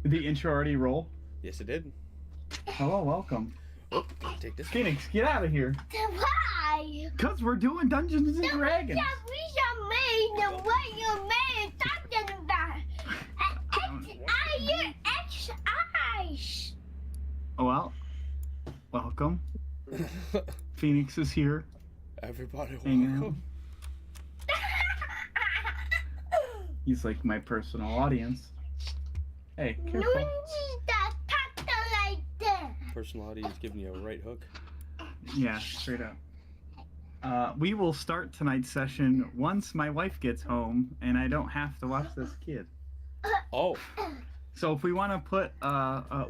Did the intro already roll? Yes, it did. Hello, welcome. Oh, take this. Phoenix, get out of here. Why? Because we're doing Dungeons and Dragons. What you made talking about? Are you X-eyes? Well, welcome. Phoenix is here. Everybody, Hanging out. welcome. He's like my personal audience. Hey, No careful. need that talk like that. Personality is giving you a right hook. Yeah, straight up. We will start tonight's session once my wife gets home and I don't have to watch this kid. Oh, So if we want to put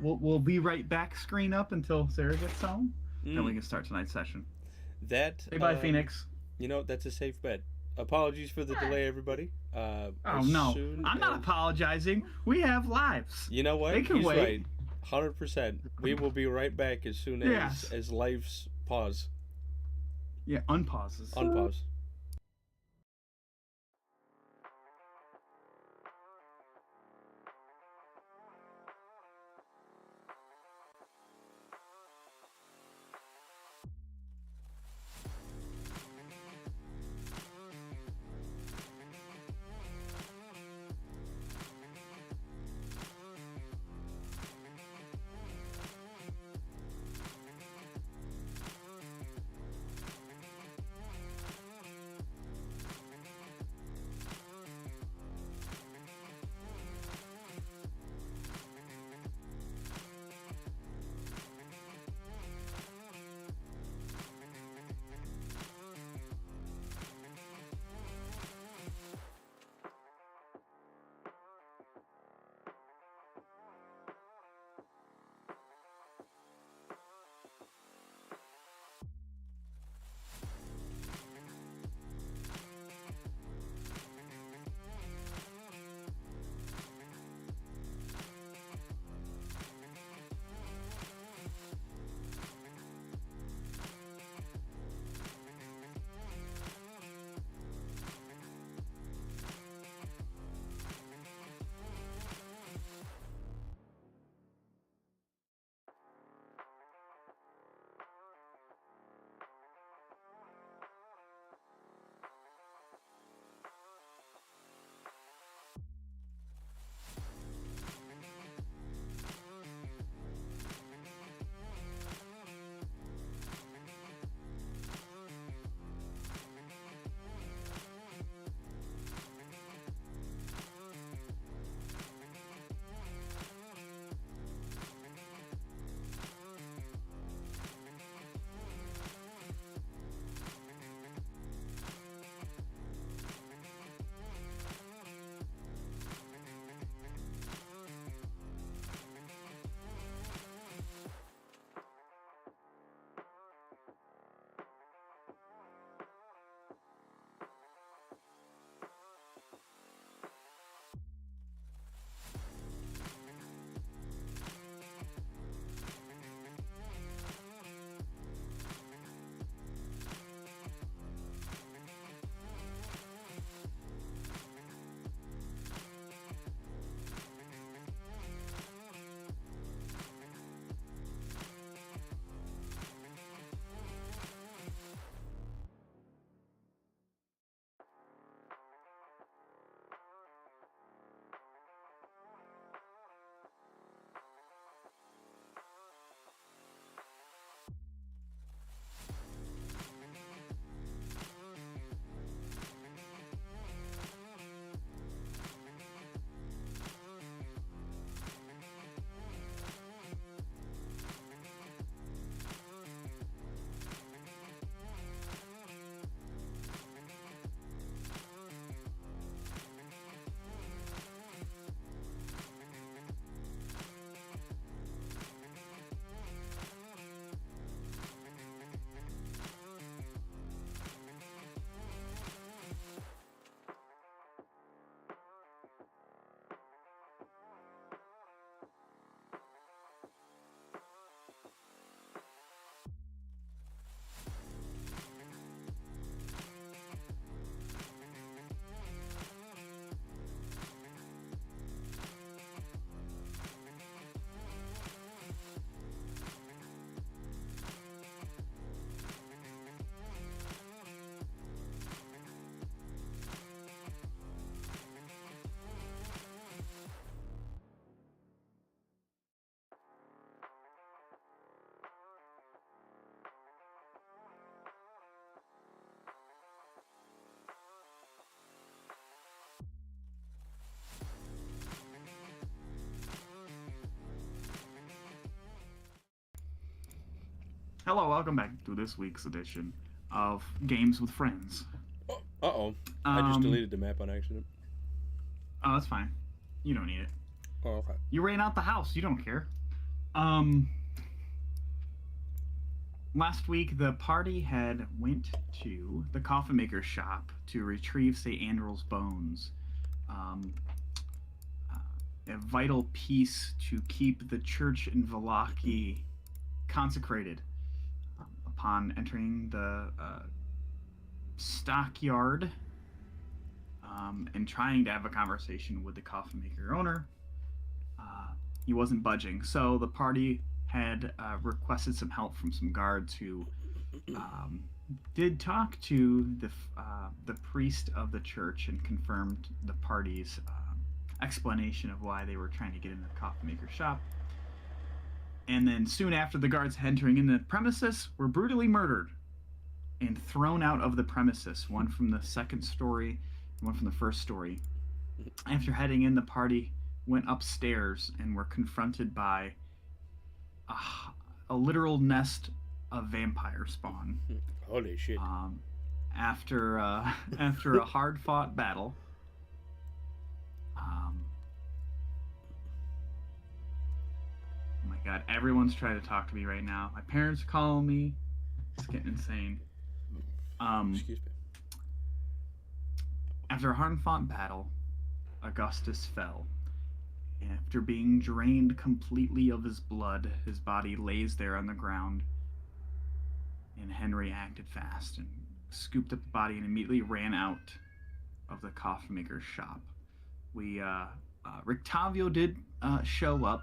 we'll be right back screen up until Sarah gets home, then we can start tonight's session. that. Say bye, Phoenix. You know, that's a safe bet. Apologies for the delay, everybody. Oh no, I'm not apologizing. We have lives. You know what? They can He's wait. right. 100%. We will be right back as soon as Yes. life's pause. Yeah, unpauses. Unpause. Hello, welcome back to this week's edition of Games with Friends. Uh-oh. I just deleted the map on accident. Oh, that's fine. You don't need it. Oh, okay. You ran out the house. You don't care. Last week, the party had went to the coffin maker's shop to retrieve St. Andral's bones. A vital piece to keep the church in Valaki consecrated. Upon entering the stockyard and trying to have a conversation with the coffin maker owner, he wasn't budging. So the party had requested some help from some guards who did talk to the priest of the church and confirmed the party's explanation of why they were trying to get into the coffin maker's shop. And then soon after, the guards entering in the premises were brutally murdered and thrown out of the premises, one from the second story and one from the first story. After heading in, the party went upstairs and were confronted by a literal nest of vampire spawn. Holy shit. After a hard-fought battle, oh my god, everyone's trying to talk to me right now. My parents are calling me. It's getting insane. Excuse me. After a hard-fought battle, Augustus fell. After being drained completely of his blood, his body lays there on the ground. And Henry acted fast and scooped up the body and immediately ran out of the coffin maker's shop. Rictavio did show up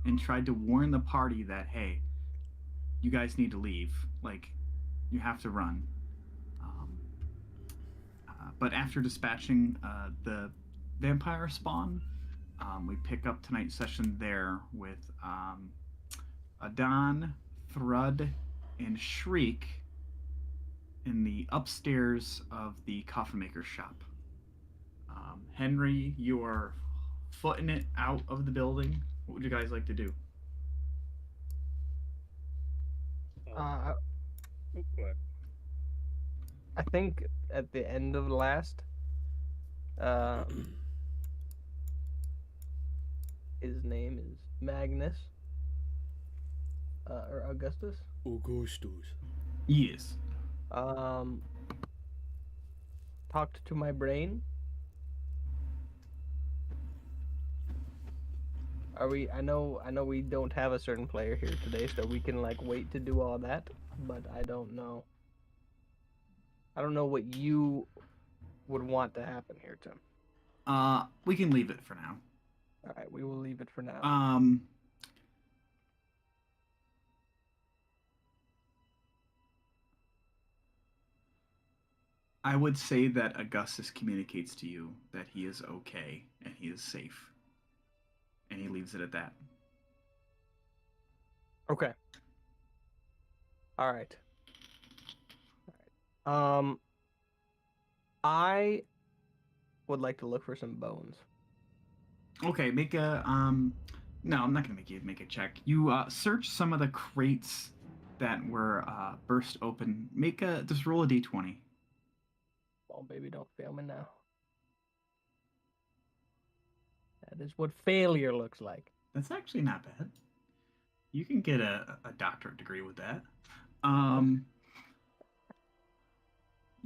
and tried to warn the party that, hey, you guys need to leave. Like, you have to run. But after dispatching the vampire spawn, we pick up tonight's session there with Adon, Thrud, and Shriek in the upstairs of the coffin maker's shop. Henry, you are footing it out of the building. What would you guys like to do? I think at the end of last, his name is Magnus, or Augustus. Augustus. Yes. Talked to my brain. Are we? I know we don't have a certain player here today, so we can like wait to do all that. But I don't know. I don't know what you would want to happen here, Tim. We can leave it for now. All right, we will leave it for now. I would say that Augustus communicates to you that he is okay and he is safe. And he leaves it at that. Okay. All right. I would like to look for some bones. Okay, make a no, I'm not gonna make you make a check. You search some of the crates that were burst open. Just roll a d20. Oh baby, don't fail me now. That is what failure looks like. That's actually not bad. You can get a doctorate degree with that.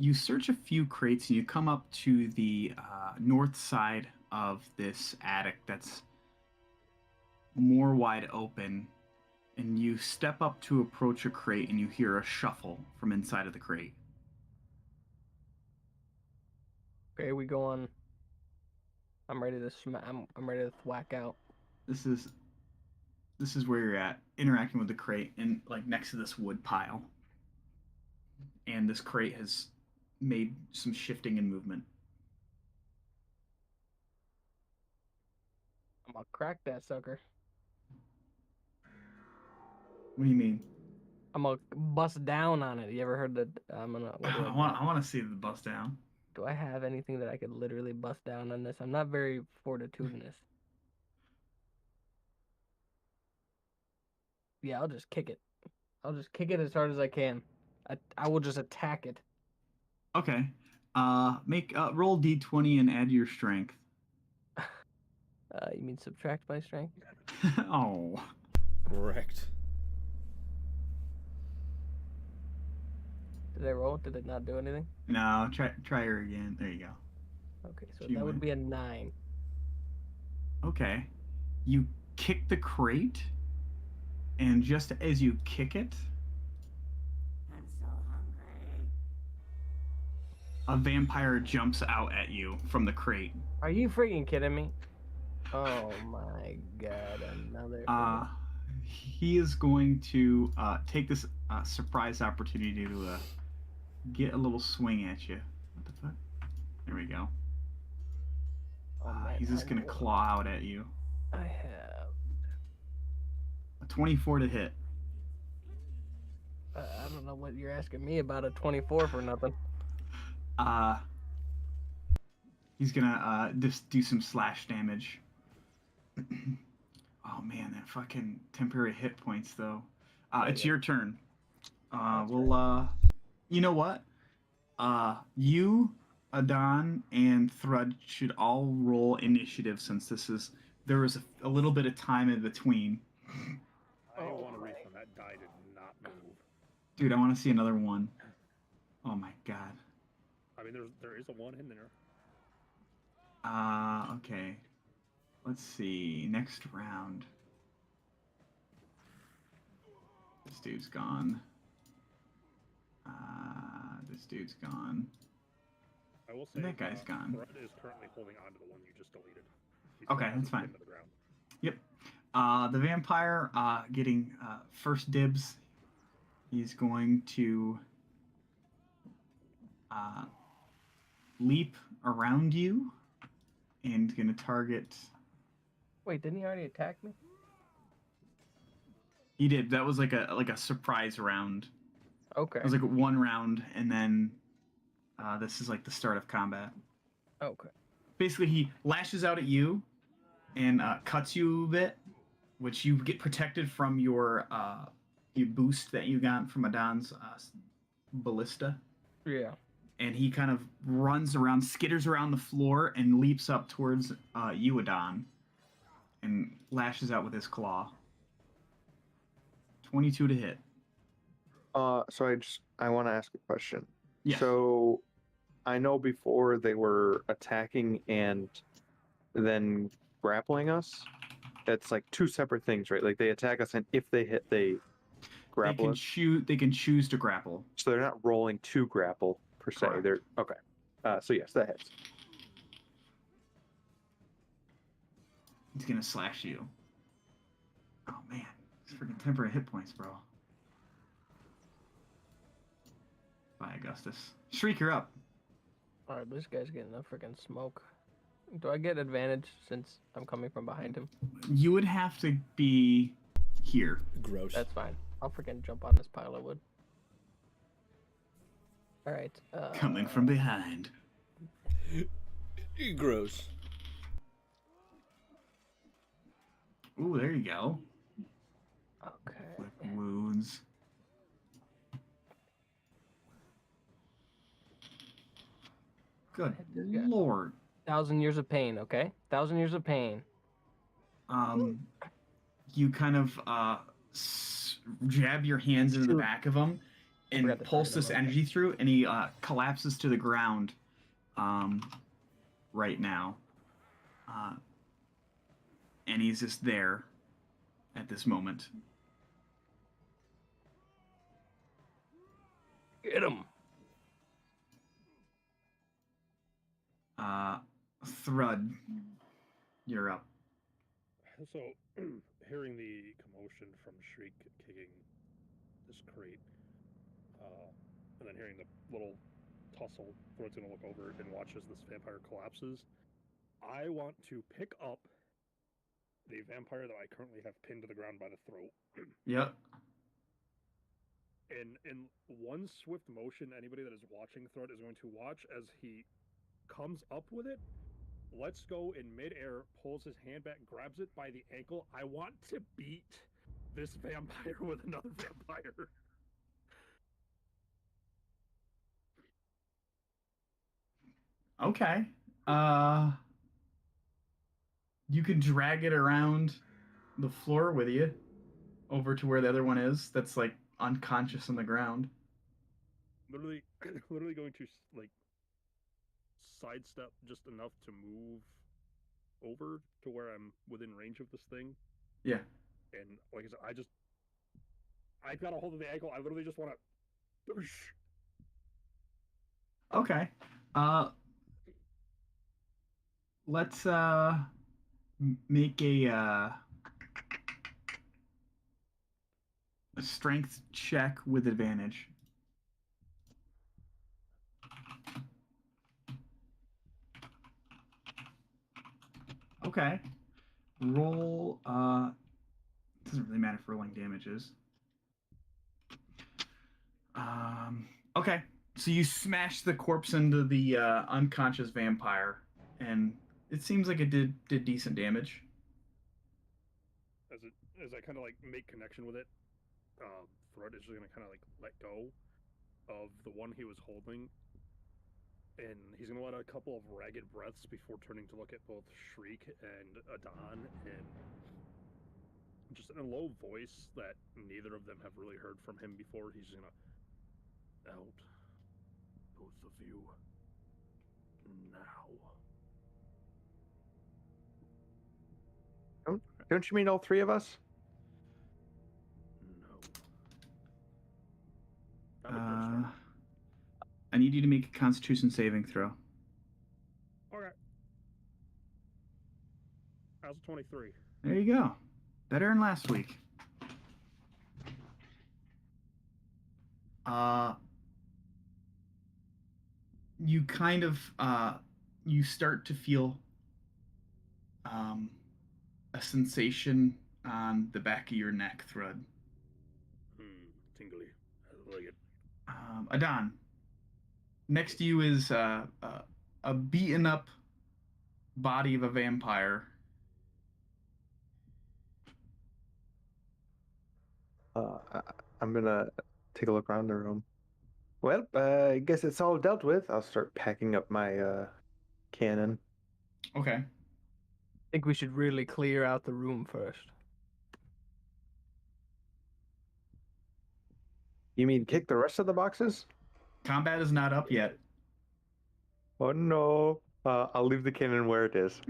You search a few crates and you come up to the north side of this attic that's more wide open, and you step up to approach a crate and you hear a shuffle from inside of the crate. Okay, we go on. I'm ready to I'm ready to thwack out. This is where you're at, interacting with the crate and like next to this wood pile. And this crate has made some shifting and movement. I'm gonna crack that sucker. What do you mean? I'm gonna bust down on it. You ever heard that? I'm gonna. I want to see the bust down. Do I have anything that I could literally bust down on this? I'm not very fortitudinous. Yeah, I'll just kick it. I'll just kick it as hard as I can. I will just attack it. Okay. Make roll d20 and add your strength. You mean subtract my strength? Oh. Correct. Did I roll? Did it not do anything? No, try her again. There you go. Okay, so She that would went. be a 9. Okay. You kick the crate, and just as you kick it, I'm so hungry. a vampire jumps out at you from the crate. Are you freaking kidding me? Oh my god, another. He is going to take this surprise opportunity to get a little swing at you. What the fuck? There we go. Oh, man, He's just I going to know. claw out at you. I have. A 24 to hit. I don't know what you're asking me about a 24 for nothing. He's going to just do some slash damage. Oh man, that fucking temporary hit points though. It's your turn. You know what? You, Adon, and Thrud should all roll initiative since there was a little bit of time in between. I want to read from that die did not move. Dude, I want to see another one. Oh my god. I mean, there is a 1 in there. Okay. Let's see. Next round. This dude's gone. This dude's gone. I will say That guy's gone. Fred is currently holding on to the one you just deleted. He's Okay, still that's fine. into the ground. Yep. The vampire getting first dibs. He's going to leap around you and going to target. Wait, didn't he already attack me? He did. That was like a surprise round. Okay. It was like one round, and then this is like the start of combat. Okay. Basically, he lashes out at you and cuts you a bit, which you get protected from your boost that you got from Adon's ballista. Yeah. And he kind of runs around, skitters around the floor, and leaps up towards you, Adon, and lashes out with his claw. 22 to hit. So I want to ask a question. Yeah. So I know before they were attacking and then grappling us. It's like two separate things, right? Like they attack us, and if they hit, they grapple us. They can choose to grapple. So they're not rolling to grapple per se. Correct. They're okay. So yes, that hits. He's gonna slash you. Oh man, it's freaking temporary hit points, bro. Bye, Augustus. Shriek, you're up. Alright, this guy's getting a freaking smoke. Do I get advantage since I'm coming from behind him? You would have to be here. Gross. That's fine. I'll freaking jump on this pile of wood. Alright. Coming from behind. Gross. Ooh, there you go. Okay. Flip wounds. Good This guy. lord. 1,000 years of pain, okay? 1,000 years of pain. You kind of jab your hands into the back of him and forgot to pulse turn this him on. energy through, and he collapses to the ground right now. And he's just there at this moment. Get him! Thrud, you're up. So, hearing the commotion from Shriek kicking this crate, and then hearing the little tussle, Throat's gonna look over and watch as this vampire collapses. I want to pick up the vampire that I currently have pinned to the ground by the throat. Yep. In one swift motion, anybody that is watching Throat is going to watch as he comes up with it, lets go in midair, pulls his hand back, grabs it by the ankle. I want to beat this vampire with another vampire. Okay. Uh, you can drag it around the floor with you over to where the other one is. That's like unconscious on the ground. Literally, literally going to like sidestep just enough to move over to where I'm within range of this thing. Yeah. And like I said, I got a hold of the ankle. I literally just want to. Okay. Let's make a strength check with advantage. Okay. Roll. Doesn't really matter for rolling damages. Okay. So you smash the corpse into the unconscious vampire, and it seems like it did decent damage. As I kind of like make connection with it, Thread is just gonna kind of like let go of the one he was holding, and he's gonna let out a couple of ragged breaths before turning to look at both Shriek and Adon, and just in a low voice that neither of them have really heard from him before, he's gonna out, both of you, now. Don't you mean all three of us? No. I'm a good start. I need you to make a Constitution saving throw. Okay. How's a 23? There you go. Better than last week. You kind of you start to feel a sensation on the back of your neck, Thread. Tingly. I like it. Adon. Next to you is a beaten up body of a vampire. I'm gonna take a look around the room. Well, I guess it's all dealt with. I'll start packing up my cannon. Okay. I think we should really clear out the room first. You mean kick the rest of the boxes? Combat is not up yet. Oh no! I'll leave the cannon where it is.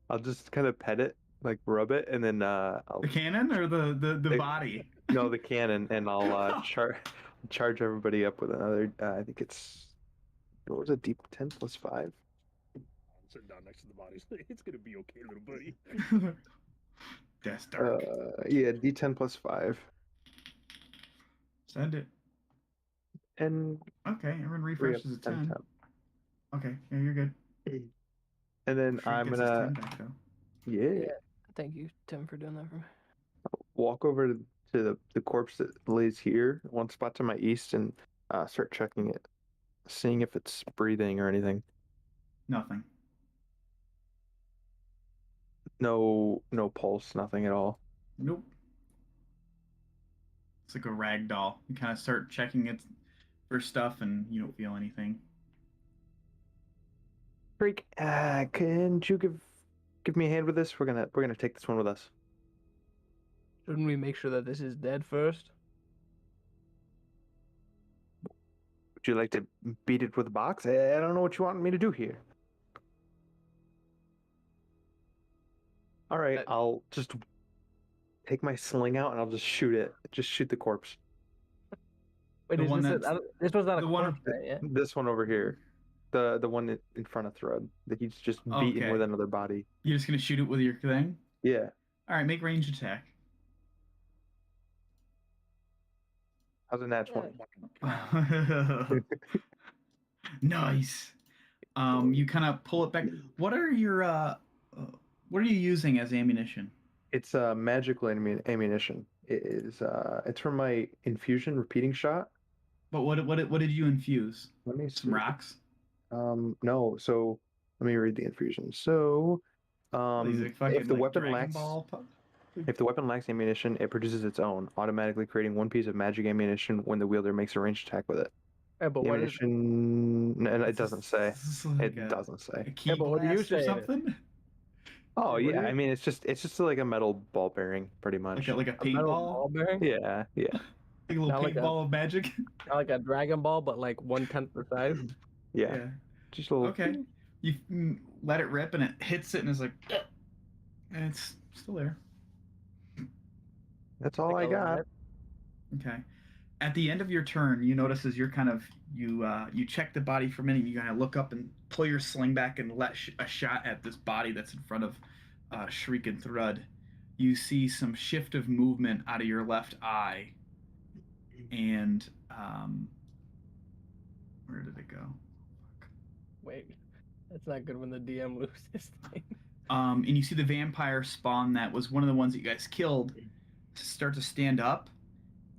I'll just kind of pet it, like rub it, and then I'll The cannon or the body? no the cannon, and I'll charge everybody up with another. I think it's what was it? D10 plus 5. I'm sitting down next to the bodies. It's gonna be okay, little buddy. That's dark. Yeah, D10 plus 5. Send it. And Okay, everyone refresh is a 10. Okay, yeah, you're good. And then Shrink I'm gets his gonna 10 back, though. yeah Thank you, Tim, for doing that for me. walk over to the corpse that lays here, one spot to my east, and start checking it, seeing if it's breathing or anything. Nothing. No pulse, nothing at all. Nope. It's like a rag doll. You kind of start checking it for stuff, and you don't feel anything. Freak, can you give me a hand with this? We're gonna take this one with us. Shouldn't we make sure that this is dead first? Would you like to beat it with a box? I don't know what you want me to do here. All right, I'll just take my sling out and I'll just shoot it. Just shoot the corpse. Wait, The is one this that's- this was not a the one- corpse, right? Yeah. This one over here, the one in front of Thread that he's just beating Okay. with another body. You're just gonna shoot it with your thing. Yeah. All right, make range attack. How's a nat 20? Nice. You kind of pull it back. What are what are you using as ammunition? It's magical ammunition. It is it's from my infusion repeating shot. But what did you infuse? Let me see. Some rocks. No. So let me read the infusion. So He's a fucking, If the like, weapon Dragon lacks Ball if the weapon lacks ammunition, it produces its own, automatically creating one piece of magic ammunition when the wielder makes a ranged attack with it. Yeah, but The what is it? ammunition, and it It's doesn't just- say. this is like It doesn't say. a key Yeah, but what do you blast or say it is? something? Oh What yeah, is I it? mean it's just like a metal ball bearing, pretty much. Like a A metal paintball? ball bearing? Yeah, yeah, Like a little Not like a- paintball of magic? Not like a Dragon Ball, but like 1/10 the size. yeah. Just a little. Okay. You let it rip and it hits it and it's like, and it's still there. That's all Like I a got. light. Okay. At the end of your turn, you notice as you're kind of you check the body for a minute. You kind of look up and pull your sling back and let a shot at this body that's in front of Shriek and Thrud. You see some shift of movement out of your left eye, and where did it go? Wait, that's not good when the DM loses things. And you see the vampire spawn that was one of the ones that you guys killed start to stand up,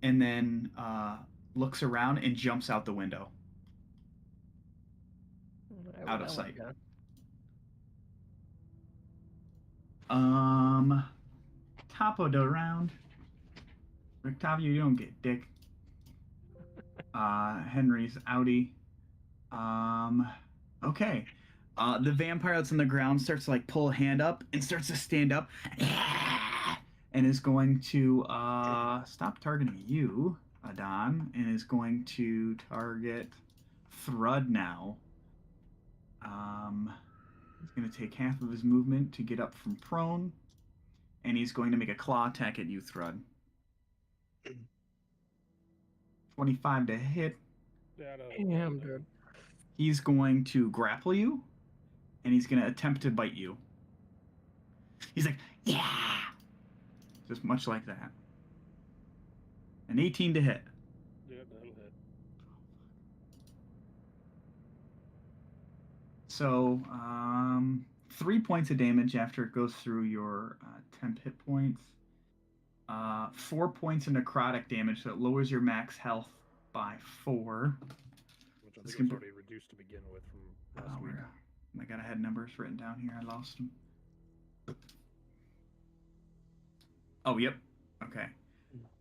and then looks around and jumps out the window. Out of sight. Top of the round. Octavio, you don't get dick. Henry's outie. Okay. The vampire that's on the ground starts to like pull a hand up and starts to stand up and is going to stop targeting you, Adon, and is going to target Thrud now. He's going to take half of his movement to get up from prone, and he's going to make a claw attack at you, Thrud. 25 to hit. Damn, dude. He's going to grapple you, and he's going to attempt to bite you. He's like, yeah! Just much like that. An 18 to hit. Yeah, that'll hit. So, 3 points of damage after it goes through your temp hit points. 4 points of necrotic damage, so it lowers your max health by 4. Which I This think can was already reduced to begin with from last week. I gotta have numbers written down here. I lost them. Oh, yep. Okay.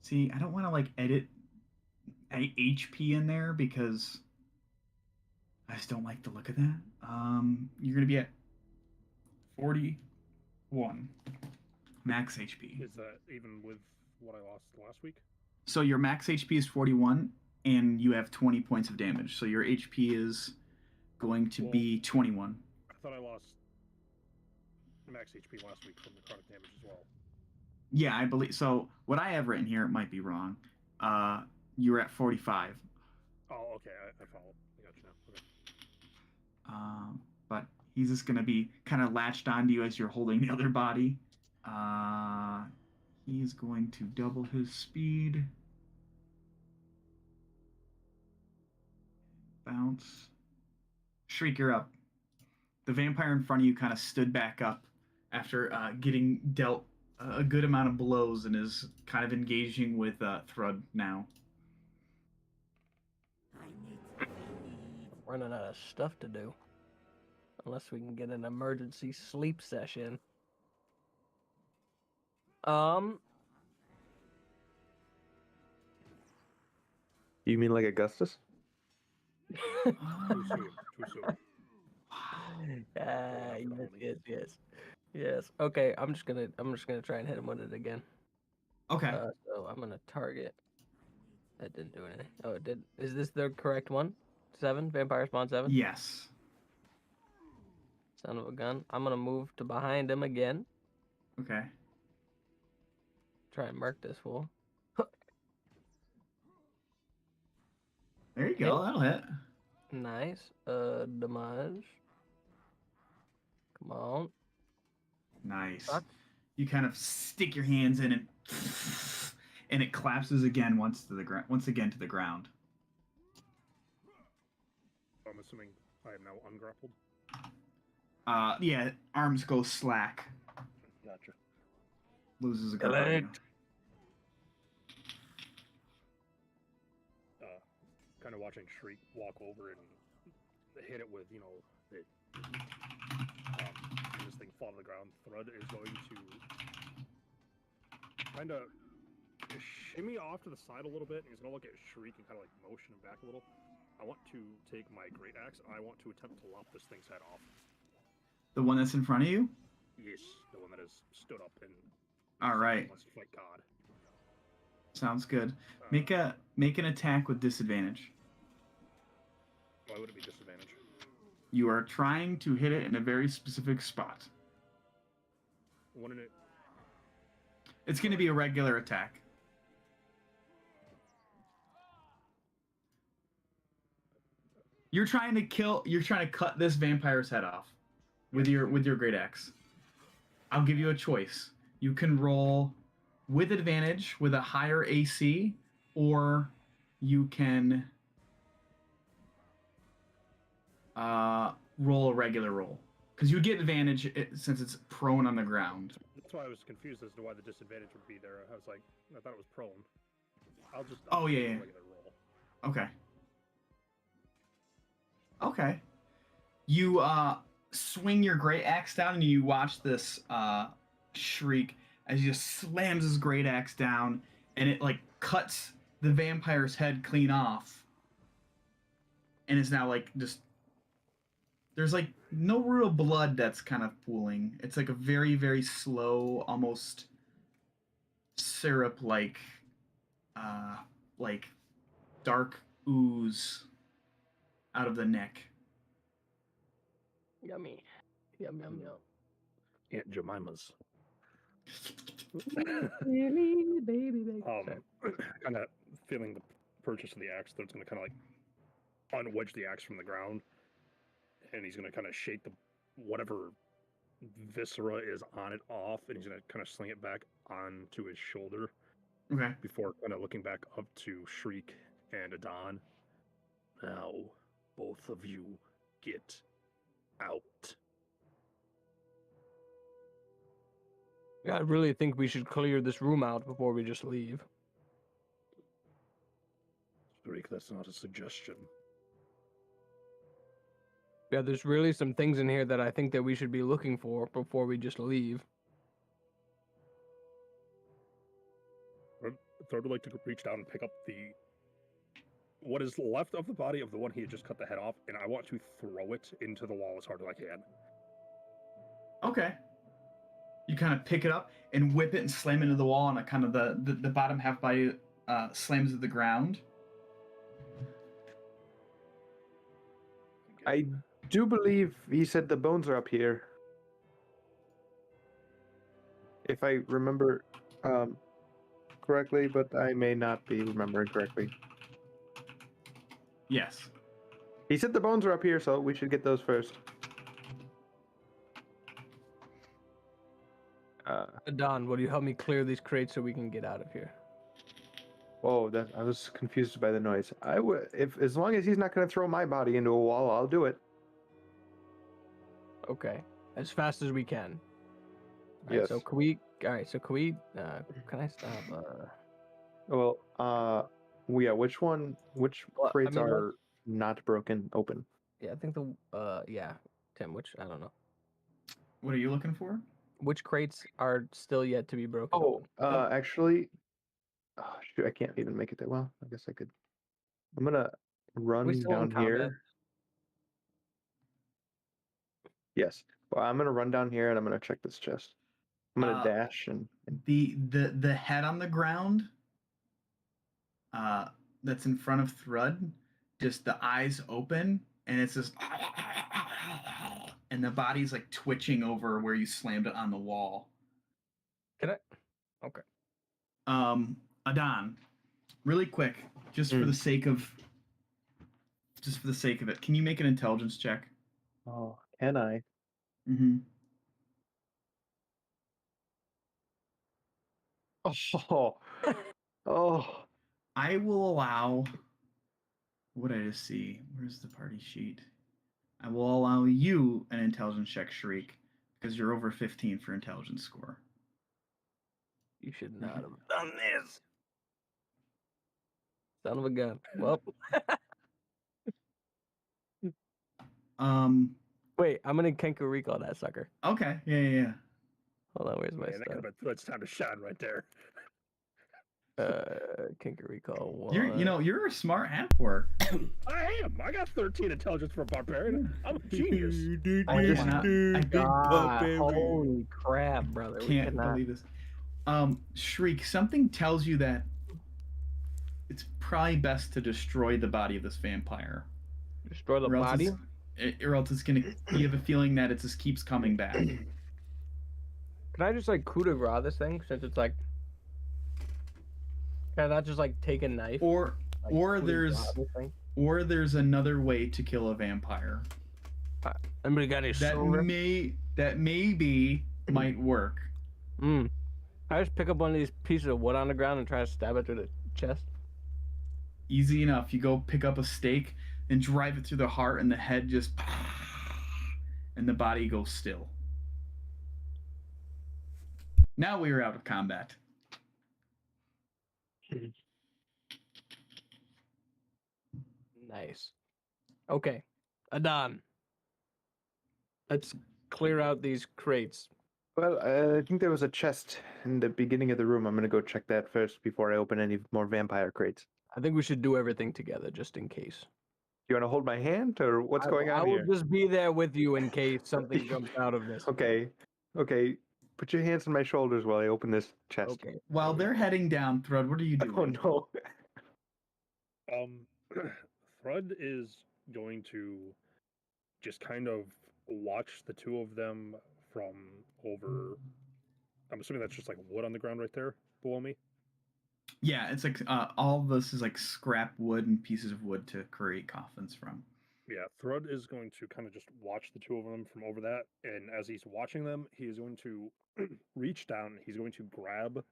See, I don't want to like edit HP in there because I just don't like the look of that. You're gonna be at 41 max HP. Is that even with what I lost last week? So your max HP is 41, and you have 20 points of damage. So your HP is going to be 21. I thought I lost max HP last week from necrotic damage as well. Yeah, I believe so. What I have written here, it might be wrong. You're at 45. Oh, okay, I follow. I got you now. Okay. But he's just gonna be kind of latched onto you as you're holding the other body. He's going to double his speed. Bounce. Shriek, you're up. The vampire in front of you kind of stood back up after getting dealt a good amount of blows and is kind of engaging with Thrud now. I need to feed. Running out of stuff to do. Unless we can get an emergency sleep session. You mean like Augustus? Too soon. Too soon. Yes. Okay, I'm just gonna try and hit him with it again. Okay. So I'm gonna target. That didn't do anything. Oh, it did. Is this the correct one? 7? Vampire spawn 7? Yes. Son of a gun. I'm gonna move to behind him again. Okay. Try and mark this fool. There you go. That'll hit. Nice. Damage. Come on. Nice. Fuck. You kind of stick your hands in and it collapses again once again to the ground. I'm assuming I am now ungrappled. Yeah, arms go slack. Gotcha. Loses a grip on you. Kind of watching Shriek walk over and hit it with, and this thing fall to the ground. Thrud is going to kind of shimmy off to the side a little bit, and he's going to look at Shriek and kind of like motion him back a little. I want to take my great axe, and I want to attempt to lop this thing's head off. The one that's in front of you? Yes, the one that has stood up and All right. wants to fight God. Sounds good. Make an attack with disadvantage. Why would it be disadvantage? You are trying to hit it in a very specific spot. Wouldn't it? It's going to be a regular attack. You're trying to cut this vampire's head off with your great axe. I'll give you a choice. You can roll with advantage with a higher AC, or you can roll a regular roll. Because you get advantage since it's prone on the ground. That's why I was confused as to why the disadvantage would be there. I was like, I thought it was prone. Oh, I'll yeah, do a yeah. regular roll. Okay. Okay. You swing your great axe down, and you watch this Shriek as he just slams his great axe down, and it like cuts the vampire's head clean off, and it's now like just there's like no real blood that's kind of pooling. It's like a very, very slow, almost syrup like dark ooze out of the neck. Yummy. Yum, yum, yum. Aunt Jemima's. Really, baby, baby. Kind of feeling the purchase of the axe, that it's going to kind of like unwedge the axe from the ground, and he's going to kind of shake the whatever viscera is on it off, and he's going to kind of sling it back onto his shoulder. Okay. Before kind of looking back up to Shriek and Adon. Now, both of you get out. Yeah, I really think we should clear this room out before we just leave. Shriek, that's not a suggestion. Yeah, there's really some things in here that I think that we should be looking for before we just leave. Third would like to reach down and pick up what is left of the body of the one he had just cut the head off, and I want to throw it into the wall as hard as I can. Okay. You kind of pick it up and whip it and slam it into the wall, and kind of the bottom half body slams to the ground. I do believe he said the bones are up here. If I remember correctly, but I may not be remembering correctly. Yes. He said the bones are up here, so we should get those first. Don, will you help me clear these crates so we can get out of here? Whoa, I was confused by the noise. I would, if as long as he's not going to throw my body into a wall, I'll do it. Okay, as fast as we can. Yes. Right, so can we? All right. So can we? Can I stop? Well, yeah. Which one? Which Well, I crates mean, are not broken open? Yeah, I think yeah, Tim. Which I don't know. What are you looking for? Which crates are still yet to be broken? Oh, open? actually, oh, shoot, I can't even make it that well. I guess I could. I'm gonna run still in down combat? here. Yes. Well, I'm gonna run down here and I'm gonna check this chest. I'm gonna dash and the head on the ground that's in front of Thrud, just the eyes open, and it's just and the body's like twitching over where you slammed it on the wall. Can I? Okay. Adon, really quick, just for the sake of it, can you make an intelligence check? oh, can I? Mm-hmm. Oh, oh. I will allow. What did I just see? Where's the party sheet? I will allow you an intelligence check, Shriek, because you're over 15 for intelligence score. You should not have done this. Son of a gun. Well. Wait, I'm gonna Kenku recall that sucker. Okay. Yeah. Hold on, where's my Man, that could stuff? have been Thread's time to shine right there. Kenku recall one. You're a smart half orc. I am. I got 13 intelligence for a barbarian. I'm a genius. I cannot. I God, holy crap, brother! We can't cannot. believe this. Shriek, something tells you that it's probably best to destroy the body of this vampire. Destroy the Or else body. or else it's gonna. You have a feeling that it just keeps coming back. Can I just like coup de grace this thing since it's like? Can I not just like take a knife? Or like, or coup de there's grace this thing? or there's another way to kill a vampire Anybody got any that silver? maybe might work. I just pick up one of these pieces of wood on the ground and try to stab it through the chest. Easy enough. You go pick up a stake and drive it through the heart, and the head just, and the body goes still. Now we are out of combat. Nice. Okay, Adon. Let's clear out these crates. Well, I think there was a chest in the beginning of the room. I'm gonna go check that first before I open any more vampire crates. I think we should do everything together just in case. You want to hold my hand, or what's going on I will here? just be there with you in case something jumps out of this. Okay. Put your hands on my shoulders while I open this chest. Okay. While they're heading down, Thrud, what are you doing? Oh no. Thrud is going to just kind of watch the two of them from over. I'm assuming that's just like wood on the ground right there below me. Yeah, it's like all of this is like scrap wood and pieces of wood to create coffins from. Yeah, Thrud is going to kind of just watch the two of them from over that, and as he's watching them, he is going to reach down. He's going to grab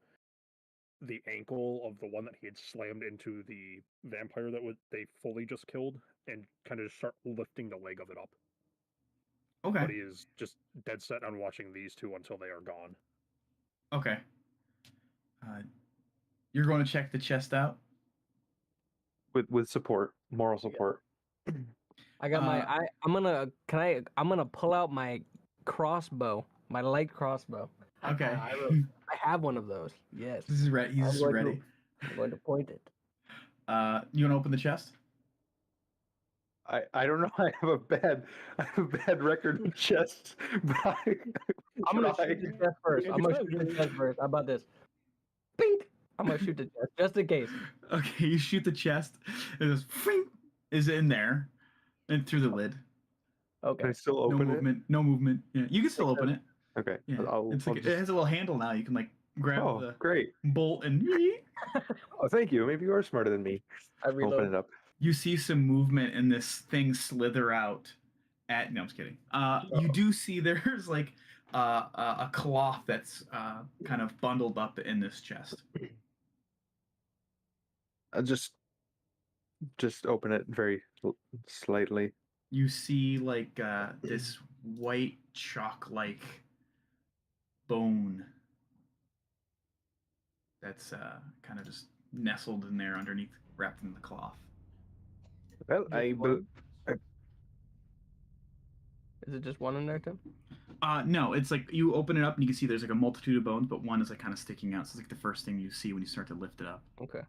the ankle of the one that he had slammed into the vampire that they fully just killed, and kind of just start lifting the leg of it up. Okay. But he is just dead set on watching these two until they are gone. Okay. You're going to check the chest out? With support, moral support. I got I'm gonna pull out my crossbow, my light crossbow. Okay. I have one of those. Yes. This is ready. He's ready. I'm going to point it. You want to open the chest? I don't know. I have a bad record with chests. But I'm gonna shoot the chest first. Yeah, I'm gonna good shoot try. the chest first. How about this? Bink! I'm gonna shoot the chest just in case. Okay, you shoot the chest. It goes, "Fring," is in there, and through the lid. Can Okay. I still No open it? movement. No movement. Yeah, you can still open it. Okay. Yeah, it's I'll like just... it has a little handle now. You can like grab Oh, the great. bolt and Oh, thank you. Maybe you are smarter than me. I reload. Open it up. you see some movement and this thing slither out. No, I'm just kidding. You do see there's like a cloth that's kind of bundled up in this chest. I'll just open it very slightly. You see like this white chalk-like bone that's kind of just nestled in there underneath, wrapped in the cloth. Well, Is it just one in there, Tim? No, it's like you open it up and you can see there's like a multitude of bones, but one is like kind of sticking out. So it's like the first thing you see when you start to lift it up. Okay.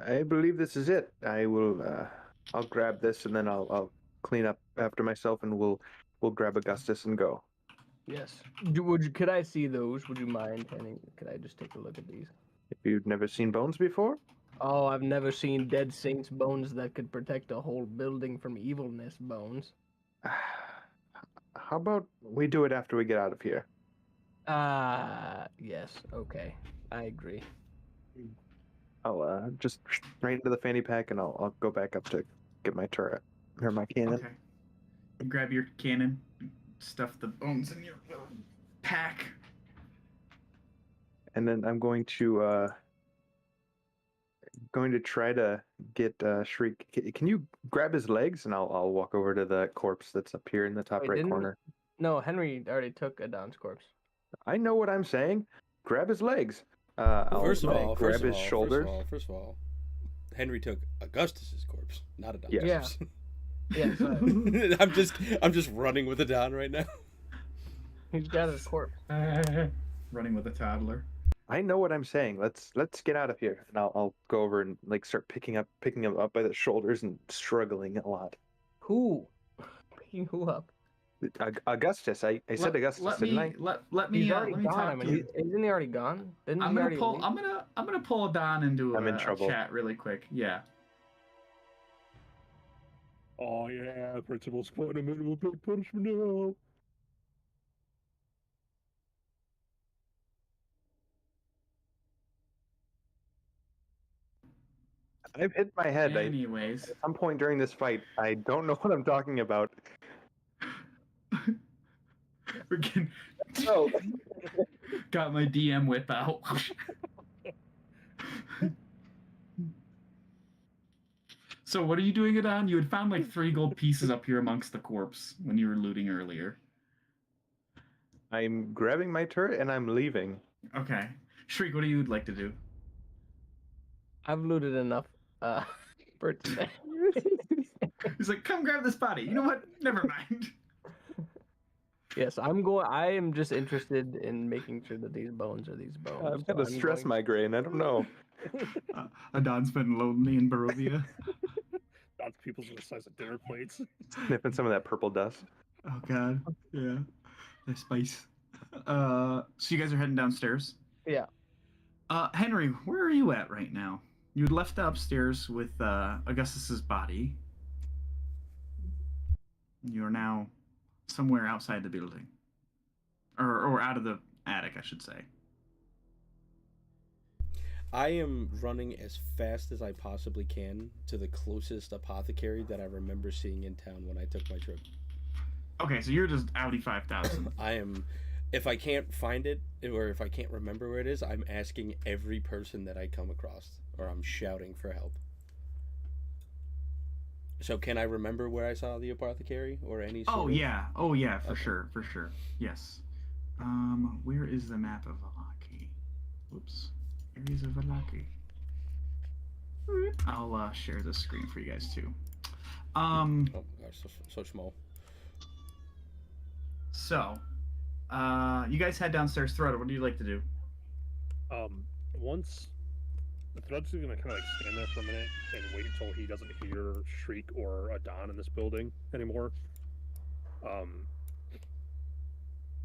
I believe this is it. I will. I'll grab this and then I'll clean up after myself, and we'll grab Augustus and go. Yes. Could I see those? Would you mind, Henning? Could I just take a look at these? If you've never seen bones before, Oh, I've never seen dead saints' bones that could protect a whole building from evilness bones. how about we do it after we get out of here? Yes. Okay. I agree. I'll just right into the fanny pack, and I'll go back up to get my turret or my cannon. Okay. You grab your cannon, stuff the bones in your little pack. And then I'm going to try to get Shriek. Can you grab his legs, and I'll walk over to the corpse that's up here in the top Wait, right didn't we- corner. No, Henry already took Adon's corpse. I know what I'm saying. Grab his legs. I'll First of all, grab his shoulders. First of all, Henry took Augustus's corpse, not Adonis. Yeah. Yeah. Yes, I'm just running with a Don right now. he's got his corpse. Running with a toddler. I know what I'm saying. Let's get out of here, and I'll go over and like start picking him up by the shoulders and struggling a lot. Who? Picking who up? Augustus, I said Augustus, let didn't me I? let me He's already let me gone. talk I mean, to you. isn't he already gone? Didn't I'm he gonna already pull. leave? I'm gonna pull Don into I'm in a trouble. chat really quick. Yeah. Oh yeah, principal's putting him into a big punishment now. I've hit my head. Anyways, At some point during this fight, I don't know what I'm talking about. freaking Oh, got my DM whip out. So what are you doing it on? You had found like 3 gold pieces up here amongst the corpse when you were looting earlier. I'm grabbing my turret and I'm leaving. Okay. Shriek, what do you like to do? I've looted enough for today. He's like, come grab this body. You know what? Never mind. Yes, I am just interested in making sure that these bones are these bones. I've got a stress migraine. I don't know. Adon's been lonely in Barovia. That's people's the size of dinner plates. Sniffing some of that purple dust. Oh god. Yeah. The spice. So you guys are heading downstairs? Yeah. Henry, where are you at right now? You had left upstairs with Augustus's body. You are now somewhere outside the building. Or out of the attic, I should say. I am running as fast as I possibly can to the closest apothecary that I remember seeing in town when I took my trip. Okay, so you're just Audi 5000. I am, if I can't find it or if I can't remember where it is, I'm asking every person that I come across, or I'm shouting for help. So can I remember where I saw the apothecary or any sort Oh of... yeah, for Okay. sure. Yes. Where is the map of Valaki? Whoops. Areas of Valaki. I'll share the screen for you guys too. Oh my gosh, so small. So, you guys head downstairs. Thread, what do you like to do? Once the Thread's gonna kind of like stand there for a minute and wait until he doesn't hear Shriek or Adon in this building anymore.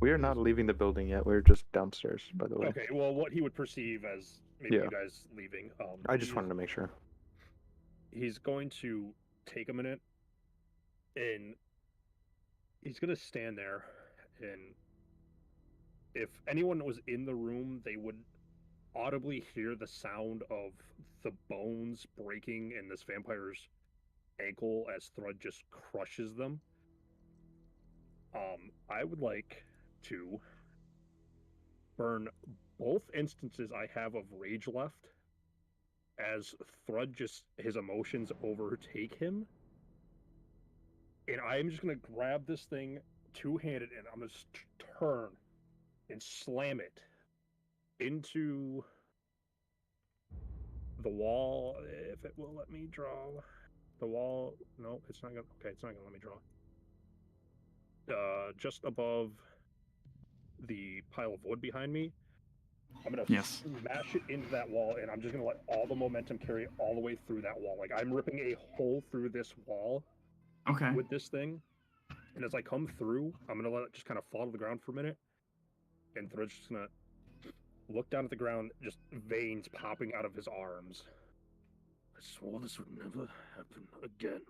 We are not leaving the building yet. We're just downstairs, by the way. Okay, well, what he would perceive as maybe Yeah. you guys leaving. I just wanted to make sure. He's going to take a minute and he's going to stand there, and if anyone was in the room, they would audibly hear the sound of the bones breaking in this vampire's ankle as Thrud just crushes them. I would like to burn both instances I have of rage left as Thrud just his emotions overtake him. And I'm just gonna grab this thing two-handed and I'm gonna turn and slam it into the wall. If it will let me draw the wall. No, it's not gonna. Okay, it's not gonna let me draw. Just above the pile of wood behind me. I'm gonna smash it into that wall, and I'm just gonna let all the momentum carry all the way through that wall. Like I'm ripping a hole through this wall. Okay. With this thing, and as I come through, I'm gonna let it just kind of fall to the ground for a minute, and Thread's just gonna look down at the ground, just veins popping out of his arms. I swore this would never happen again.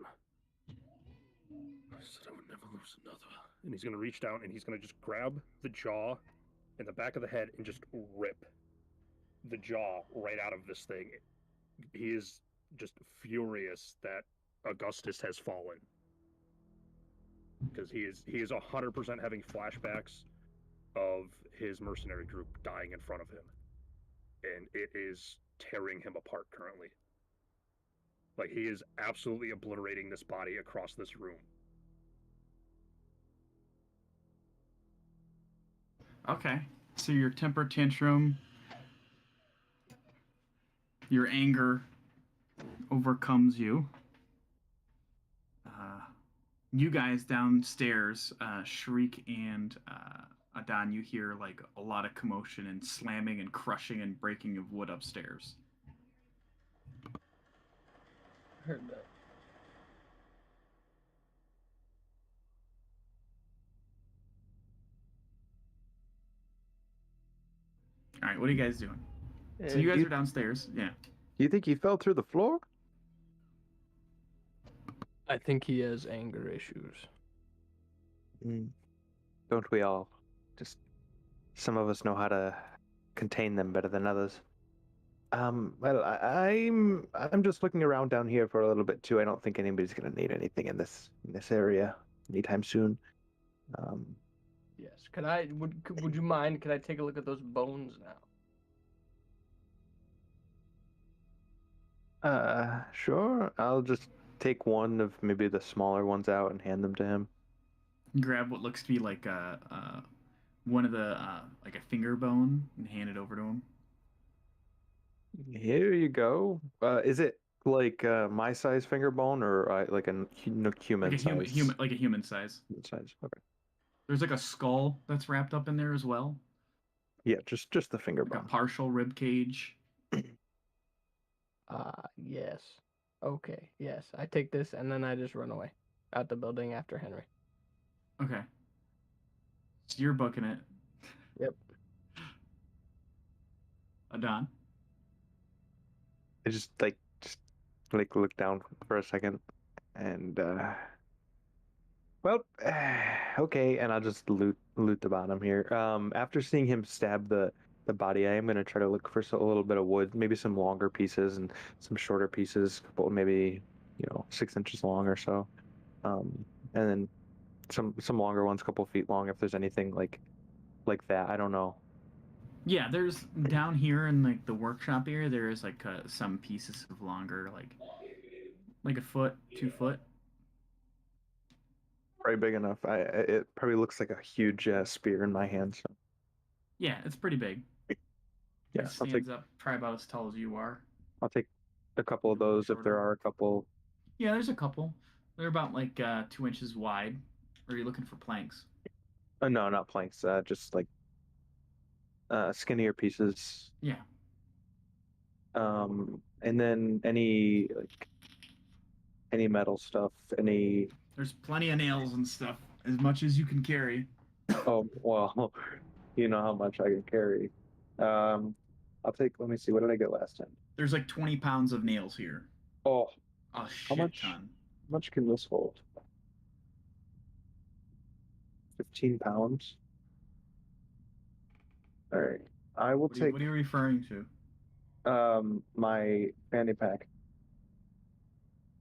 I said I would never lose another. And he's gonna reach down and he's gonna just grab the jaw and the back of the head and just rip the jaw right out of this thing. He is just furious that Augustus has fallen. Because he is 100% having flashbacks of his mercenary group dying in front of him. And it is tearing him apart currently. Like, he is absolutely obliterating this body across this room. Okay. So your temper tantrum, your anger overcomes you. You guys downstairs, Shriek and Adon, you hear like a lot of commotion and slamming and crushing and breaking of wood upstairs. Heard that. All right, what are you guys doing? So Uh, you guys you- are downstairs. Yeah. Do you think he fell through the floor? I think he has anger issues. Don't we all? Just some of us know how to contain them better than others. Well, I'm just looking around down here for a little bit too. I don't think anybody's gonna need anything in this area anytime soon. Um, Yes. Would you mind? Could I take a look at those bones now? sure. I'll just take one of maybe the smaller ones out and hand them to him. Grab what looks to be like one of the like a finger bone and hand it over to him. Here you go. Is it like my size finger bone or like a human Like a size? human size. Human size. Okay. There's like a skull that's wrapped up in there as well. Yeah, just the finger Like a bone. partial rib cage. Yes. Okay, yes. I take this and then I just run away out the building after Henry. Okay. So you're booking it. Yep. Adon. I just look down for a second and well, okay, and I'll just loot the bottom here. After seeing him stab the body, I am gonna try to look for a little bit of wood, maybe some longer pieces and some shorter pieces, couple maybe 6 inches long or so, and then some longer ones, couple feet long, if there's anything like that. I don't know. Yeah, there's down here in like the workshop area. There is like some pieces of longer, like a foot, 2 foot. Probably big enough. It probably looks like a huge spear in my hand. So Yeah, it's pretty big. yeah, It stands up probably about as tall as you are. I'll take a couple of Maybe a little those if there shorter. are a couple. Yeah, there's a couple. They're about like 2 inches wide. Or are you looking for planks? No, not planks. Just like skinnier pieces. Yeah. And then any metal stuff. There's plenty of nails and stuff. As much as you can carry. Oh well, you know how much I can carry. I'll take. Let me see. What did I get last time? There's like 20 pounds of nails here. Oh, A shit much? ton. how much can this hold? 15 pounds. All right. I will take What are you referring to? my fanny pack.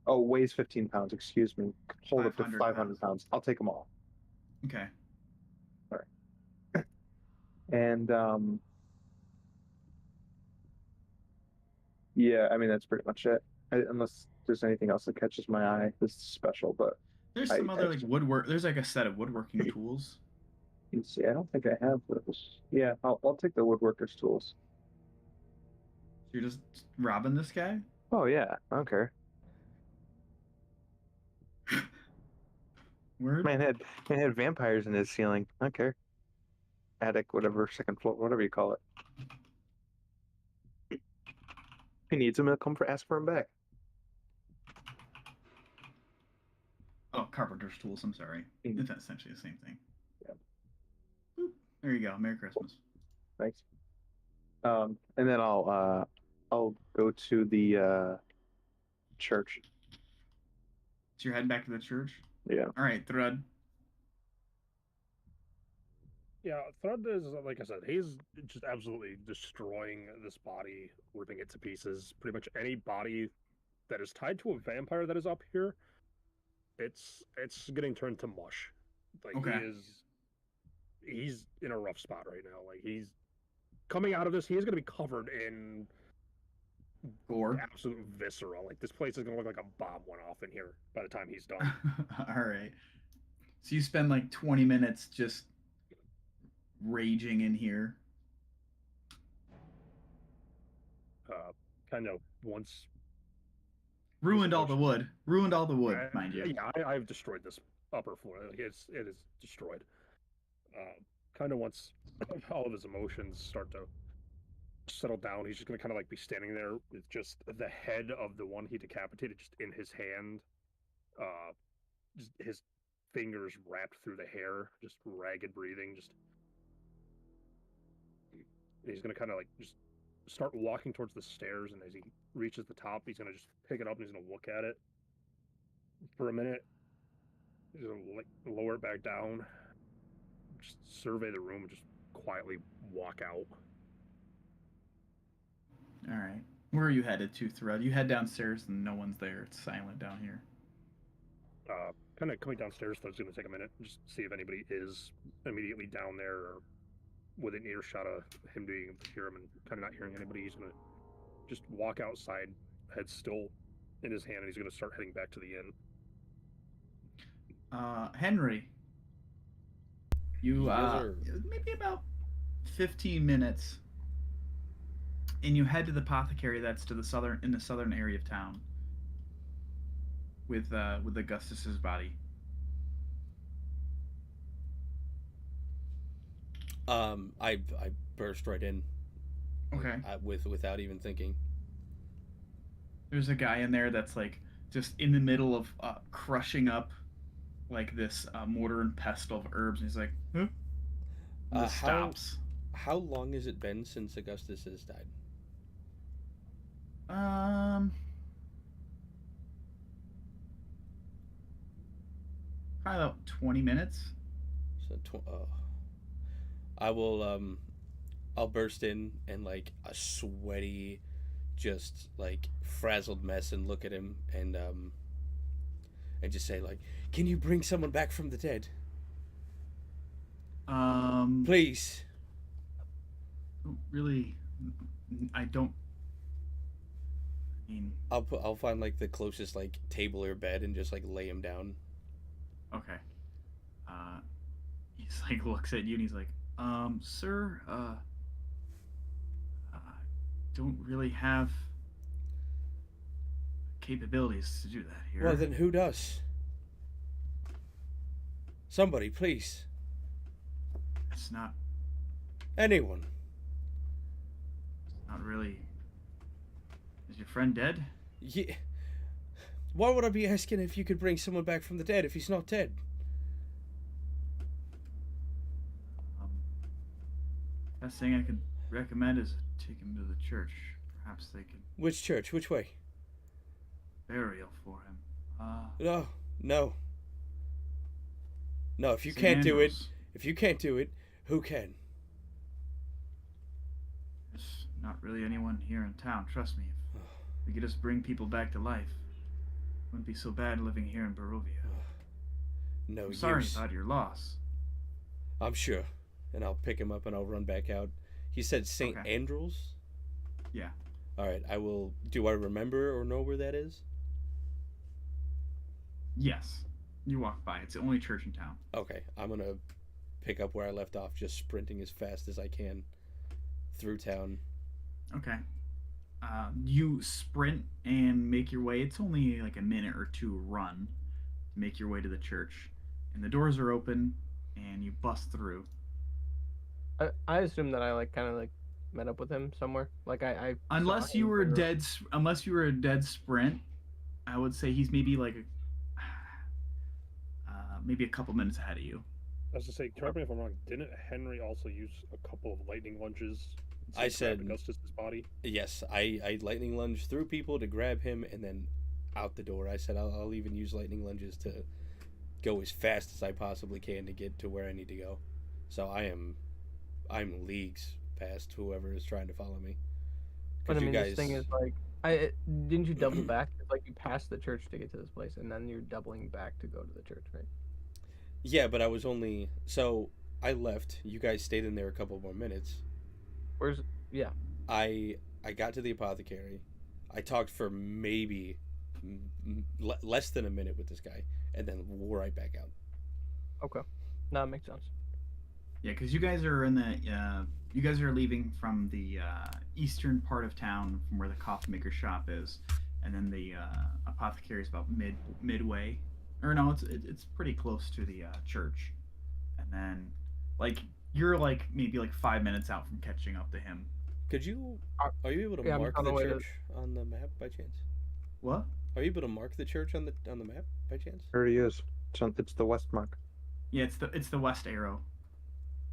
Oh, weighs 15 pounds. Excuse me. Hold up to 500 500 pounds. I'll take them all. Okay. And yeah, I mean that's pretty much it. Unless there's anything else that catches my eye, this is special. But There's I- some other I like just- woodwork. There's like a set of woodworking tools. you can see, I don't think I have those. Yeah, I'll take the woodworker's tools. You're just robbing this guy? Oh yeah, I don't care. Word? Man had vampires in his ceiling. I don't care. Attic, whatever, second floor, whatever you call it. If he needs him, he'll come ask for him back. Oh, carpenter's tools. I'm sorry. Mhm. It's essentially the same thing. Yeah. Boop. There you go. Merry Christmas. Thanks. And then I'll go to the church. So you're heading back to the church? Yeah. All right, Thread. Yeah, Thread is, like I said, he's just absolutely destroying this body, ripping it to pieces. Pretty much any body that is tied to a vampire that is up here, it's getting turned to mush. Like Okay. he's in a rough spot right now. Like he's coming out of this, he is going to be covered in Gore. absolute viscera. Like this place is going to look like a bomb went off in here by the time he's done. All right. So you spend like 20 minutes just raging in here. Kind of once Ruined all the wood. Ruined all the wood, I- mind you. Yeah, I've destroyed this upper floor. Like, it is destroyed. Kind of once all of his emotions start to settle down, he's just gonna kind of like be standing there with just the head of the one he decapitated just in his hand, uh, just his fingers wrapped through the hair, just ragged breathing. Just he's gonna kind of like just start walking towards the stairs, and as he reaches the top, he's gonna just pick it up and he's gonna look at it for a minute. He's gonna like lower it back down, just survey the room, and just quietly walk out. All right. Where are you headed to, Thread? You head downstairs and no one's there. It's silent down here. Kind of coming downstairs, though, it's going to take a minute. Just see if anybody is immediately down there or within earshot of him being able to hear him, and kind of not hearing anybody. He's going to just walk outside, head still in his hand, and he's going to start heading back to the inn. Henry, you Yes, sir. maybe about 15 minutes, and you head to the apothecary that's to the southern area of town with Augustus's body. I burst right in. Okay. Without even thinking. There's a guy in there that's like just in the middle of crushing up like this mortar and pestle of herbs, and he's like, huh? And it stops. How long has it been since Augustus has died? Probably about 20 minutes. So I will I'll burst in and like a sweaty, just like frazzled mess, and look at him and just say like, "Can you bring someone back from the dead? Please." Really, I don't. I mean, I'll find like the closest like table or bed and just like lay him down. okay. He's like looks at you and he's like, sir, don't really have capabilities to do that here. Well, then who does? Somebody, please. It's not Anyone. really. Is your friend dead? Yeah. Why would I be asking if you could bring someone back from the dead if he's not dead? Best thing I could recommend is take him to the church. Perhaps they can Which church? Which way? burial for him. No. No, if you St. can't do it, Andrew's. who can? There's not really anyone here in town. Trust me. If we could just bring people back to life, it wouldn't be so bad living here in Barovia. No I'm sorry use. about your loss. I'm sure. And I'll pick him up and I'll run back out. He said St. Okay. Andrew's? Yeah. Alright, I will. Do I remember or know where that is? Yes. You walk by. It's the only church in town. Okay, I'm gonna pick up where I left off, just sprinting as fast as I can through town. Okay. You sprint and make your way. It's only like a minute or two run to make your way to the church. And the doors are open and you bust through. I assume that I like kind of like met up with him somewhere. Like I Unless saw you him were or- unless you were a dead sprint, I would say he's maybe like maybe a couple minutes ahead of you. I was to say, correct me if I'm wrong. Didn't Henry also use a couple of lightning lunges? to I grab said- Augustus's body. Yes, I lightning lunge through people to grab him and then out the door. I said I'll even use lightning lunges to go as fast as I possibly can to get to where I need to go. So I'm leagues past whoever is trying to follow me. But I 'Cause mean, this thing is like, didn't you double back? It's like you passed the church to get to this place, and then you're doubling back to go to the church, right? Yeah, but I was only I left. You guys stayed in there a couple more minutes. Where's yeah? I got to the apothecary. I talked for maybe less than a minute with this guy, and then right back out. Okay, no, that makes sense. Yeah, because you guys are in the you guys are leaving from the eastern part of town, from where the coffee maker shop is, and then the apothecary is about midway or no, it's pretty close to the church, and then like you're like maybe like 5 minutes out from catching up to him. Could you? Uh, Are you able to yeah, I'm mark on the the way to. church on the map by chance? What? Are you able to mark the church on the map by chance? There he is. It's the West Mark. Yeah, it's the west arrow.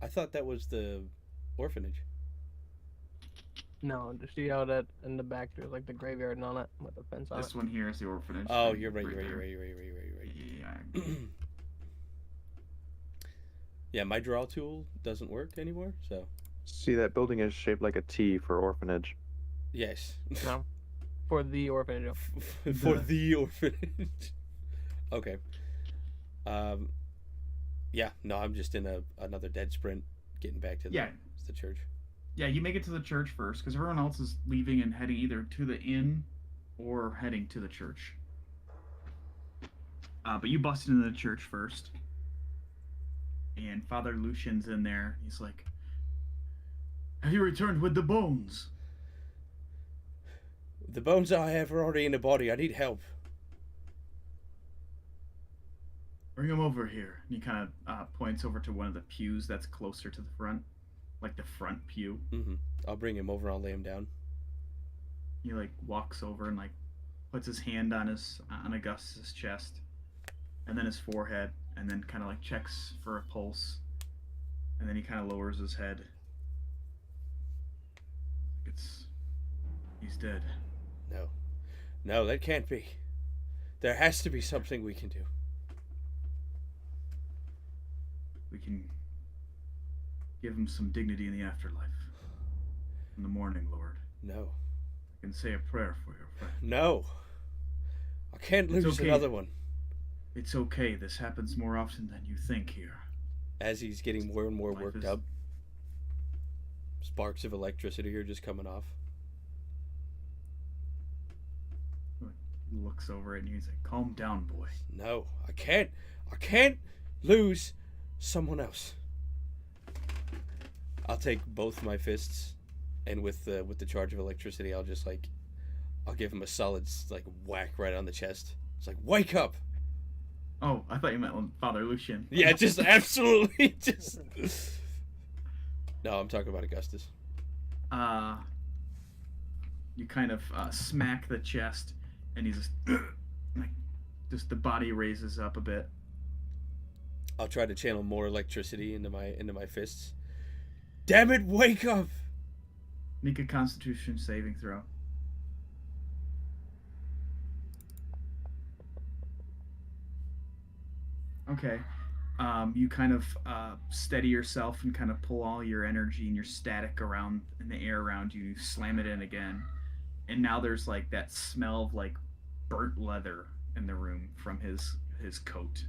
I thought that was the orphanage. No, to see how that in the back there's like the graveyard and all that with the fence on it. This one here is the orphanage. Oh, right- you're right. right You're right. You're there. right. You're right. You're right. You're right. Yeah. You're right. Yeah, my draw tool doesn't work anymore. So See, that building is shaped like a T for orphanage. yes, No, for the orphanage. for the orphanage. Okay. Um. Yeah. No, I'm just in another dead sprint, getting back to Yeah. the church. Yeah, you make it to the church first because everyone else is leaving and heading either to the inn or heading to the church. But you busted into the church first, and Father Lucian's in there. He's like, "Have you returned with the bones?" The bones I have are already in the body. I need help. Bring him over here. And he kind of points over to one of the pews that's closer to the front, like the front pew. I'll bring him over. I'll lay him down. He like walks over and like puts his hand on Augustus's chest, and then his forehead, and then kind of like checks for a pulse, and then he kind of lowers his head. He's dead. No. No, that can't be. There has to be something we can do. We can give him some dignity in the afterlife. In the morning, Lord. No. I can say a prayer for your friend. No. I can't It's lose okay. another one. It's okay. This happens more often than you think here. As he's getting more and more Life worked is- up, sparks of electricity are just coming off. He looks over it and he's like, "Calm down, boy." No, I can't. I can't lose someone else. I'll take both my fists, and with the charge of electricity, I'll just like, I'll give him a solid like whack right on the chest. It's like, wake up! Oh, I thought you meant Father Lucian. Yeah, just absolutely just. No, I'm talking about Augustus. You kind of smack the chest, and he's just like, just the body raises up a bit. I'll try to channel more electricity into my fists. Damn it! Wake up! Make a Constitution saving throw. Okay. You kind of steady yourself and kind of pull all your energy and your static around in the air around you. You slam it in again, and now there's like that smell of like burnt leather in the room from his coat.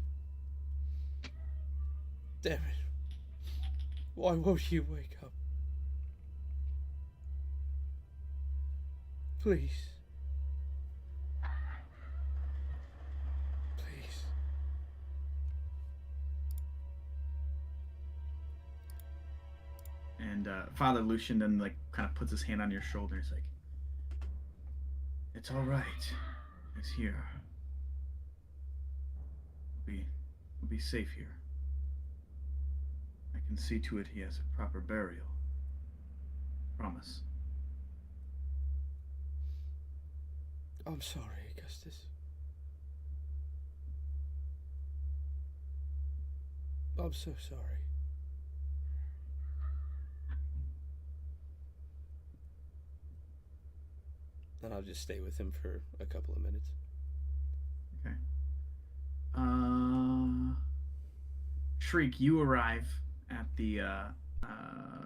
Damn it! Why won't you wake up? Please. Please. And Father Lucian then like kind of puts his hand on your shoulder. He's like, "It's all right. He's here. We'll be safe here. I can see to it he has a proper burial. Promise." I'm sorry, Augustus. I'm so sorry. And I'll just stay with him for a couple of minutes. Okay. Shriek, you arrive at the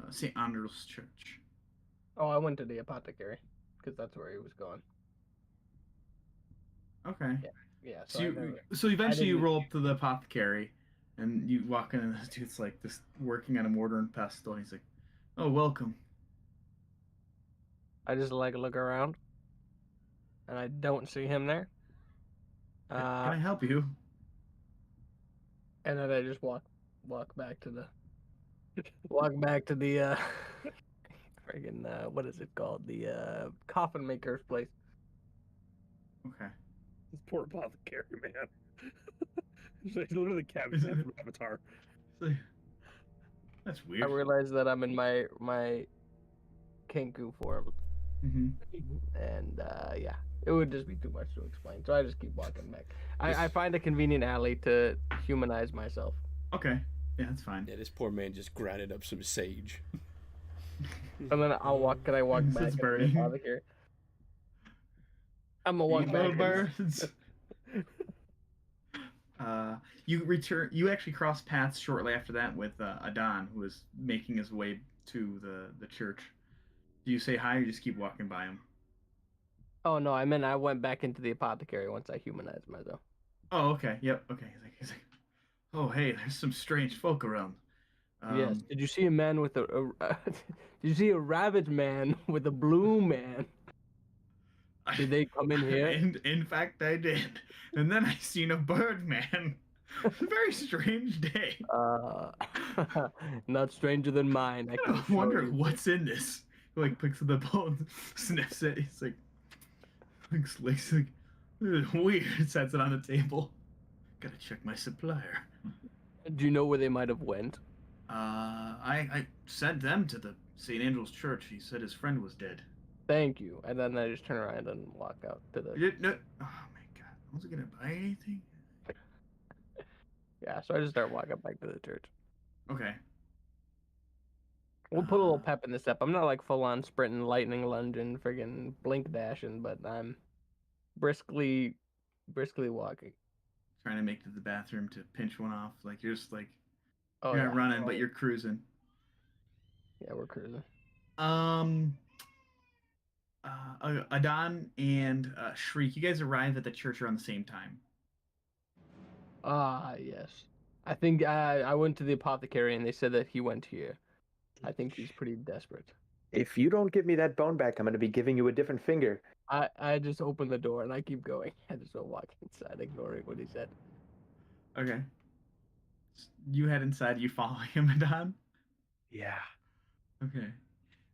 St. Andrew's Church. Oh, I went to the apothecary because that's where he was going. Okay. Yeah. So I you, never- so eventually you didn't- roll up to the apothecary, and you walk in, and this dude's like just working on a mortar and pestle. And he's like, "Oh, welcome." I just like look around, and I don't see him there. Can I help you? And then I just walk back to the friggin' what is it called, the coffin maker's place. Okay. This poor apothecary, man. It's literally the cat from Avatar. That's I weird. realize that I'm in my Kenku form, Mm-hmm. and yeah, it would just be too much to explain. So I just keep walking back. I This- find a convenient alley to humanize myself. Okay. Yeah, that's fine. Yeah, this poor man just grinded up some sage. And then I'll walk. Can I walk It's back into the burning. apothecary? I'm gonna walk Eat back. little birds. You return. You actually cross paths shortly after that with Adon, who is making his way to the church. Do you say hi or just keep walking by him? Oh no, I meant I went back into the apothecary once I humanized myself. Oh, okay. Yep. Okay. He's like, oh, hey, there's some strange folk around. Yes. Did you see a man with did you see a rabbit man with a blue man? Did they come in here? In fact, I did. And then I seen a bird man. Very strange day. Not stranger than mine. I can I show wonder you. what's in this. He like picks up the bone, sniffs it. He's like, licks like, weird. Sets it on the table. Gotta check my supplier. Do you know where they might have went? I sent them to the St. Andrew's Church. He said his friend was dead. Thank you. And then I just turn around and walk out to the. No, oh my god. I wasn't gonna buy anything. Yeah, so I just start walking back to the church. Okay. We'll put a little pep in the step. I'm not like full on sprinting, lightning lunging, friggin' blink dashing, but I'm briskly walking. Trying to make it to the bathroom to pinch one off. Like you're just like Oh, you're yeah. not running, but you're cruising. Yeah, we're cruising. Adon and Shriek, you guys arrive at the church around the same time. Ah, yes. I think I went to the apothecary and they said that he went here. I think he's pretty desperate. If you don't give me that bone back, I'm going to be giving you a different finger. I just open the door and I keep going. I just don't walk inside, ignoring what he said. Okay. You head inside. You follow him, Adon. Yeah. Okay.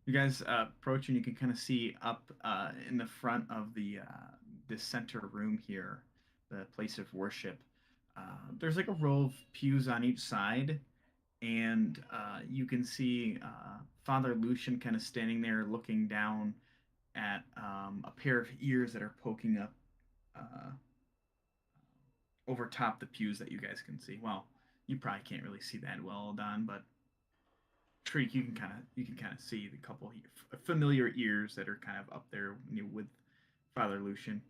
You guys approach and you can kind of see up in the front of the this center room here, the place of worship. There's like a row of pews on each side, and you can see Father Lucian kind of standing there looking down at a pair of ears that are poking up over top the pews that you guys can see. Well, you probably can't really see that well, Don, but Shriek, you can kind of see the couple familiar ears that are kind of up there with Father Lucian.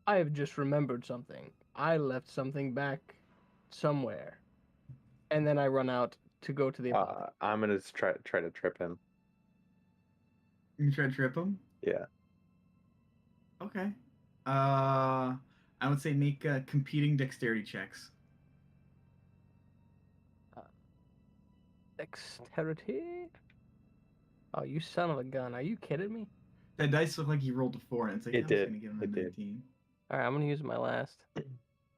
I have just remembered something. I left something back somewhere. And then I run out to go to the apothecary. I'm going to try to trip him. You try to trip him? Yeah. Okay. I would say make competing dexterity checks. Dexterity? Oh, you son of a gun. Are you kidding me? That dice looked like he rolled a 4, and it's like, It I'm did. just going to give him a It did. 19. Alright, I'm gonna use my last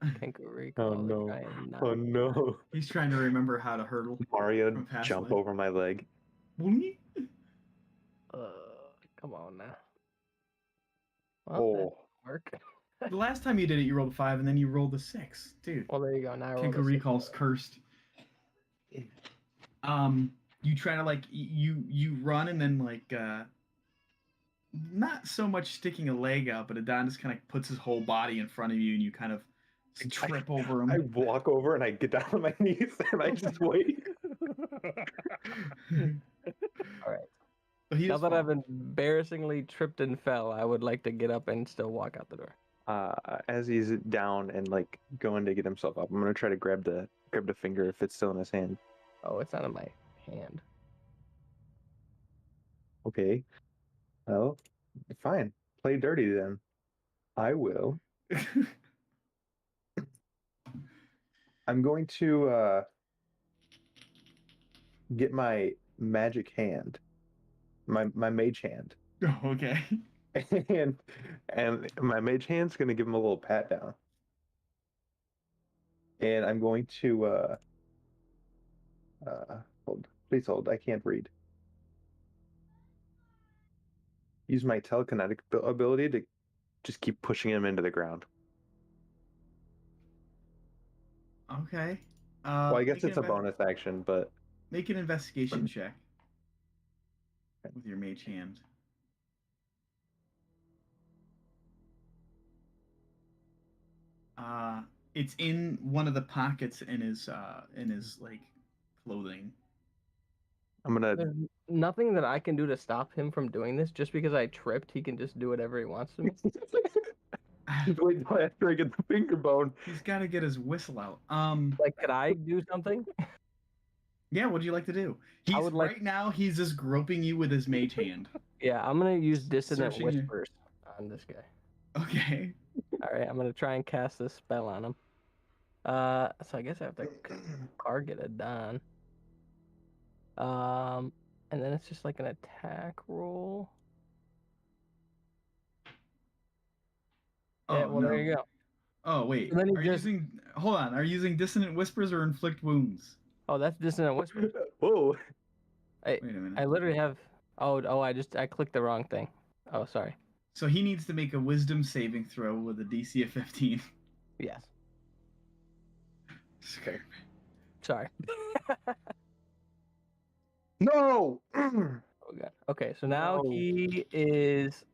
Kenku recall. Oh, no. To try and not... Oh, no. He's trying to remember how to hurdle. Mario, From past jump life. over my leg. Boing. Come on now. Well, that didn't work. The last time you did it, you rolled a 5, and then you rolled a 6. Dude. Well, there you go. Now I rolled Kenku a 6. Recall's cursed. You try to like you run and then like not so much sticking a leg out, but Adon just kind of puts his whole body in front of you, and you kind of trip over him. I walk over and I get down on my knees and I just wait. Alright. But he Now just that I've falls. embarrassingly tripped and fell, I would like to get up and still walk out the door. As he's down and like going to get himself up, I'm gonna try to grab the finger if it's still in his hand. Oh, it's not in my hand. Okay. Well, fine. Play dirty then. I will. I'm going to get my magic hand, my mage hand, Oh, okay. and my mage hand's gonna give him a little pat down, and I'm going to hold. Please hold. I can't read. Use my telekinetic ability to just keep pushing him into the ground. Okay. Well, I guess Make an it's a bonus action, but Make an investigation check with your mage hand. It's in one of the pockets in his like clothing. I'm gonna There's nothing that I can do to stop him from doing this. Just because I tripped, he can just do whatever he wants to me. just wait until after I get the finger bone. He's got to get his whistle out. Like, could I do something? Yeah. What would you like to do? He's would like- right now. He's just groping you with his mage hand. Yeah, I'm gonna use dissonant Searching your- whispers on this guy. Okay. All right, I'm gonna try and cast this spell on him. So I guess I have to target it done. And then it's just like an attack roll. Oh Yeah, well, no. there you go. Oh wait. And then he Are you just- using? Hold on. Are you using dissonant whispers or inflict wounds? Oh, that's dissonant whispers. Whoa. Wait a minute. I literally have. Oh, I clicked the wrong thing. Oh, sorry. So he needs to make a wisdom saving throw with a DC of 15. Yes. Okay. Sorry. No. Okay, so now No. he is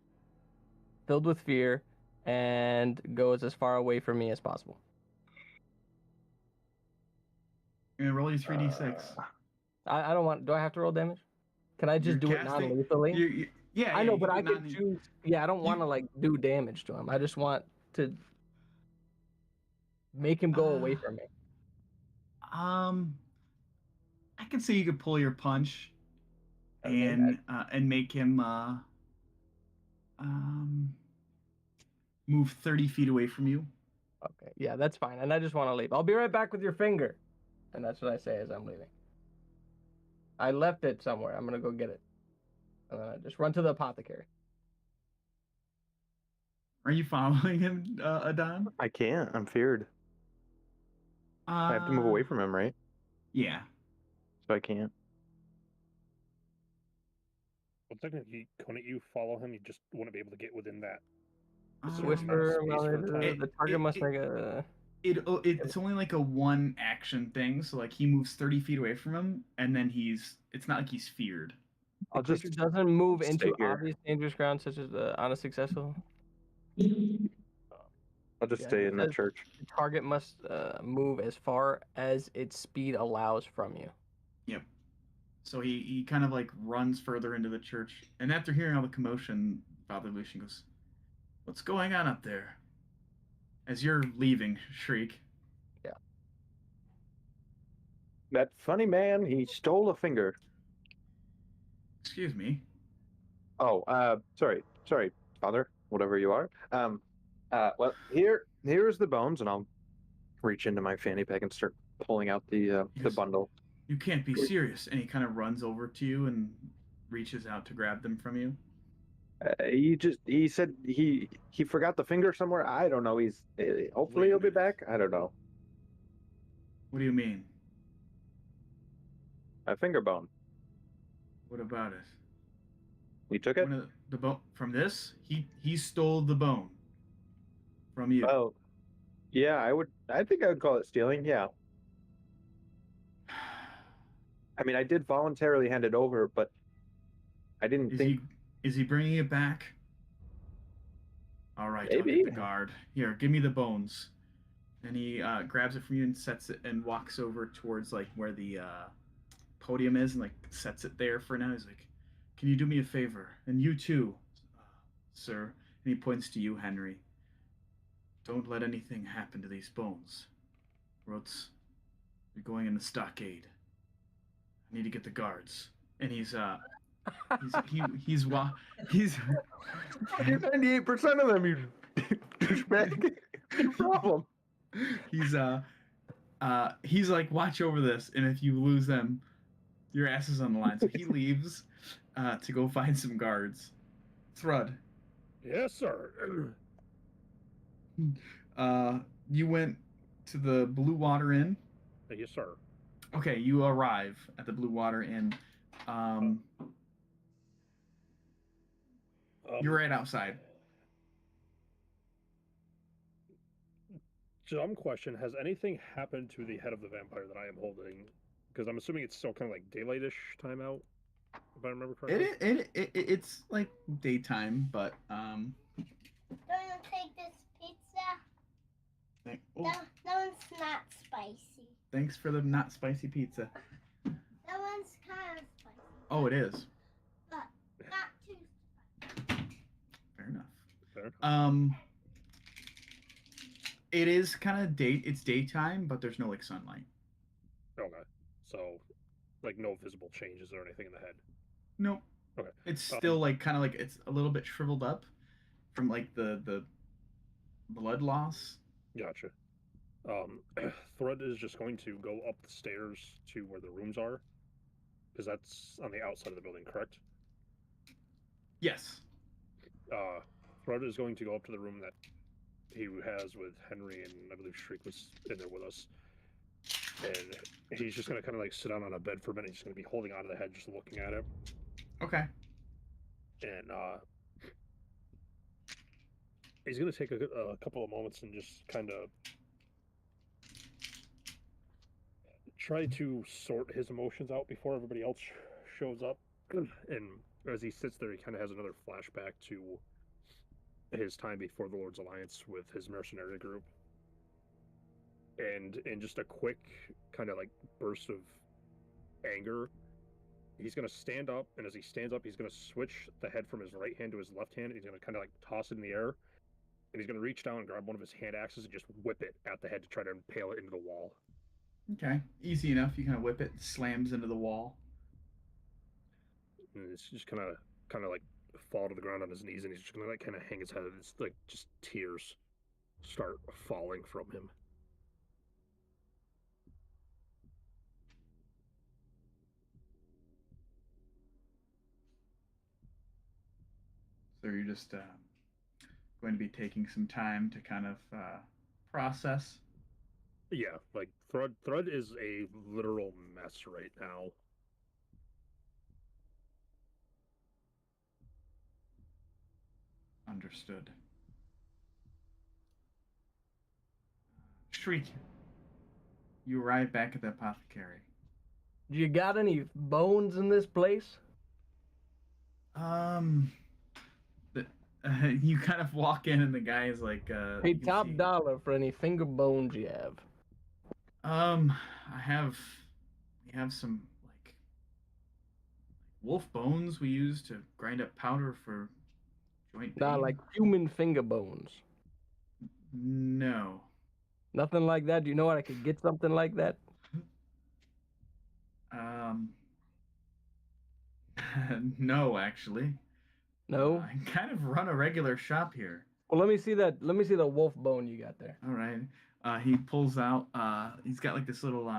filled with fear and goes as far away from me as possible. You're gonna roll your 3d6. I don't want. Do I have to roll damage? Can I just You're do it casting- non-lethally? Yeah. I know, you but do I it could non- choose. Yeah, I don't want to like do damage to him. I just want to make him go away from me. I can say you could pull your punch Okay, and make him move 30 feet away from you. Okay, yeah, that's fine. And I just want to leave. I'll be right back with your finger. And that's what I say as I'm leaving. I left it somewhere. I'm gonna go get it. And then I just run to the apothecary. Are you following him, Adon? I can't. I'm feared. I have to move away from him, right? Yeah. So I can't. Well, technically, couldn't you follow him? You just wouldn't be able to get within that. Whisper, space for time. the target must make a. It's only like a one action thing, so like he moves 30 feet away from him, and then it's not like he's feared. I'll The just creature doesn't move stay into here. obvious dangerous ground, such as on a successful. I'll just Yeah, stay it in the says- church. The target must move as far as its speed allows from you. Yep. So he kind of like runs further into the church, and after hearing all the commotion, Father Lucian goes, "What's going on up there?" As you're leaving, Shriek. That funny man, he stole a finger. Excuse me. Oh, sorry, Father, whatever you are. Well, here's the bones, and I'll reach into my fanny pack and start pulling out the Yes. bundle. You can't be serious. And he kind of runs over to you and reaches out to grab them from you. He said he forgot the finger somewhere. I don't know. Hopefully Wait a he'll be minute. back. I don't know. What do you mean? A finger bone. What about it? You took it? One of the bone from this? He stole the bone from you. Oh, yeah. I think I would call it stealing. Yeah. I mean, I did voluntarily hand it over, but I didn't think. Is he bringing it back? All right, I'll Maybe. get the guard. Here, give me the bones. And he grabs it from you and sets it and walks over towards like where the podium is and like sets it there for now. He's like, "Can you do me a favor? And you too, sir." And he points to you, Henry. "Don't let anything happen to these bones, or else you're going in the stockade. I need to get the guards." And he's 98% of them, you douchebag. Problem. He's like, "Watch over this, and if you lose them, your ass is on the line." So he leaves to go find some guards. Thrud, Yes, sir. you went to the Blue Water Inn. Yes, sir. Okay, you arrive at the Blue Water Inn. You're right outside. Dumb question: has anything happened to the head of the vampire that I am holding? Because I'm assuming it's still kind of like daylightish time out, if I remember correctly. It's like daytime, but Don't you take this pizza? oh, That one's not spicy. thanks for the not spicy pizza. That one's kind of spicy. Oh, it is. But not too Fair enough. Fair. It is kind of it's daytime, but there's no like sunlight. Okay. So, like, no visible changes or anything in the head. Nope. Okay. It's still like kind of like it's a little bit shriveled up from like the blood loss. Gotcha. Thread is just going to go up the stairs to where the rooms are, because that's on the outside of the building, correct? Yes. Thread is going to go up to the room that he has with Henry, and I believe Shriek was in there with us. And he's just going to kind of like sit down on a bed for a minute. He's going to be holding onto the head, just looking at it. Okay. And he's going to take a couple of moments and just kind of try to sort his emotions out before everybody else shows up. And as he sits there, he kind of has another flashback to his time before the Lord's Alliance with his mercenary group. And in just a quick kind of like burst of anger, he's going to stand up, and as he stands up, he's going to switch the head from his right hand to his left hand, and he's going to kind of like toss it in the air, and he's going to reach down and grab one of his hand axes and just whip it at the head to try to impale it into the wall. Okay. Easy enough. You kind of whip it, slams into the wall. And it's just kind of like fall to the ground on his knees, and he's just going to like kind of hang his head, and it's like just tears start falling from him. So you're just going to be taking some time to kind of process. Yeah, like Thread is a literal mess right now. Understood. Shriek, you arrive back at the apothecary. You got any bones in this place? You kind of walk in and the guy is like, Hey, you can top see- dollar for any finger bones you have. We have some like wolf bones we use to grind up powder for joint pain. Not like human finger bones. No. Nothing like that. Do you know what I could get something like that? No, actually. No. I kind of run a regular shop here. Well, let me see that. Let me see the wolf bone you got there. All right. He pulls out. He's got like this little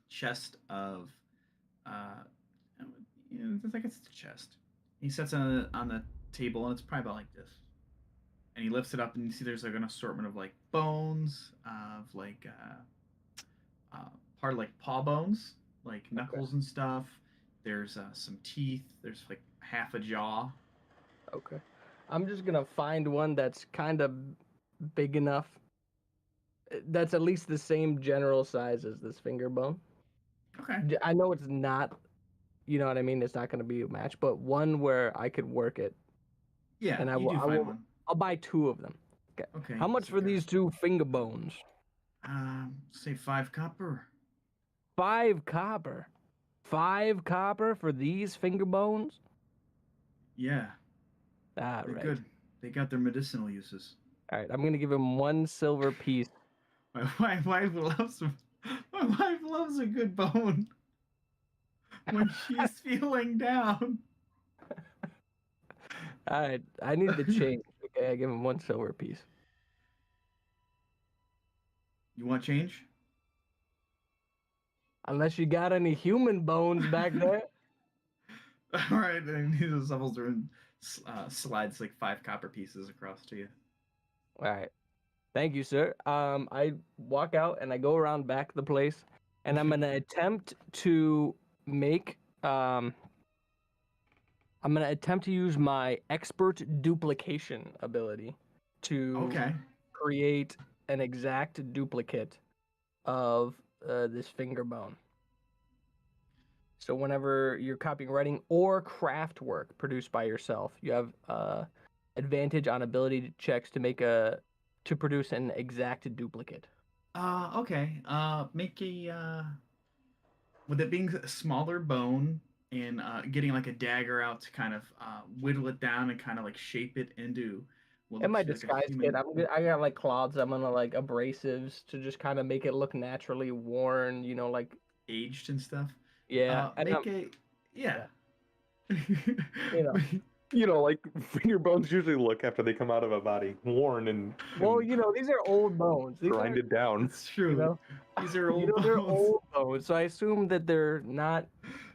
chest of. It's like it's a chest. He sets it on the table, and it's probably about like this. And he lifts it up, and you see there's like an assortment of like bones, of like part of like paw bones, like knuckles and stuff. There's some teeth. There's like half a jaw. Okay. I'm just gonna find one that's kind of big enough. That's at least the same general size as this finger bone. Okay. I know it's not, you know what I mean. It's not gonna be a match, but one where I could work it. Yeah, And I you will- do I find will- one. I'll buy 2 of them. Okay. How much so for these 2 finger bones? Say 5 copper. 5 copper. 5 copper for these finger bones? Yeah, Ah, they're right. good. They got their medicinal uses. All right, I'm gonna give him 1 silver piece. My wife loves a good bone when she's feeling down. All right, I need the change. Okay, I give him 1 silver piece. You want change? Unless you got any human bones back there. All right, and he just shuffles through and slides like 5 copper pieces across to you. All right, thank you, sir. I walk out and I go around back the place, and I'm gonna attempt to make I'm gonna attempt to use my expert duplication ability to Okay. create an exact duplicate of this finger bone. So whenever you're copying writing or craft work produced by yourself, you have advantage on ability checks to produce an exact duplicate. Okay. Make a with it being a smaller bone and getting like a dagger out to kind of whittle it down and kind of like shape it into what In my looks like a disguise human. kit, I got like cloths. I'm gonna like abrasives to just kind of make it look naturally worn. You know, like Aged and stuff. yeah, and Make a yeah. you know. Like finger bones usually look after they come out of a body, worn and Well, these are old bones. These are, grinded down. It's true. you know, These are old they're bones. old bones. So I assume that they're not.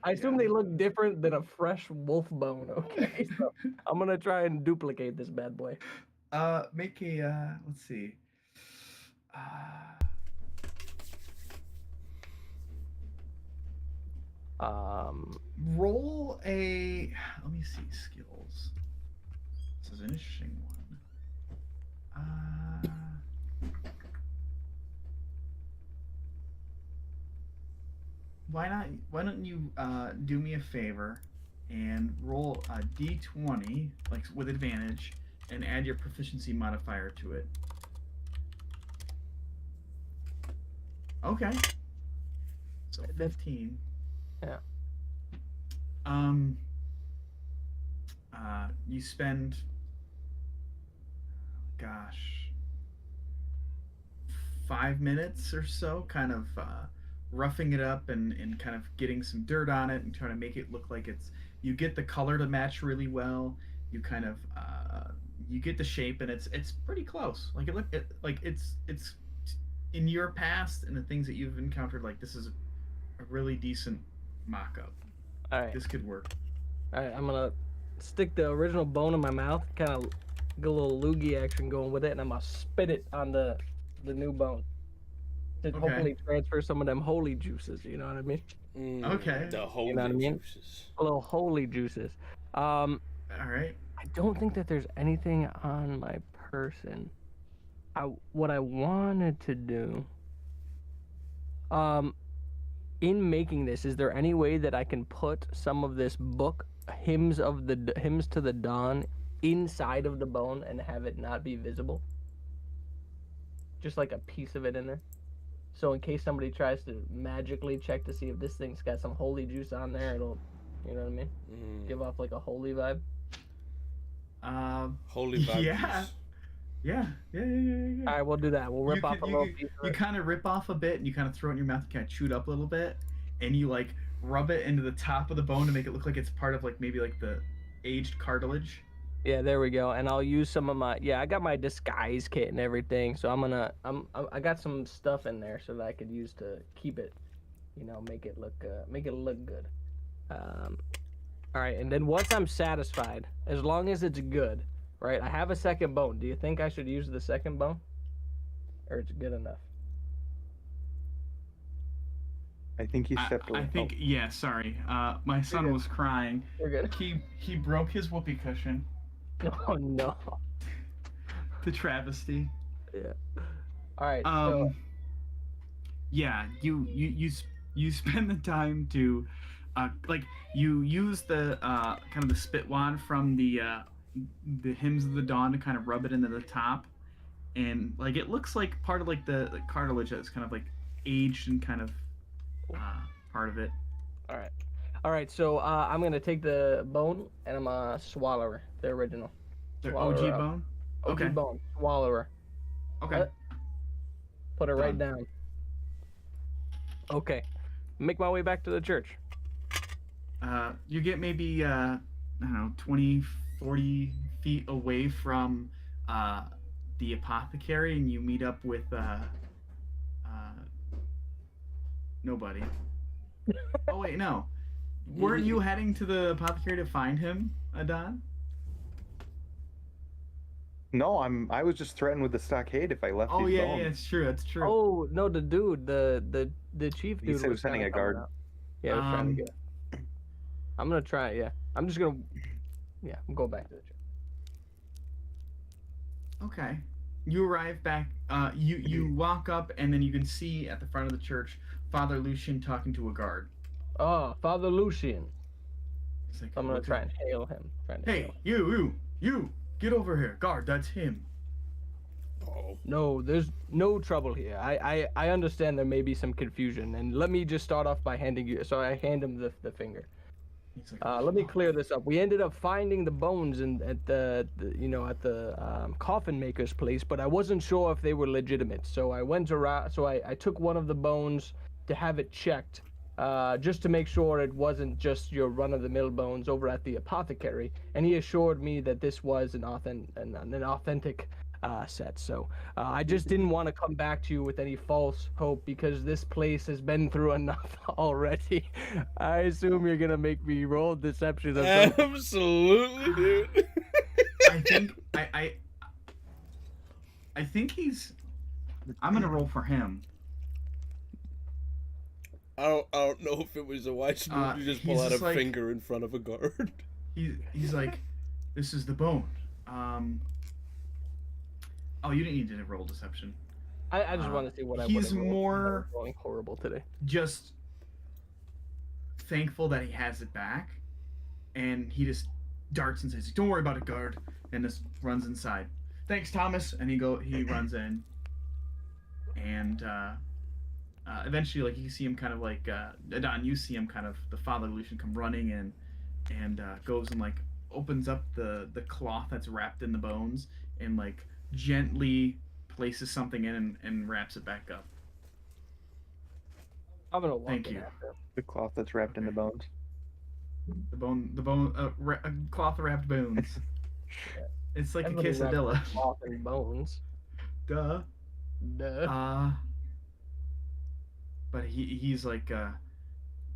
I assume Yeah. they look different than a fresh wolf bone. Okay, so I'm gonna try and duplicate this bad boy. Make a let's see. Roll a. Let me see skills. This is an interesting one. Why don't you do me a favor and roll a d20 like with advantage and add your proficiency modifier to it. Okay. So 15. Yeah. You spend gosh 5 minutes or so kind of roughing it up and kind of getting some dirt on it and trying to make it look like you get the color to match really well. You kind of you get the shape and it's pretty close. Like it's in your past and the things that you've encountered, like this is a really decent mock-up. All right. This could work. All right. I'm gonna stick the original bone in my mouth, kind of get a little loogie action going with it, and I'm gonna spit it on the new bone to hopefully transfer some of them holy juices. You know what I mean? Okay. The holy juices. A little holy juices. All right. I don't think that there's anything on my person. What I wanted to do. In making this, is there any way that I can put some of this book, hymns to the dawn, inside of the bone and have it not be visible? Just like a piece of it in there. So in case somebody tries to magically check to see if this thing's got some holy juice on there, it'll, you know what I mean? Give off like a holy vibe. Holy vibe. Yeah. Juice. Yeah. All right, we'll do that. We'll rip off a little piece of You it. kind of rip off a bit and you kind of throw it in your mouth and kind of chew it up a little bit and you like rub it into the top of the bone to make it look like it's part of like maybe like the aged cartilage. Yeah, there we go. And I'll use some of my I got my disguise kit and everything. So I got some stuff in there so that I could use to keep it, make it look good. All right, and then once I'm satisfied, as long as it's good, right? I have a second bone. Do you think I should use the second bone? Or it's good enough? I think he stepped away. I think yeah, sorry. My son was crying. You're good. He broke his whoopee cushion. Oh no. The travesty. Yeah. All right. Yeah, you spend the time to like you use the kind of the spit wad from the hymns of the dawn to kind of rub it into the top, and like it looks like part of like the cartilage that's kind of like aged and kind of part of it. All right. So I'm gonna take the bone and I'm gonna swallow her, the original. The Swallow OG her up. bone. OG Okay. bone. Swallow her. Okay. Put her right Done. down. Okay. Make my way back to the church. You get maybe I don't know 20, 40 feet away from the apothecary, and you meet up with nobody. Oh wait, no. Weren't you heading to the apothecary to find him, Adon? No, I was just threatened with the stockade if I left. Oh these yeah, bones. yeah, it's true. That's true. Oh no, the dude, the chief dude. He said he was sending kinda a guard. coming out. Yeah, I was trying to get. I'm gonna try it. Yeah, I'm just gonna. Yeah, I'm going back to the church. Okay. You arrive back. You walk up, and then you can see at the front of the church Father Lucian talking to a guard. Oh, Father Lucian. He's like, I'm gonna "What try the- and hail him. Hey, you, get over here, guard. That's him." Oh. No, there's no trouble here. I understand there may be some confusion, and let me just start off by handing you. So I hand him the finger. He's like, Let me clear this up. We ended up finding the bones at the coffin maker's place, but I wasn't sure if they were legitimate. So I went around. So I took one of the bones to have it checked, just to make sure it wasn't just your run-of-the-mill bones over at the apothecary. And he assured me that this was an authentic set. So I just didn't want to come back to you with any false hope because this place has been through enough already. I assume you're gonna make me roll deception. Or something. Absolutely, dude. I think I think he's. I'm gonna roll for him. I don't know if it was a wise move to just pull he's out just a like- finger in front of a guard. He's like, this is the bone. Oh, you didn't need to roll deception. I just want to see what I he's would have rolled. more- I'm rolling horrible today. Just thankful that he has it back, and he just darts and says, "Don't worry about it, guard," and just runs inside. Thanks, Thomas. And he runs in, and eventually, like, you see him kind of like Adon. You see him kind of the Father Lucian come running in, and goes and like opens up the cloth that's wrapped in the bones and like gently places something in and wraps it back up. I'm gonna walk Thank in you. after. The cloth that's wrapped in the bones. Cloth wrapped bones. It's like Everybody a wraps quesadilla. their cloth and bones. Duh. Duh. But he's like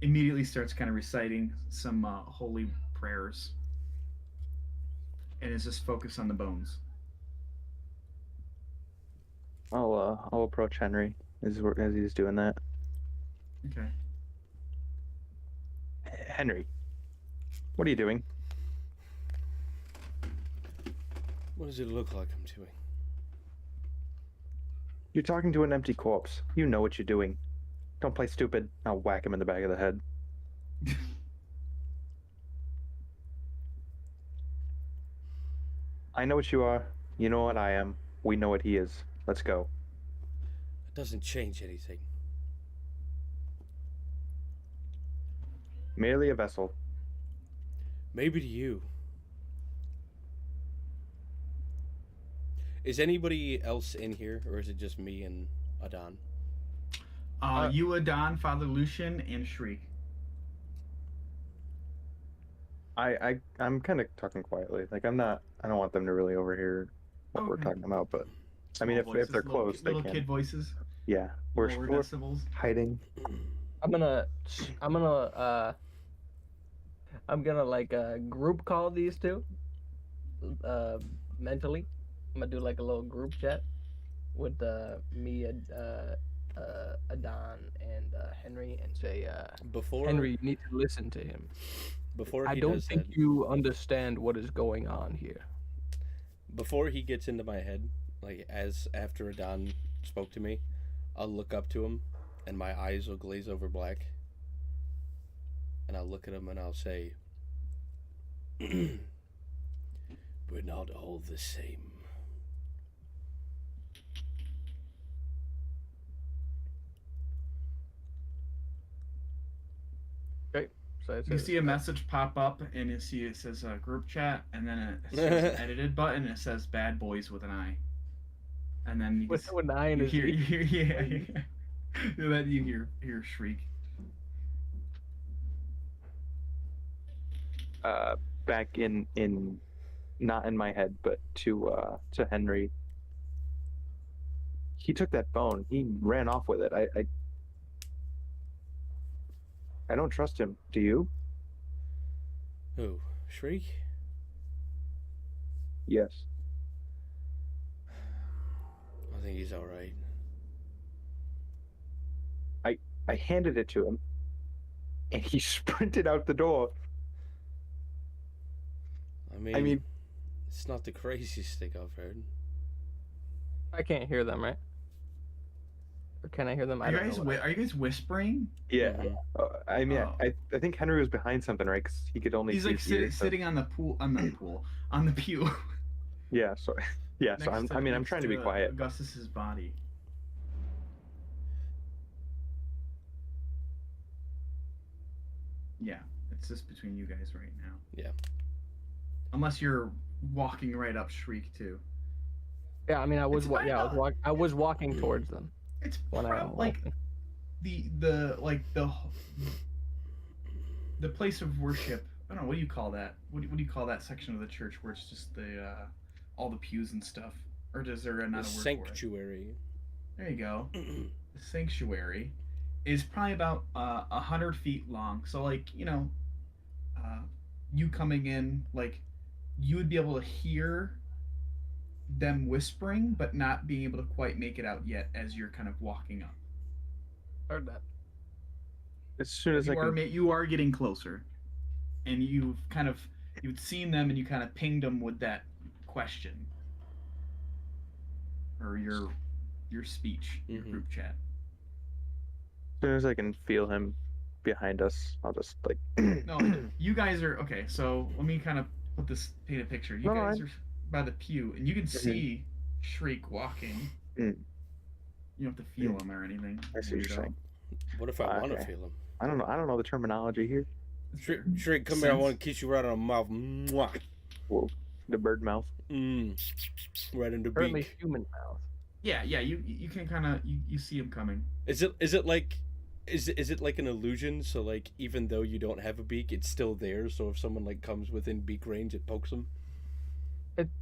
immediately starts kind of reciting some holy prayers, and is just focused on the bones. I'll approach Henry as he's doing that. Okay. Henry, what are you doing? What does it look like I'm doing? You're talking to an empty corpse. You know what you're doing. Don't play stupid. I'll whack him in the back of the head. I know what you are. You know what I am. We know what he is. Let's go. It doesn't change anything. Merely a vessel. Maybe to you. Is anybody else in here, or is it just me and Adon? You, Adon, Father Lucian, and Shriek. I'm kind of talking quietly. Like I don't want them to really overhear what we're Okay. talking about. But I mean, Small if they're voices, close, they little can. kid voices, Yeah, we're lower we're decibels. hiding. I'm gonna like group call these two mentally. I'm gonna do like a little group chat with me, Adon, and Henry, and say, Before Henry, you need to listen to him. before I he don't does think that, you understand what is going on here. before he gets into my head, like after Adon spoke to me, I'll look up to him, and my eyes will glaze over black, and I'll look at him and I'll say, "We're not all the same." So I You said, see a message pop up, and you see it says group chat, and then it says an edited button, and it says "bad boys" with an I. And then you, with an eye in you his hear, ear. you hear, yeah, and then you hear Shriek. Back in not in my head, but to Henry. He took that bone. He ran off with it. I don't trust him. Do you? Who? Shriek? Yes. I think he's all right. I handed it to him, and he sprinted out the door. I mean, I mean, it's not the craziest thing I've heard. I can't hear them, right? Or can I hear them? I Are you don't guys know. what are you guys whispering? Yeah. Mhm. I mean, Oh. I think Henry was behind something, right? Because he could only He's see like his ears. So, sitting on the pool on the pool on the pew yeah. So yeah. So next to I'm next trying to be quiet. But Augustus's body. Yeah, it's just between you guys right now. Yeah. Unless you're walking right up Shriek too. Yeah, I mean, I was It's wa- yeah, I was fine, walk- I was walking towards them It's when I like the place of worship. I don't know, what do you call that? What do you call that section of the church where it's just the all the pews and stuff? Or is there not The a word for it? sanctuary. There you go. The sanctuary is probably about 100 feet long. So like you coming in, like you would be able to hear them whispering, but not being able to quite make it out yet as you're kind of walking up. Heard that. as soon as I can, You are getting closer, and you'd seen them, and you kind of pinged them with that question or your speech, your Mhm. group chat. as soon as I can feel him behind us, I'll just like. No, you guys are okay. So let me kind of paint a picture. You No, guys are by the pew, and you can Mhm. see Shriek walking. Mm. You don't have to feel him or anything. I see what you're saying. What if I want to Okay. feel him? I don't know. I don't know the terminology here. Shrek, come here. I want to kiss you right on the mouth. Mwah. Whoa, the bird mouth. Right in the Apparently, beak. human mouth. Yeah. You can kind of you see him coming. Is it like is it like an illusion? So like even though you don't have a beak, it's still there. So if someone like comes within beak range, it pokes them.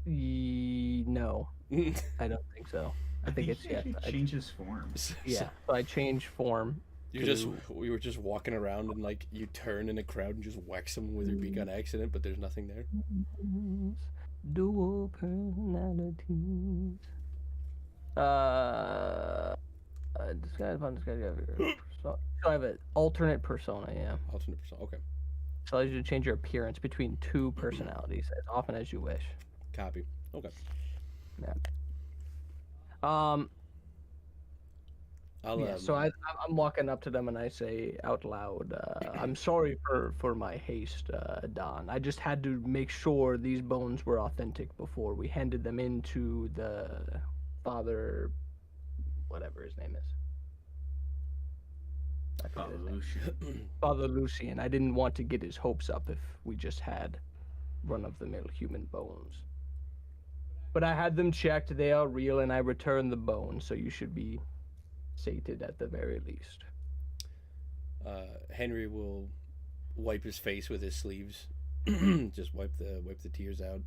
No, I don't think so. I think it's yes. He changes form. Yeah, so I changed form. We were just walking around and like you turn in a crowd and just whack someone with your beak on accident, but there's nothing there. Dual personalities. So I have an alternate persona, yeah. Alternate persona. Okay. So allows you to change your appearance between two personalities as often as you wish. Copy. Okay. Yeah. I'll Yeah, so I'm walking up to them and I say out loud, I'm sorry for my haste, Don. I just had to make sure these bones were authentic before we handed them into the Father, whatever his name is. I forget his name. Father Lucian. I didn't want to get his hopes up if we just had run-of-the-mill human bones. But I had them checked, they are real, and I returned the bones, so you should be sated at the very least. Henry will wipe his face with his sleeves. Just wipe the tears out.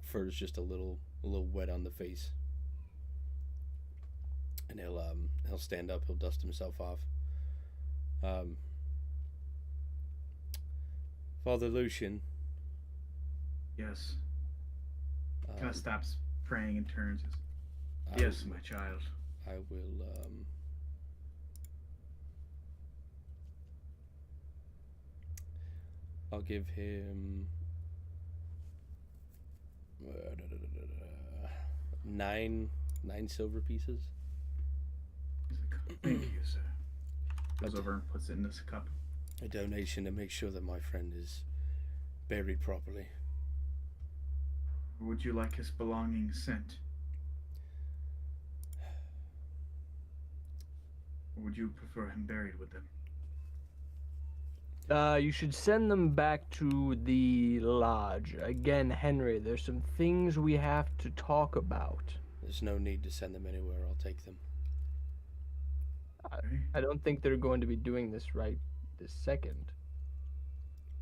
Fur's just a little wet on the face. And he'll stand up, he'll dust himself off. Father Lucian. Yes. Kind of stops praying and turns. Yes, my child. I will. I'll give him 9 silver pieces. He's like, thank you, sir. Goes over and puts it in this cup. A donation to make sure that my friend is buried properly. Would you like his belongings sent? Or would you prefer him buried with them? You should send them back to the lodge. Again, Henry, there's some things we have to talk about. There's no need to send them anywhere. I'll take them. Okay. I don't think they're going to be doing this right this second.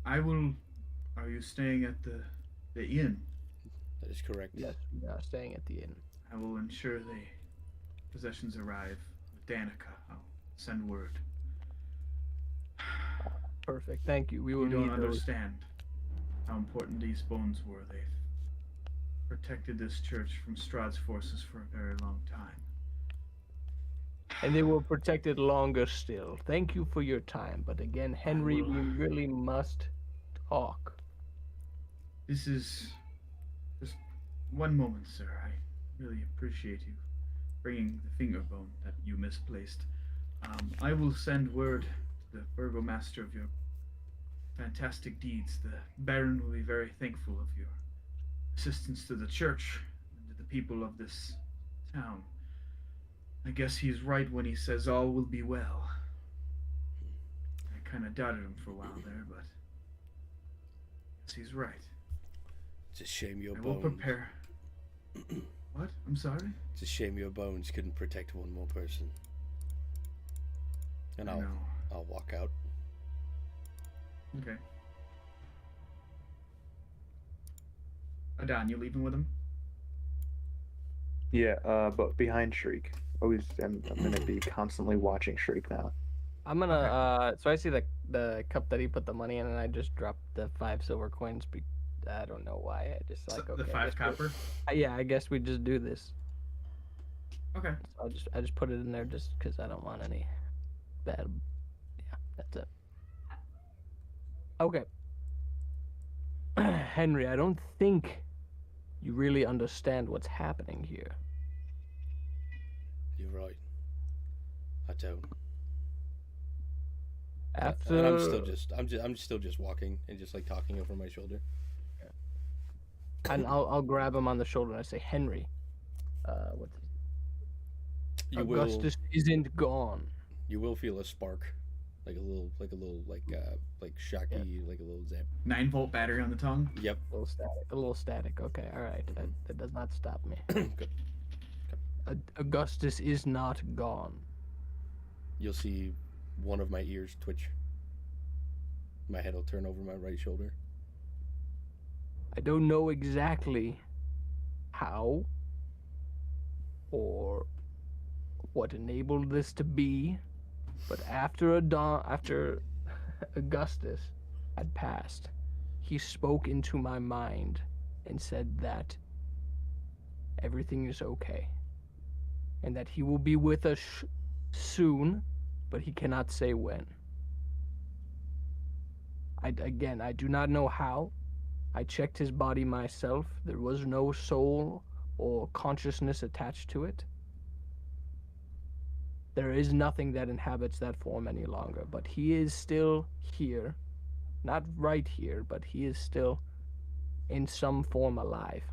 I will. Are you staying at the inn? That is correct. Yes, we are staying at the inn. I will ensure the possessions arrive with Danica. I'll send word. Perfect. Thank you. We will You don't need those. understand how important these bones were. They've protected this church from Strahd's forces for a very long time. And they will protect it longer still. Thank you for your time. But again, Henry, will. we really must talk. This is just one moment, sir. really appreciate you bringing the finger bone that you misplaced. I will send word to the burgomaster of your fantastic deeds. The Baron will be very thankful of your assistance to the church and to the people of this town. I guess he's right when he says all will be well. I kind of doubted him for a while there, but I guess he's right. It's a shame your I will bones. prepare. What? I'm sorry? It's a shame your bones couldn't protect one more person. And I know. I'll walk out. Okay. Adon, you leaving with him? Yeah, but behind Shriek. I'm gonna be constantly watching Shriek now. I'm gonna so I see the cup that he put the money in, and I just dropped the 5 silver coins. I don't know why. I just like, okay. The I 5 guess copper? yeah, I guess we just do this. Okay. So I just put it in there just because I don't want any bad. Yeah, that's it. Okay. Henry, I don't think you really understand what's happening here. You're right. I don't. After And I'm still just walking and just like talking over my shoulder. and I'll grab him on the shoulder and I say, Henry, what's You Augustus isn't gone. You will feel a spark, like a little shocky, like a little zap. 9-volt battery on the tongue? Yep. A little static. Okay, all right. Mhm. That does not stop me. Good. Augustus is not gone. You'll see one of my ears twitch. My head will turn over my right shoulder. I don't know exactly how or what enabled this to be, but after Augustus had passed, he spoke into my mind and said that everything is okay and that he will be with us soon, but he cannot say when. I do not know how. I checked his body myself. There was no soul or consciousness attached to it. There is nothing that inhabits that form any longer, but he is still here. Not right here, but he is still in some form alive.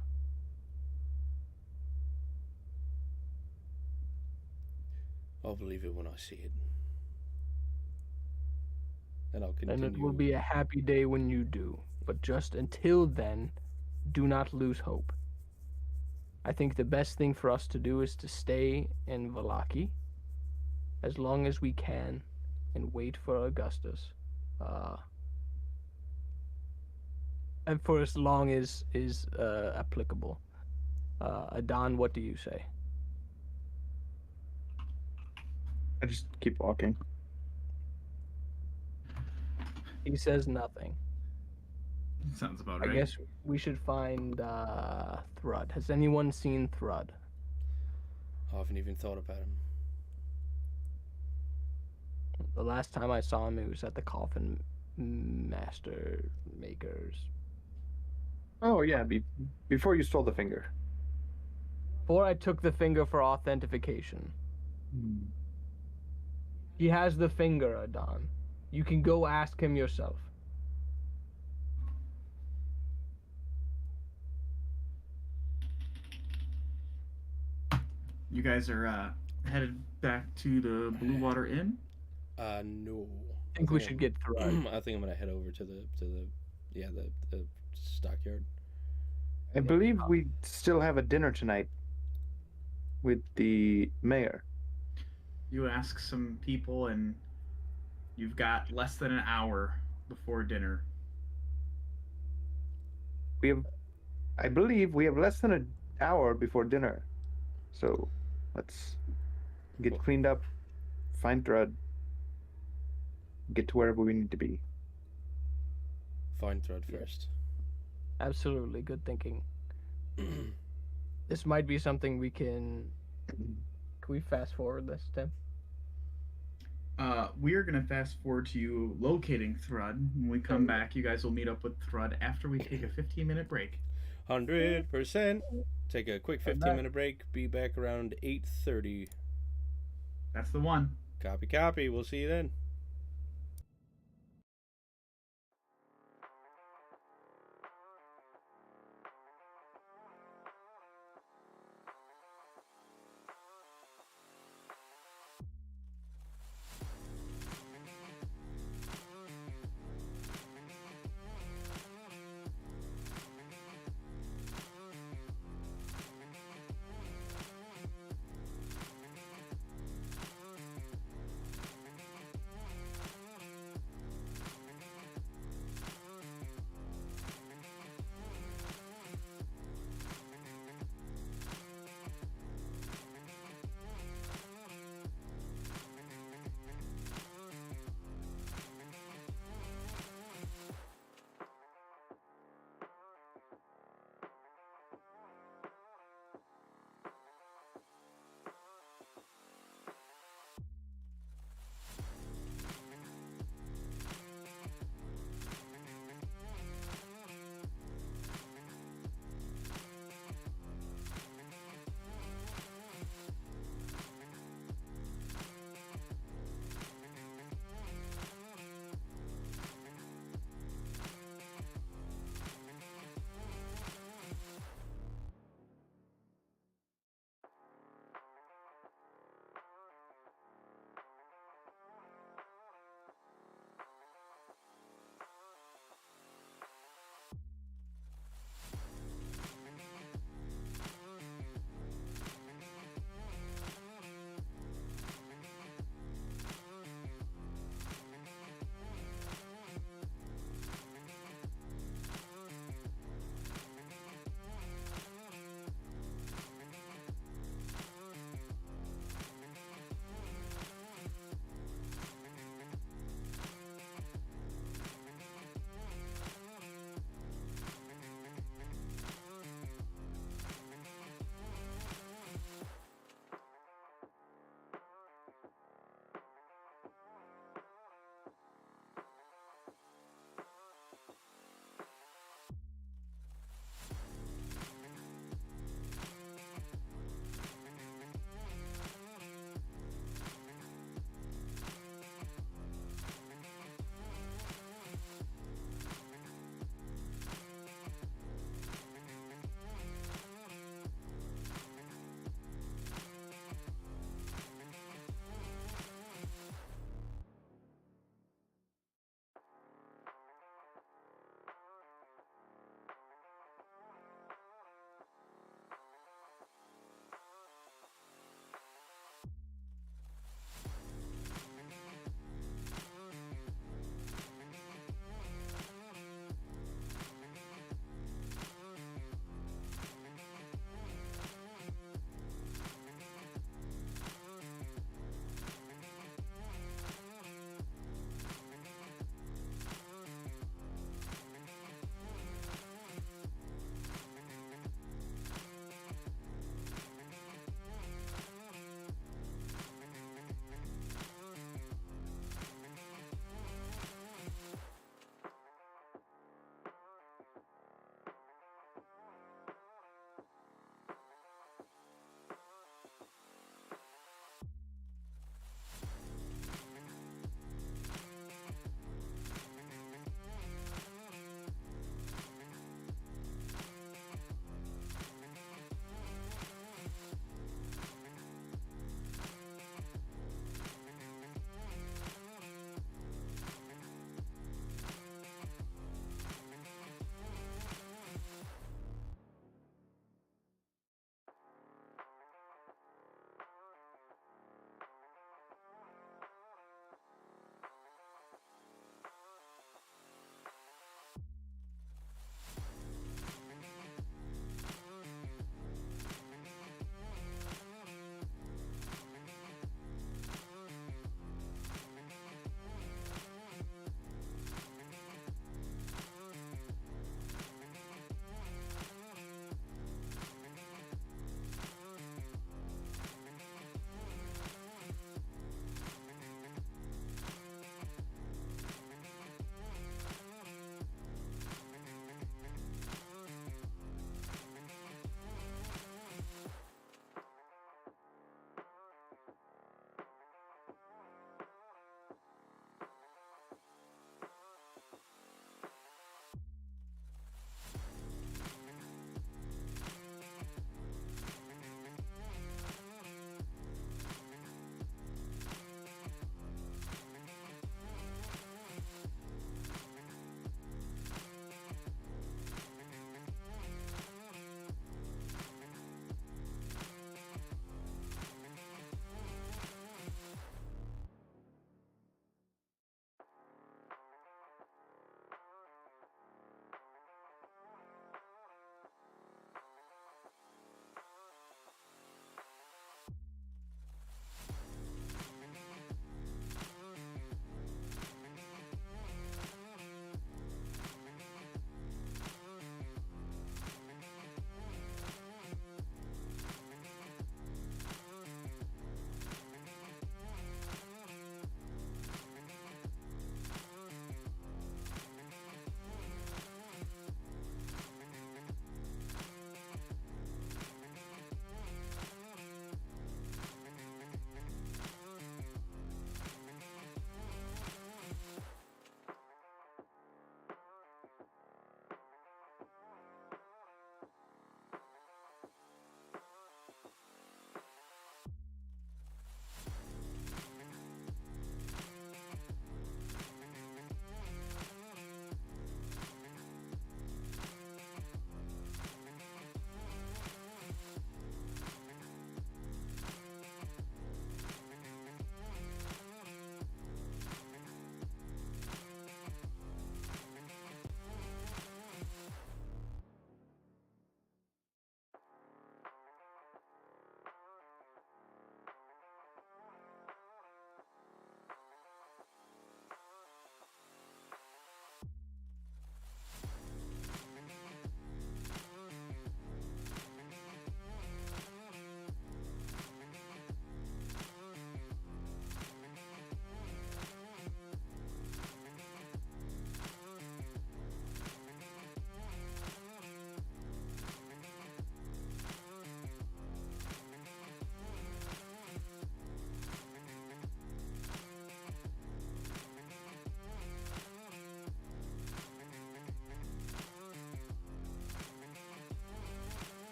I'll believe it when I see it. And I'll continue. And it will be a happy day when you do. But just until then, do not lose hope. I think the best thing for us to do is to stay in Valaki as long as we can and wait for Augustus. And for as long as is applicable. Adon, what do you say? I just keep walking. He says nothing. Sounds about I right. guess we should find Thrud. Has anyone seen Thrud? I haven't even thought about him. The last time I saw him, he was at the Coffin Master Makers. Oh yeah, before you stole the finger. Before I took the finger for authentication. He has the finger, Adon. You can go ask him yourself. You guys are headed back to the Blue Water Inn? No. I think we should get Thrud. I think I'm gonna head over to the stockyard. I believe we still have a dinner tonight with the mayor. You ask some people, and you've got less than an hour before dinner. I believe we have less than an hour before dinner. So let's get cleaned up, find Thrud, get to wherever we need to be. Find Thrud first. Absolutely, good thinking. This might be something we can... Can we fast forward this, Tim? We are going to fast forward to you locating Thrud. When we come back, you guys will meet up with Thrud after we take a 15-minute break. 100%. Take a quick I'm 15-minute break. Be back around 8:30. That's the one. Copy, copy. We'll see you then.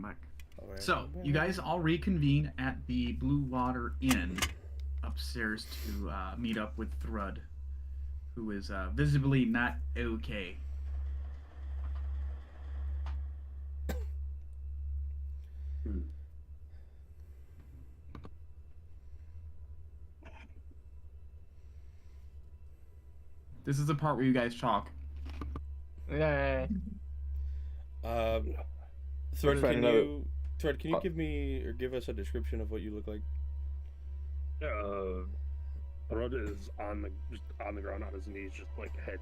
back. Alright, So, I'm you back. guys all reconvene at the Blue Water Inn upstairs to meet up with Thrud, who is visibly not okay. This is the part where you guys talk. Yeah. Thread, Find can another- you Thread, can you give me or give us a description of what you look like? Thrud is just on the ground on his knees, just like head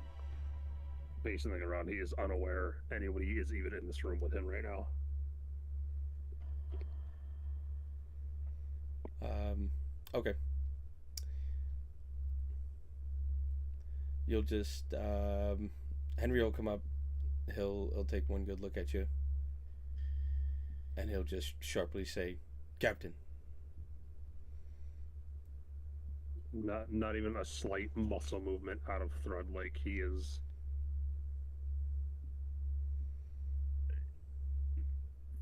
facing the ground. He is unaware anybody is even in this room with him right now. Okay. You'll just Henry will come up. He'll take one good look at you, and he'll just sharply say, "Captain." Not even a slight muscle movement out of Thrud. Like he is.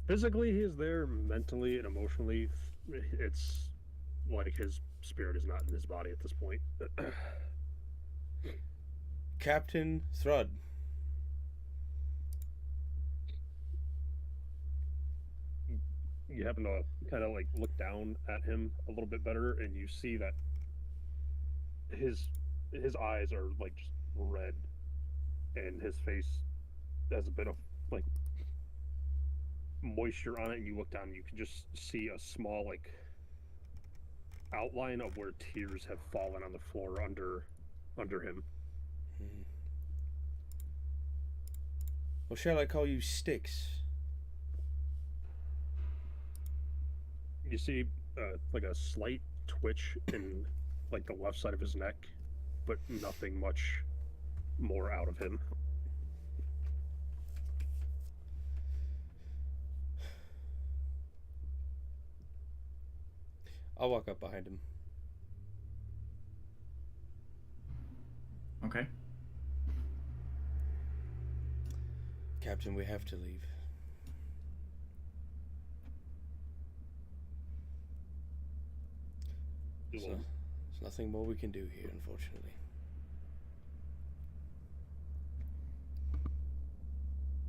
Physically, he is there. Mentally and emotionally, it's like his spirit is not in his body at this point. Captain Thrud. You happen to kind of like look down at him a little bit better, and you see that his eyes are like just red, and his face has a bit of like moisture on it. And you look down, and you can just see a small like outline of where tears have fallen on the floor under him. Well, shall I call you Sticks? You see like a slight twitch in like the left side of his neck, but nothing much more out of him. I'll walk up behind him. Okay. Captain, we have to leave. So, there's nothing more we can do here, unfortunately.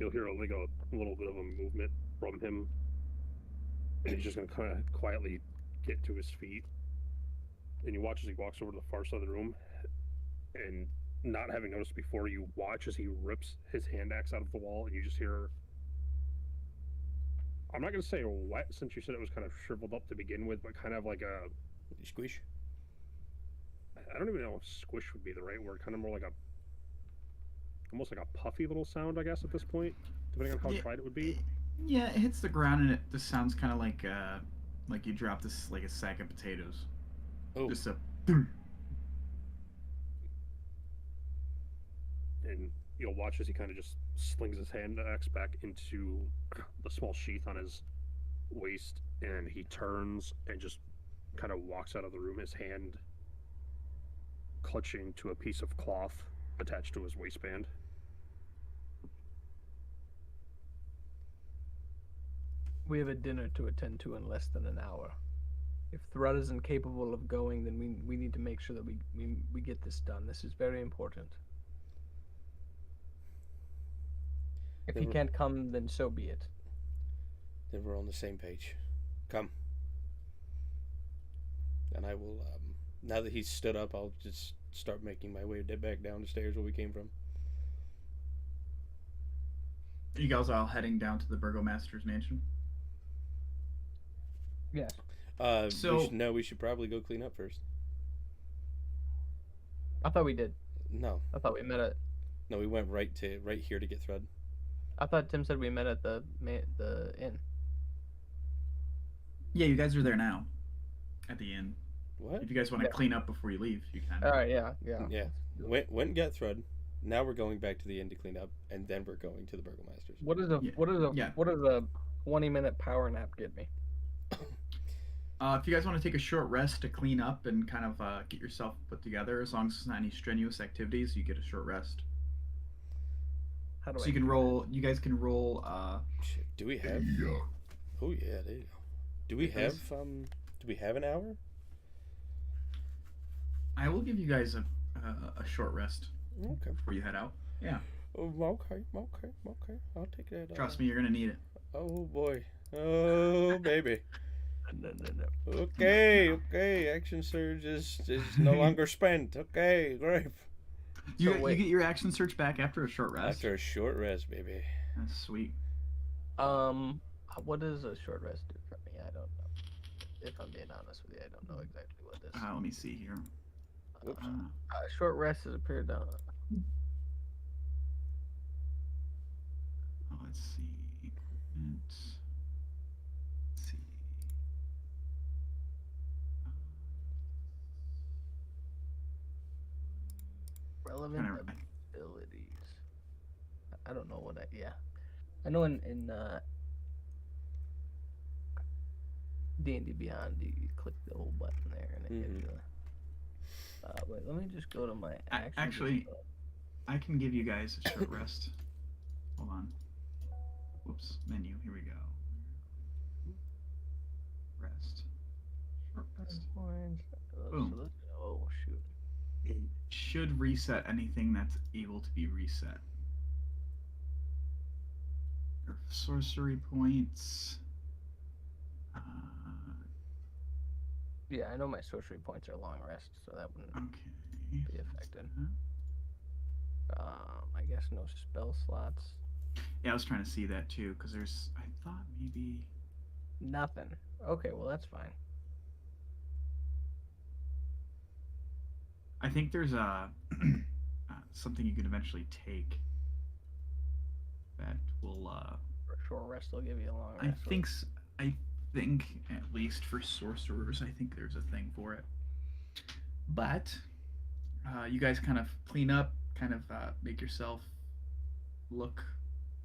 You'll hear like a little bit of a movement from him, and he's just gonna kind of quietly get to his feet. And you watch as he walks over to the far side of the room, and not having noticed before, you watch as he rips his hand axe out of the wall, and you just hear. I'm not gonna say wet, since you said it was kind of shriveled up to begin with, but kind of like a. Squish. I don't even know if squish would be the right word. Kind of more like a. Almost like a puffy little sound, I guess, at this point, depending on how Yeah. tried it would be. Yeah, it hits the ground and it just sounds kind of like you dropped this like a sack of potatoes. Oh. Just a. And you'll watch as he kind of just slings his hand axe back into the small sheath on his waist, and he turns and just kind of walks out of the room, his hand clutching to a piece of cloth attached to his waistband. We have a dinner to attend to in less than an hour. If Thrud isn't capable of going, then we need to make sure that we get this done. This is very important. If he Never- can't come, then so be it. Then we're on the same page. Come. And I will, now that he's stood up, I'll just start making my way back down the stairs where we came from. You guys are all heading down to the Burgomaster's mansion. Yes. So- We should probably go clean up first. I thought we did. No. I thought we met at. No, we went right here to get Thread. I thought Tim said we met at the inn. Yeah, you guys are there now. At the inn. What? If you guys want to Yeah. clean up before you leave, you can. All right. Yeah. Yeah. Went and got Thread. Now we're going back to the inn to clean up, and then we're going to the Burgomaster's. What does a Yeah. what does a Yeah. what does a 20-minute power nap get me? If you guys want to take a short rest to clean up and kind of get yourself put together, as long as it's not any strenuous activities, you get a short rest. How do So I? you can roll. You guys can roll. Shit, do we have? Oh yeah, there you go. Do we It have is. do we have an hour? I will give you guys a short rest Okay. before you head out. Yeah, Okay. I'll take that. trust me, you're gonna need it. Oh boy. Oh baby. No. Okay. Action surge is no longer spent. Okay, great. You So you wait. get your action search back after a short rest. After a short rest, baby. That's sweet. What does a short rest do for me? I don't know. If I'm being honest with you, I don't know exactly what this. Let me see here. Whoops. Short rest is a period of. Let's see. Let's see. Relevant Kinda- abilities. I don't know what I. Yeah, I know in D&D Beyond, you click the whole button there and it gives you. Wait, let me just go to my action. Actually, I can give you guys a short rest. Hold on. Whoops, menu. Here we go. Rest. Short rest. Boom. Oh shoot. It should reset anything that's able to be reset. Your sorcery points. Yeah, I know my sorcery points are long rest, so that wouldn't Okay. be affected. I guess no spell slots. Yeah, I was trying to see that too, because there's. I thought maybe. Nothing. Okay, well that's fine. I think there's something you can eventually take that will. For a short rest, they'll give you a long I rest. think at least for sorcerers, I think there's a thing for it. But you guys kind of clean up, kind of make yourself look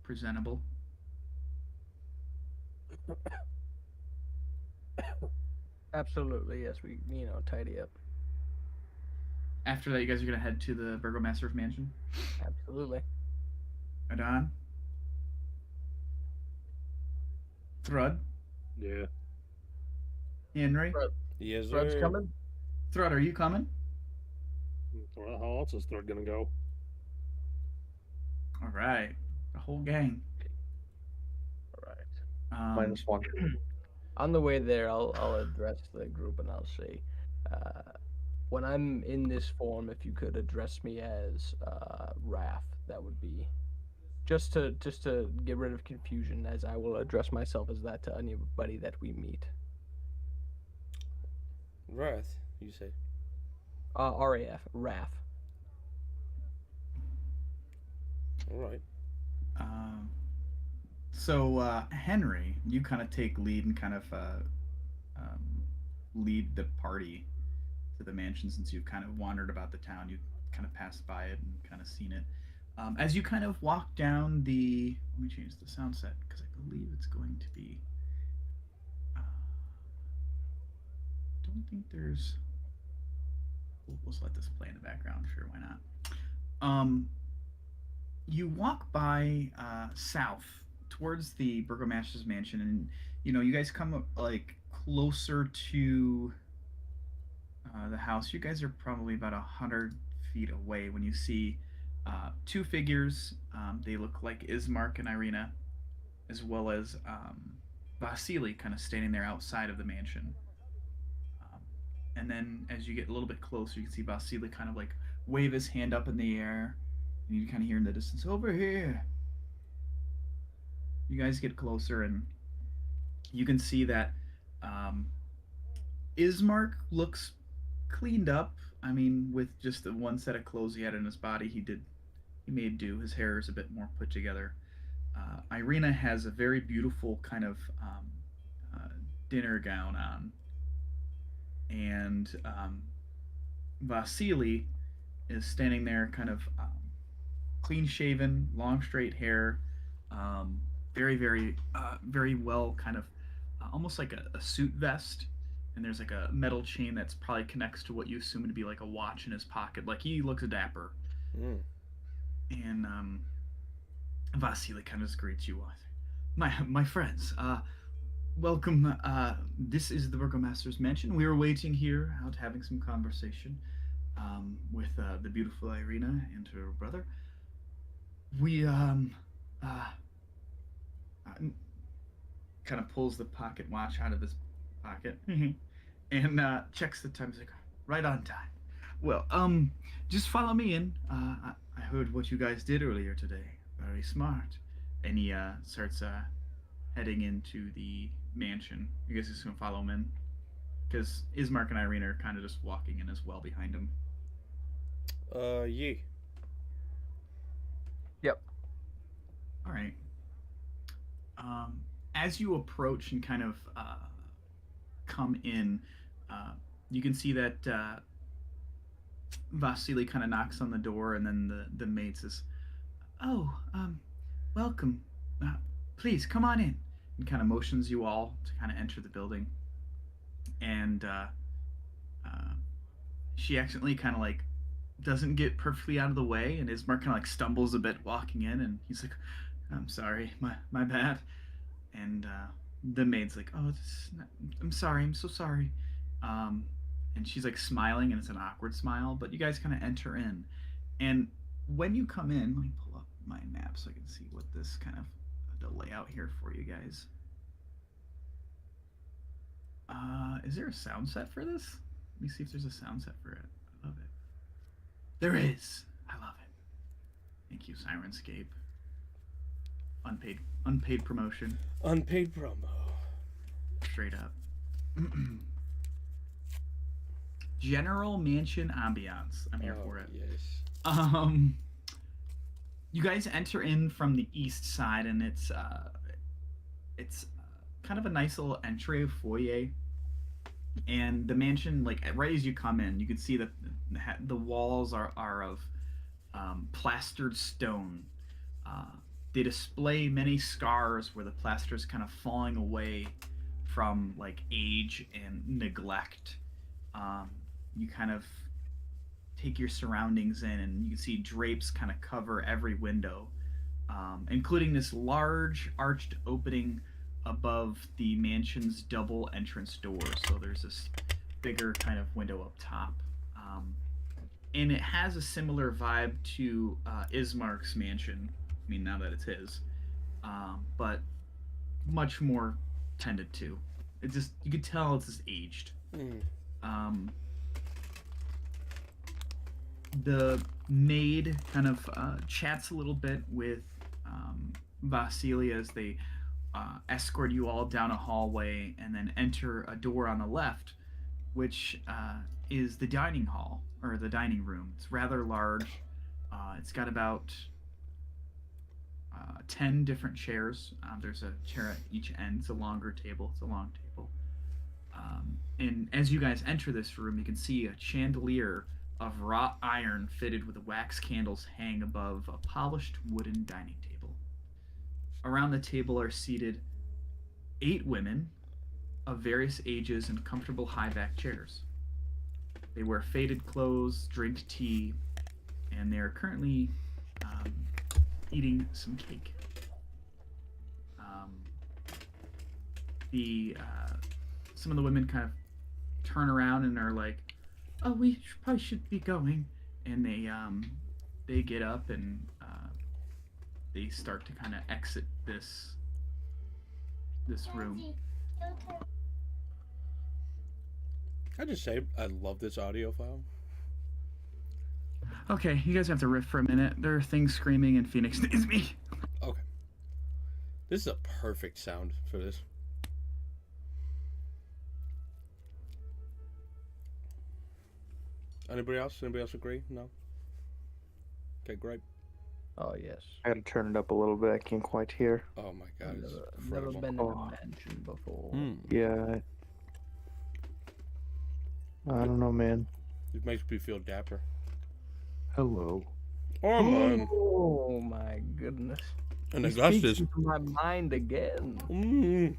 presentable. Absolutely, yes. We tidy up. After that, you guys are gonna head to the Burgomaster's mansion. Absolutely. Adon, Thrud, Yeah. Henry, Yes, Thread's sir. coming. Thrud, are you coming? Well, how else is Thread gonna go? All right, the whole gang. All right. -1. On the way there, I'll address the group and I'll say, when I'm in this form, if you could address me as Wrath, that would be just to get rid of confusion, as I will address myself as that to anybody that we meet. Wrath, you say? RAF, Wrath. All right. So Henry, you kind of take lead and kind of lead the party to the mansion, since you've kind of wandered about the town. You've kind of passed by it and kind of seen it. As you kind of walk down the, let me change the sound set because I believe it's going to be. Don't think there's. We'll just let this play in the background. Sure, why not? You walk by south towards the Burgomaster's mansion, and you guys come like closer to the house. You guys are probably about 100 feet away when you see two figures. They look like Ismark and Irina, as well as Vasily, kind of standing there outside of the mansion. And then as you get a little bit closer, you can see Vasily kind of like wave his hand up in the air, and you kind of hear in the distance, "Over here." You guys get closer, and you can see that Ismark looks cleaned up. I mean, with just the one set of clothes he had in his body, he made do. His hair is a bit more put together. Irina has a very beautiful kind of dinner gown on, and Vasily is standing there, kind of clean shaven, long straight hair, very well, kind of almost like a suit vest. And there's like a metal chain that's probably connects to what you assume to be like a watch in his pocket. Like, he looks dapper. Mm. And Vasily kind of just greets you. My friends, welcome. This is the Burgomaster's mansion. We were waiting here, out having some conversation with the beautiful Irina and her brother. We uh, kind of pulls the pocket watch out of his pocket and checks the time. He's like, right on time. Well, just follow me in. I heard what you guys did earlier today. Very smart. And he starts heading into the mansion. You guys just gonna follow him in? Because Ismark and Irene are kind of just walking in as well behind him. Yeah. Yep. All right. As you approach and kind of come in, you can see that Vasily kind of knocks on the door, and then the maid says, "Oh, welcome. Please come on in," and kind of motions you all to kind of enter the building. And she accidentally kind of like doesn't get perfectly out of the way, and Ismark kind of like stumbles a bit walking in, and he's like, "I'm sorry, my bad." And the maid's like, "Oh, I'm sorry, I'm so sorry." And she's like smiling, and it's an awkward smile, but you guys kind of enter in. And when you come in, let me pull up my map so I can see what this kind of the layout here for you guys. Is there a sound set for this? Let me see if there's a sound set for it. I love it. There is. I love it. Thank you, Sirenscape. Unpaid promotion. Unpaid promo. Straight up. General mansion ambiance. I'm here for it. Yes. You guys enter in from the east side, and it's kind of a nice little entry foyer. And the mansion, like right as you come in, you can see that the walls are of plastered stone. They display many scars where the plaster is kind of falling away from like age and neglect. You kind of take your surroundings in, and you can see drapes kind of cover every window, including this large arched opening above the mansion's double entrance door. So there's this bigger kind of window up top. And it has a similar vibe to Ismark's mansion. I mean, now that it's his, but much more tended to. It's just, you could tell it's just aged. The maid kind of chats a little bit with Vasily as they escort you all down a hallway and then enter a door on the left, which is the dining hall, or the dining room. It's rather large. It's got about 10 different chairs. There's a chair at each end. It's a longer table. It's a long table. And as you guys enter this room, you can see a chandelier of wrought iron fitted with wax candles hang above a polished wooden dining table. Around the table are seated 8 women of various ages in comfortable high-back chairs. They wear faded clothes, drink tea, and they are currently eating some cake. Some of the women kind of turn around and are like, "Oh, we probably should be going," and they get up and they start to kind of exit this room. I just say I love this audio file. Okay, you guys have to riff for a minute. There are things screaming, and Phoenix is me. Okay. This is a perfect sound for this. Anybody else? Anybody else agree? No? Okay, great. Oh yes. I gotta turn it up a little bit. I can't quite hear. Oh my god, it's Never incredible. been in Oh. a mansion before. Yeah. I don't know, man. It makes me feel dapper. Hello. Oh man. Oh my goodness. And He Augustus. speaks into my mind again. Mm.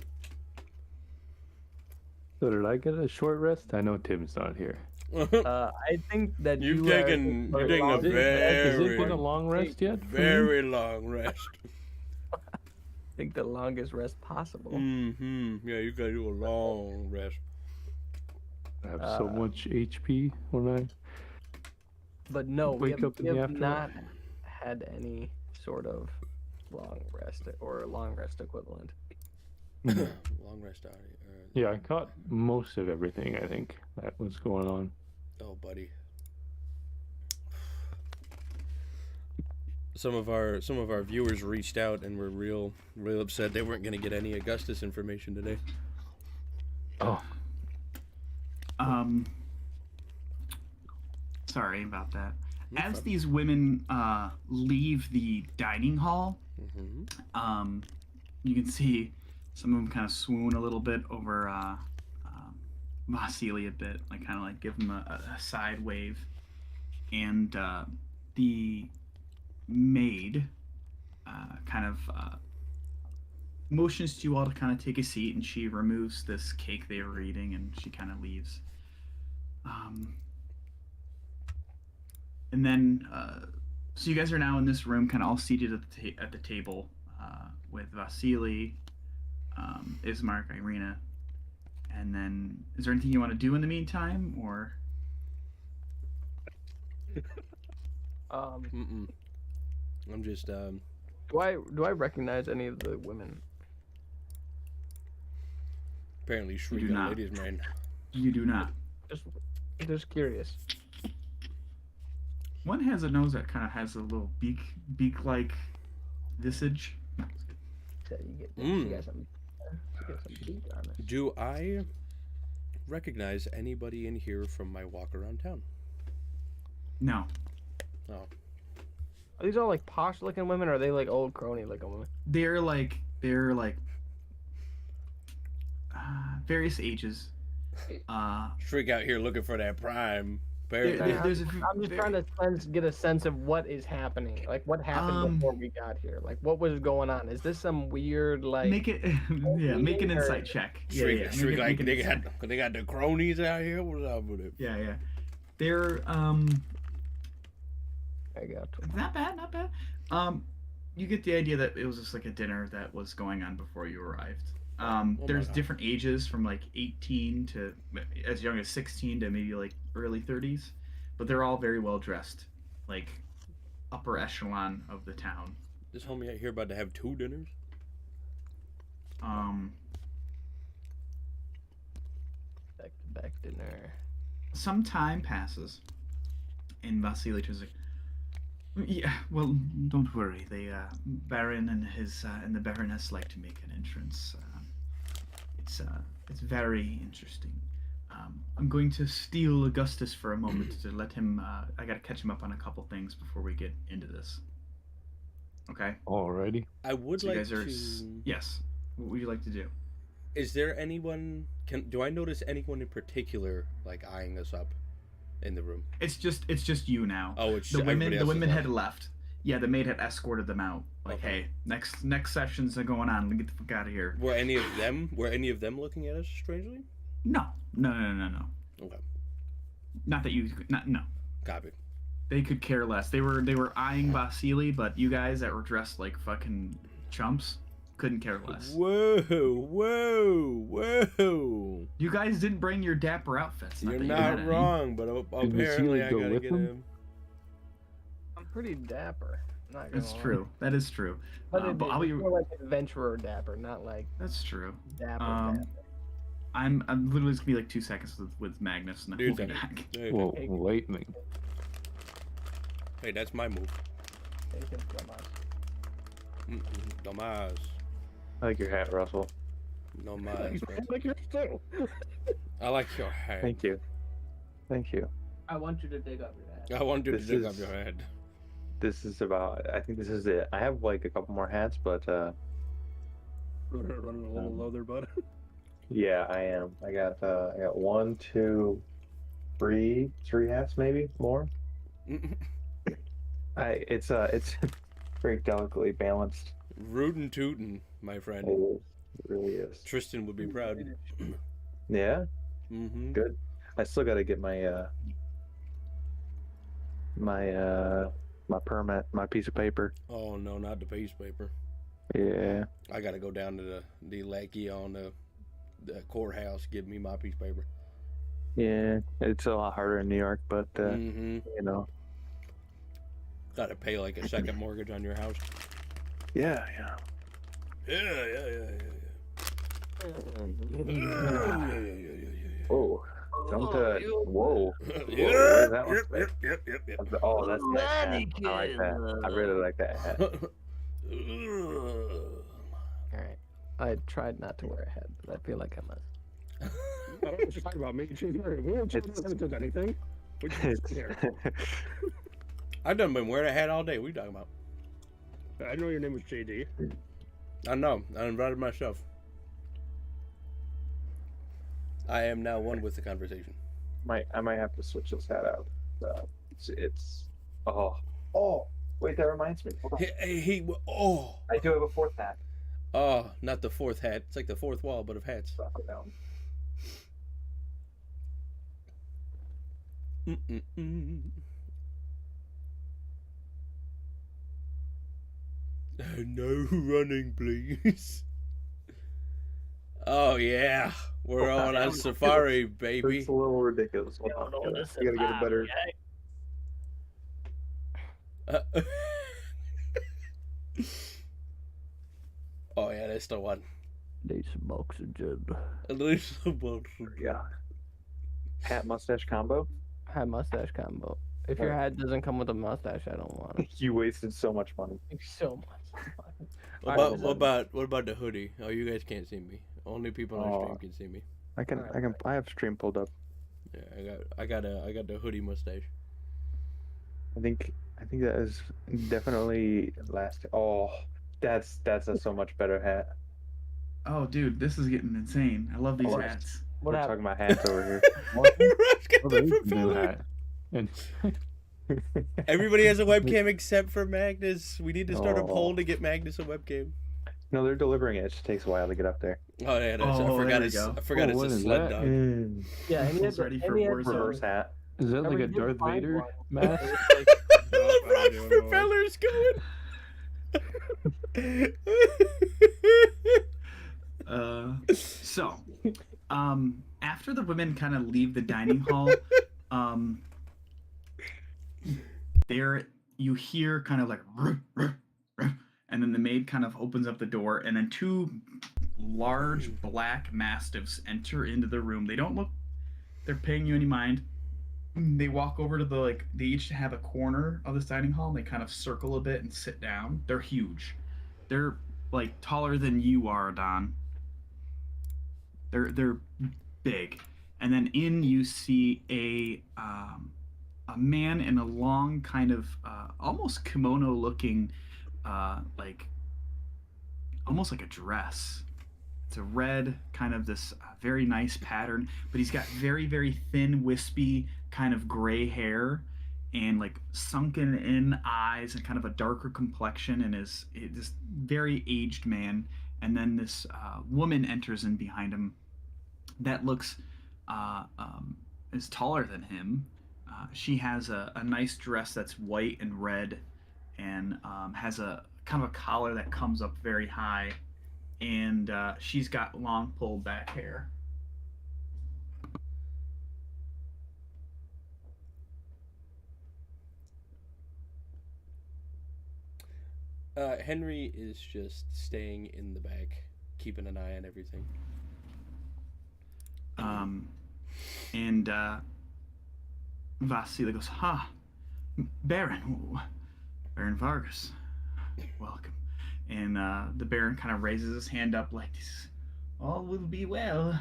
So did I get a short rest? I know Tim's not here. I think that You've you taken a Has it very, been a long rest yet? for you? very long rest. think the longest rest possible. Yeah, you gotta do a long rest. I have so much HP when I But no, we wake have, up in we the have afterlife. not had any sort of long rest or long rest equivalent. Long rest out. Yeah, I caught most of everything. I think that was going on. Oh, buddy. Some of our viewers reached out and were real upset they weren't gonna get any Augustus information today. Oh, Sorry about that. No As problem. these women leave the dining hall, Mm-hmm. you can see some of them kind of swoon a little bit over Vasily a bit, like kind of like give him a side wave, and the maid kind of motions to you all to kind of take a seat, and she removes this cake they were eating, and she kind of leaves. And then, so you guys are now in this room, kind of all seated at the table with Vasily, Ismark, Irina, and then is there anything you want to do in the meantime, or? I'm just Do I recognize any of the women? apparently do shrieking not. ladies man. You do not. Just curious. One has a nose that kind of has a little beak-like visage. So you get some beak on it. Do I recognize anybody in here from my walk around town? No, Oh, Are these all like posh looking women, or are they like old crony looking women? they're various ages. Shriek out here looking for that prime. There- Barely. there's a I'm just trying to get a sense of what is happening. Like what happened before we got here. Like what was going on? Is this some weird like? make it, yeah, make an Or- insight check. Shriek, yeah, shriek like make an they insight. got the cronies out here. What's up with it? Yeah. They're I got not bad. You get the idea that it was just like a dinner that was going on before you arrived. my There's God. different ages from like 18 to as young as 16 to maybe like early 30s, but they're all very well dressed, like upper echelon of the town. This homie out here about to have 2 dinners. back to back dinner. Some time passes, and Vasily turns like, yeah, well, don't worry. The Baron and his and the Baroness like to make an entrance. It's very interesting. I'm going to steal Augustus for a moment to let him. I got to catch him up on a couple things before we get into this. Okay. alrighty. I would So you like guys are. to. Yes. What would you like to do? Is there anyone? Do I notice anyone in particular like eyeing us up in the room? It's just you now. Oh, it's The everybody women else is had left. left. Yeah, the maid had escorted them out. Like, Okay. hey, next sessions are going on. Get the fuck out of here. Were any of them looking at us strangely? No. Okay, Not that you. No. copy. They could care less. They were eyeing Vasily, but you guys that were dressed like fucking chumps couldn't care less. Whoa! You guys didn't bring your dapper outfits. You're that you not had any. wrong, but Did apparently Vasily I go gotta with get them? him. I'm pretty dapper. Not gonna That's lie. true. That is true. But But I'll be. more like adventurer dapper, not like That's true. dapper. Um, I'm literally just gonna be like 2 seconds with Magnus, and then Dude, we'll be that- back. Hey, Whoa, lightning. hey, that's my move. Take him from us. Tomas. I like your hat, Russell. No mas. Like yours too. I like your head. Thank you. Thank you. I want you to dig up your head. I want you to This dig up is- your head. This is about. I think this is it. I have like a couple more hats, but Running a little low there, bud. yeah, I am. I got 1, 2, 3 hats, maybe more. It's very delicately balanced. Rootin' tootin', my friend. It really is. Tristan would be proud. Yeah, Mm-hmm. good. I still got to get my my permit, my piece of paper. Oh no, not the piece paper. Yeah. I gotta go down to the lackey on the courthouse, give me my piece of paper. Yeah. It's a lot harder in New York, but Mm-hmm. you know. Gotta pay like a second mortgage on your house. Yeah, yeah. Yeah. Oh, don't whoa. Yeah. Whoa, where's that one? Yep. Oh, that's a nice hat. I like that. I really like that hat. All right. I tried not to wear a hat, but I feel like I must. I don't know what you're talking about. Me, we haven't done anything. We just here. I done been wearing a hat all day. What are you talking about? I know your name was JD. I know. I invited myself. I am now one with the conversation. I might have to switch this hat out. It's oh wait, that reminds me. Hold on. Oh. I do have a fourth hat. Oh, not the fourth hat. It's like the fourth wall, but of hats. Drop it down. No running, please. Oh yeah, we're on safari, baby. It's a little ridiculous. Hold on. I gotta get a better. Oh yeah, that's the one. Need some oxygen. At least about Yeah. Hat mustache combo. Hat mustache combo. If your hat doesn't come with a mustache, I don't want it. You wasted so much money. Thank you so much. What about the hoodie? Oh, you guys can't see me. Only people on stream can see me. I have stream pulled up. Yeah, I got the hoodie mustache. I think that is definitely last. Oh, that's a so much better hat. Oh, dude, this is getting insane. I love these hats. We're talking about hats over here. Rush got the New propeller. hat. And Everybody has a webcam except for Magnus. We need to start a Oh. poll to get Magnus a webcam. No, they're delivering it. It just takes a while to get up there. Oh yeah, Oh, I forgot there we it's go. I forgot Oh, what it's a is sled that? dog. Yeah, and he He's had ready the- for and he had Warzone. the- Reverse hat. is that Remember, like a he did Darth find Vader one. mask? It was like- I love Rush propellers going. So, after the women kind of leave the dining hall, there you hear kind of like, and then the maid kind of opens up the door, and then two large black mastiffs enter into the room. They don't look, they're paying you any mind. They walk over to they each have a corner of this dining hall, and they kind of circle a bit and sit down. They're huge. They're like taller than you are, Don. They're big, and then you see a man in a long kind of almost kimono looking, almost like a dress. It's a red kind of this very nice pattern, but he's got very very thin, wispy kind of gray hair, and like sunken in eyes, and kind of a darker complexion, and is this very aged man. And then this woman enters in behind him that looks is taller than him. She has a nice dress that's white and red, and has a kind of a collar that comes up very high, and she's got long pulled back hair. Henry is just staying in the back, keeping an eye on everything. And Vasily goes, Baron Vargas, welcome. And the Baron kind of raises his hand up like this. All will be well.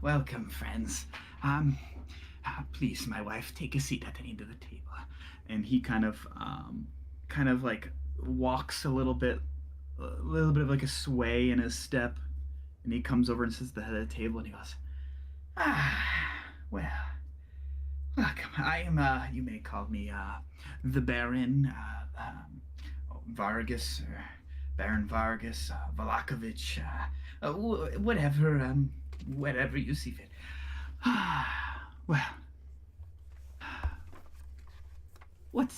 Welcome, friends. Please, my wife, take a seat at the end of the table. And he kind of like walks a little bit of like a sway in his step, and he comes over and sits at the head of the table, and he goes, well, welcome. I am, you may call me the Baron Vargas, or Baron Vargas, Valakovich, whatever you see fit. Well, what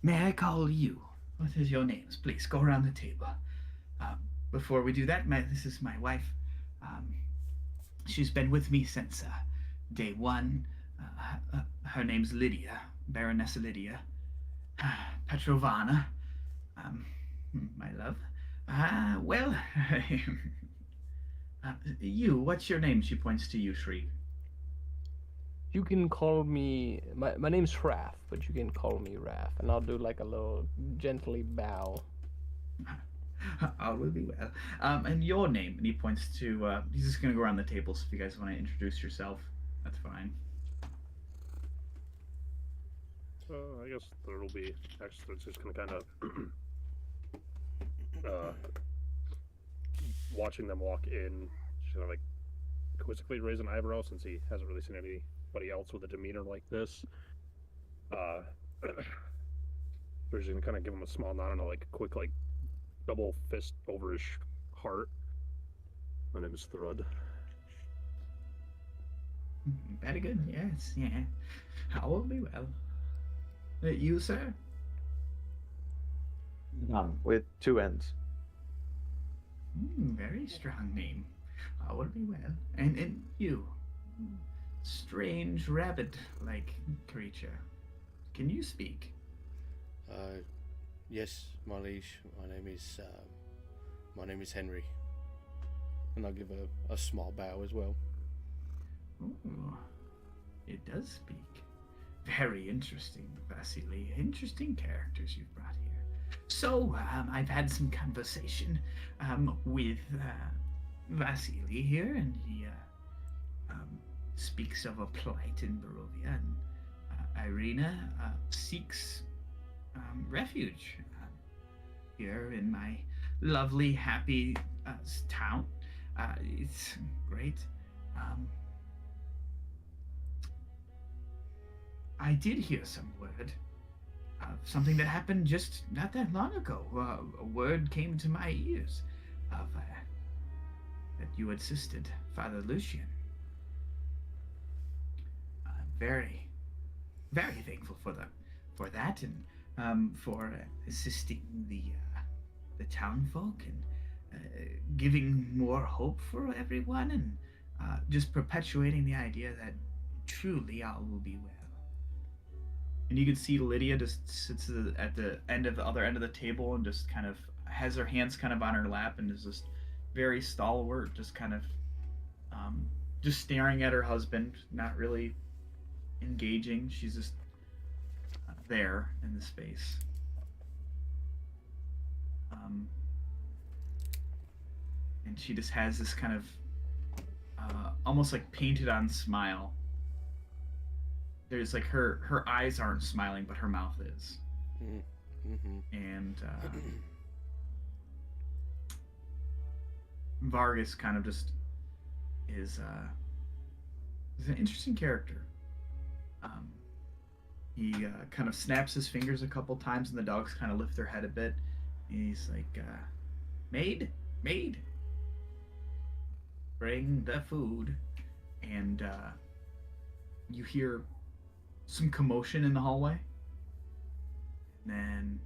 may I call you? What is your names? Please go around the table. Before we do that, this is my wife. Um, she's been with me since day one. Her name's Lydia, Baroness Lydia Petrovana. Um, my love. Well, what's your name? She points to you, Shriek. You can call me. My name's Raph, but you can call me Raph, and I'll do like a little gently bow. All will be well. And your name? And he points to. He's just gonna go around the table. So if you guys want to introduce yourself, that's fine. I guess there will be. Actually, it's just gonna kind of watching them walk in. Just gonna like quizzically raise an eyebrow since he hasn't really seen anybody else with a demeanor like this. We're just gonna kind of give him a small nod and a like quick like double fist over his heart. My name is Thrud. Very good. Yes. Yeah. All will be well. You, sir? With 2 N's. Very strong name. All will be well. And you, strange rabbit-like creature. Can you speak? Yes, my liege. My name is Henry, and I'll give a small bow as well. Ooh, it does speak. Very interesting, Vasily. Interesting characters you've brought here. So, I've had some conversation with Vasily here, and he speaks of a plight in Barovia, and Irina seeks refuge here in my lovely, happy town. It's great. I did hear some word. Something that happened just not that long ago. A word came to my ears of that you assisted Father Lucian. I'm very, very thankful for that, and for assisting the townfolk and giving more hope for everyone, and just perpetuating the idea that truly all will be well. And you can see Lydia just sits at the other end of the table and just kind of has her hands kind of on her lap and is just very stalwart, just kind of just staring at her husband, not really engaging. She's just there in the space. And she just has this kind of almost like painted on smile. There's like her eyes aren't smiling, but her mouth is. Mm-hmm. And Vargas kind of just is an interesting character. He kind of snaps his fingers a couple times, and the dogs kind of lift their head a bit. And he's like, maid, bring the food. And you hear some commotion in the hallway. And then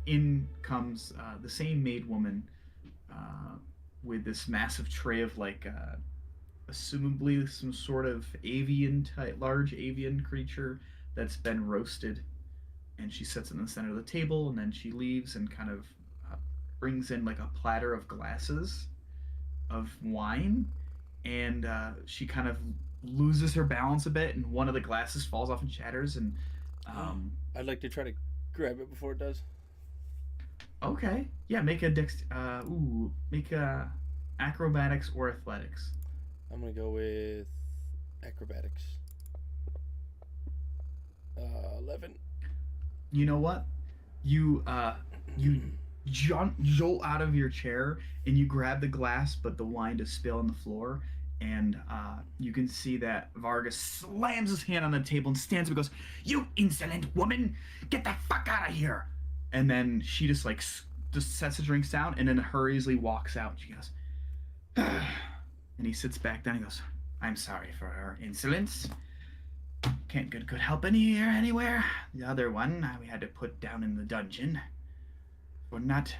in comes the same maid woman with this massive tray of like assumably some sort of large avian creature that's been roasted. And she sits in the center of the table, and then she leaves and kind of brings in like a platter of glasses of wine. And she kind of loses her balance a bit, and one of the glasses falls off and shatters. And I'd like to try to grab it before it does. Okay, yeah, make a acrobatics or athletics. I'm gonna go with acrobatics. 11. You know what? You jolt out of your chair and you grab the glass, but the wine does spill on the floor. And you can see that Vargas slams his hand on the table and stands up and goes, "You insolent woman! Get the fuck out of here!" And then she just sets the drinks down and then hurriedly walks out. She goes, and he sits back down and goes, "I'm sorry for her insolence. Can't good help anywhere. The other one we had to put down in the dungeon. for not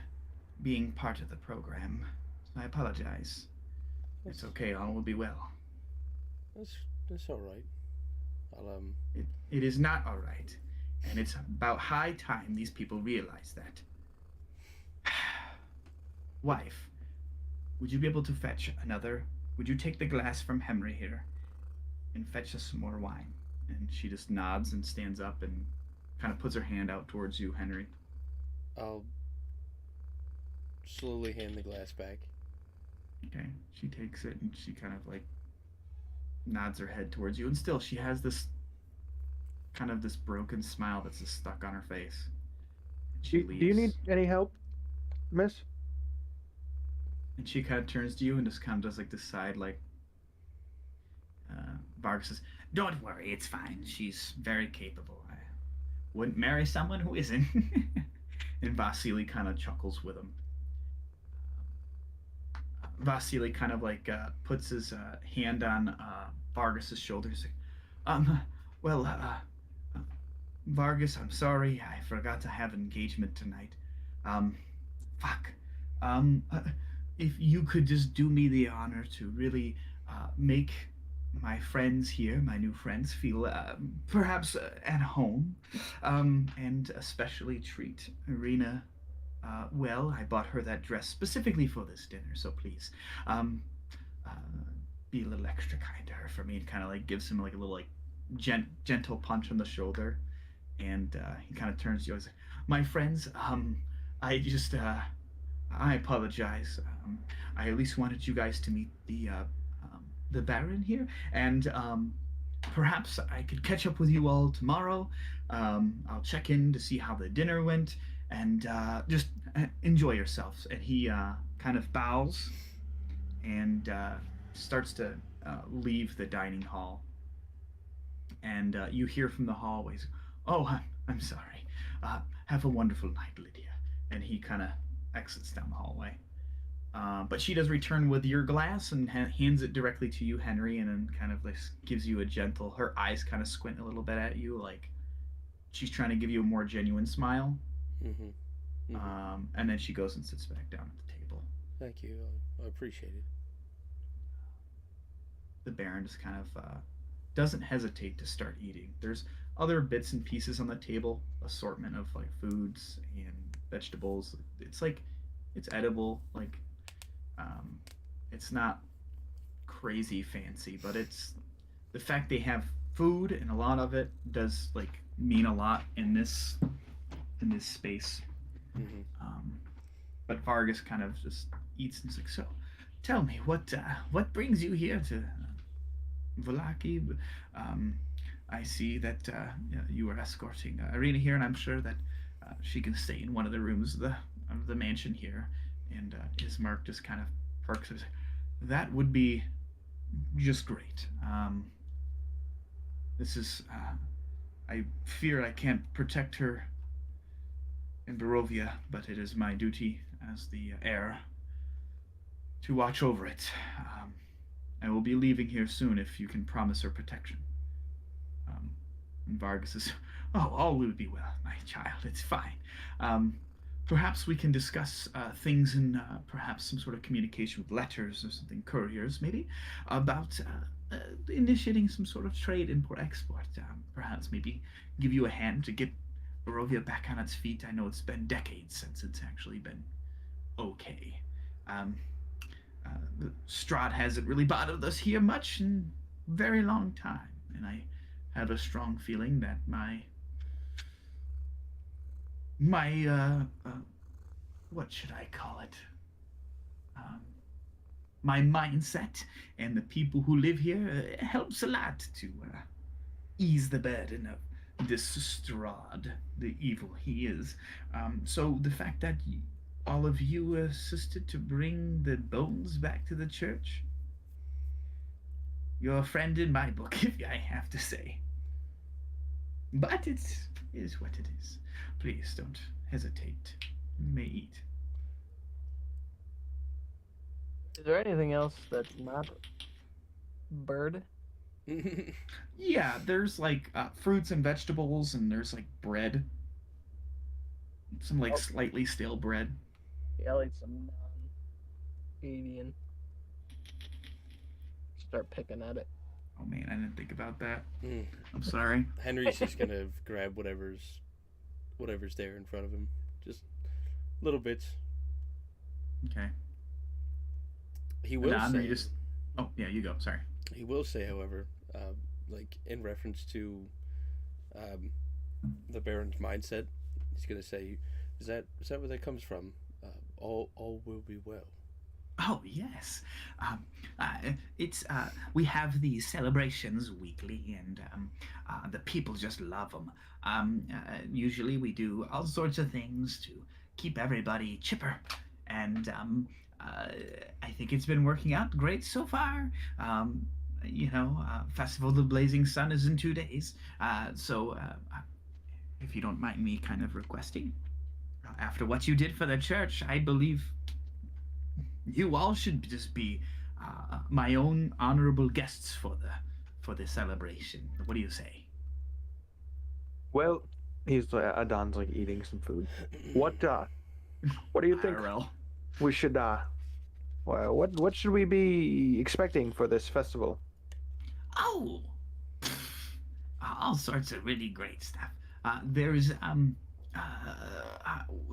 being part of the program. I apologize. It's okay, all will be well. That's that's all right. I'll It is not all right, and it's about high time these people realize that. Wife, would you be able to fetch another? Would you take the glass from Henry here and fetch us some more wine? And she just nods and stands up and kind of puts her hand out towards you, Henry. I'll slowly hand the glass back. Okay, she takes it and she kind of like nods her head towards you, and still she has this kind of this broken smile that's just stuck on her face. And she Do you need any help, miss? And she kind of turns to you and just kind of does like this side, like, Vargas says, "Don't worry, it's fine. She's very capable. I wouldn't marry someone who isn't." And Vasily kind of chuckles with him. Vasily kind of like puts his hand on Vargas's shoulders. Well, Vargas, I'm sorry. I forgot to have an engagement tonight. Fuck. If you could just do me the honor to really make my friends here, my new friends, feel perhaps at home, and especially treat Irina well. I bought her that dress specifically for this dinner, so please, uh, be a little extra kind to her for me. And kind of like gives him like a little like gentle punch on the shoulder, and he kind of turns to you and says, "My friends, I just I apologize. I at least wanted you guys to meet the Baron here, and perhaps I could catch up with you all tomorrow. I'll check in to see how the dinner went, and just enjoy yourselves." And he kind of bows and starts to leave the dining hall. And you hear from the hallways, "Oh, I'm sorry. Have a wonderful night, Lydia." And he kind of exits down the hallway. But she does return with your glass and hands it directly to you, Henry, and then kind of like gives you a gentle. Her eyes kind of squint a little bit at you, like she's trying to give you a more genuine smile. Mm-hmm. Mm-hmm. And then she goes and sits back down at the table. Thank you. I appreciate it. The Baron just kind of doesn't hesitate to start eating. There's other bits and pieces on the table, assortment of like foods and vegetables. It's like it's edible. Like it's not crazy fancy, but it's the fact they have food and a lot of it does like mean a lot in this space. Mm-hmm. But Vargas kind of just eats and is like, "So, tell me what brings you here to Volaki? I see that you are escorting Irina here, and I'm sure that she can stay in one of the rooms of the mansion here." And Ismark just kind of perks up. "That would be just great. This is. I fear I can't protect her in Barovia, but it is my duty as the heir to watch over it. I will be leaving here soon if you can promise her protection." And Vargas says, "Oh, all will be well, my child. It's fine. Perhaps we can discuss things in perhaps some sort of communication with letters or something, couriers maybe, about initiating some sort of trade, import-export. Perhaps maybe give you a hand to get Barovia back on its feet. I know it's been decades since it's actually been okay. Strahd hasn't really bothered us here much in a very long time, and I have a strong feeling that my what should I call it? My mindset and the people who live here helps a lot to ease the burden of this Strahd, the evil he is. So the fact that all of you assisted to bring the bones back to the church, you're a friend in my book, if I have to say. But it is what it is. Please don't hesitate. You may eat." Is there anything else that's not bird? Yeah, there's like fruits and vegetables, and there's like bread. some like slightly stale bread. Yeah, I'll eat some non-avian. Start picking at it. Oh man, I didn't think about that. Mm. I'm sorry. Henry's just gonna grab whatever's there in front of him, just little bits. Okay. He will Anon, say. you just. Oh yeah, you go. Sorry. He will say, however, like in reference to um, the Baron's mindset, he's gonna say, "Is that where that comes from? All will be well." Oh yes, it's we have these celebrations weekly, and the people just love them. Usually, we do all sorts of things to keep everybody chipper, and I think it's been working out great so far. Festival of the Blazing Sun is in 2 days, so if you don't mind me kind of requesting, after what you did for the church, I believe you all should just be my own honorable guests for the celebration. What do you say? Well, he's Adon's like eating some food. What do you think IRL. we should what should we be expecting for this festival? Oh, all sorts of really great stuff. There's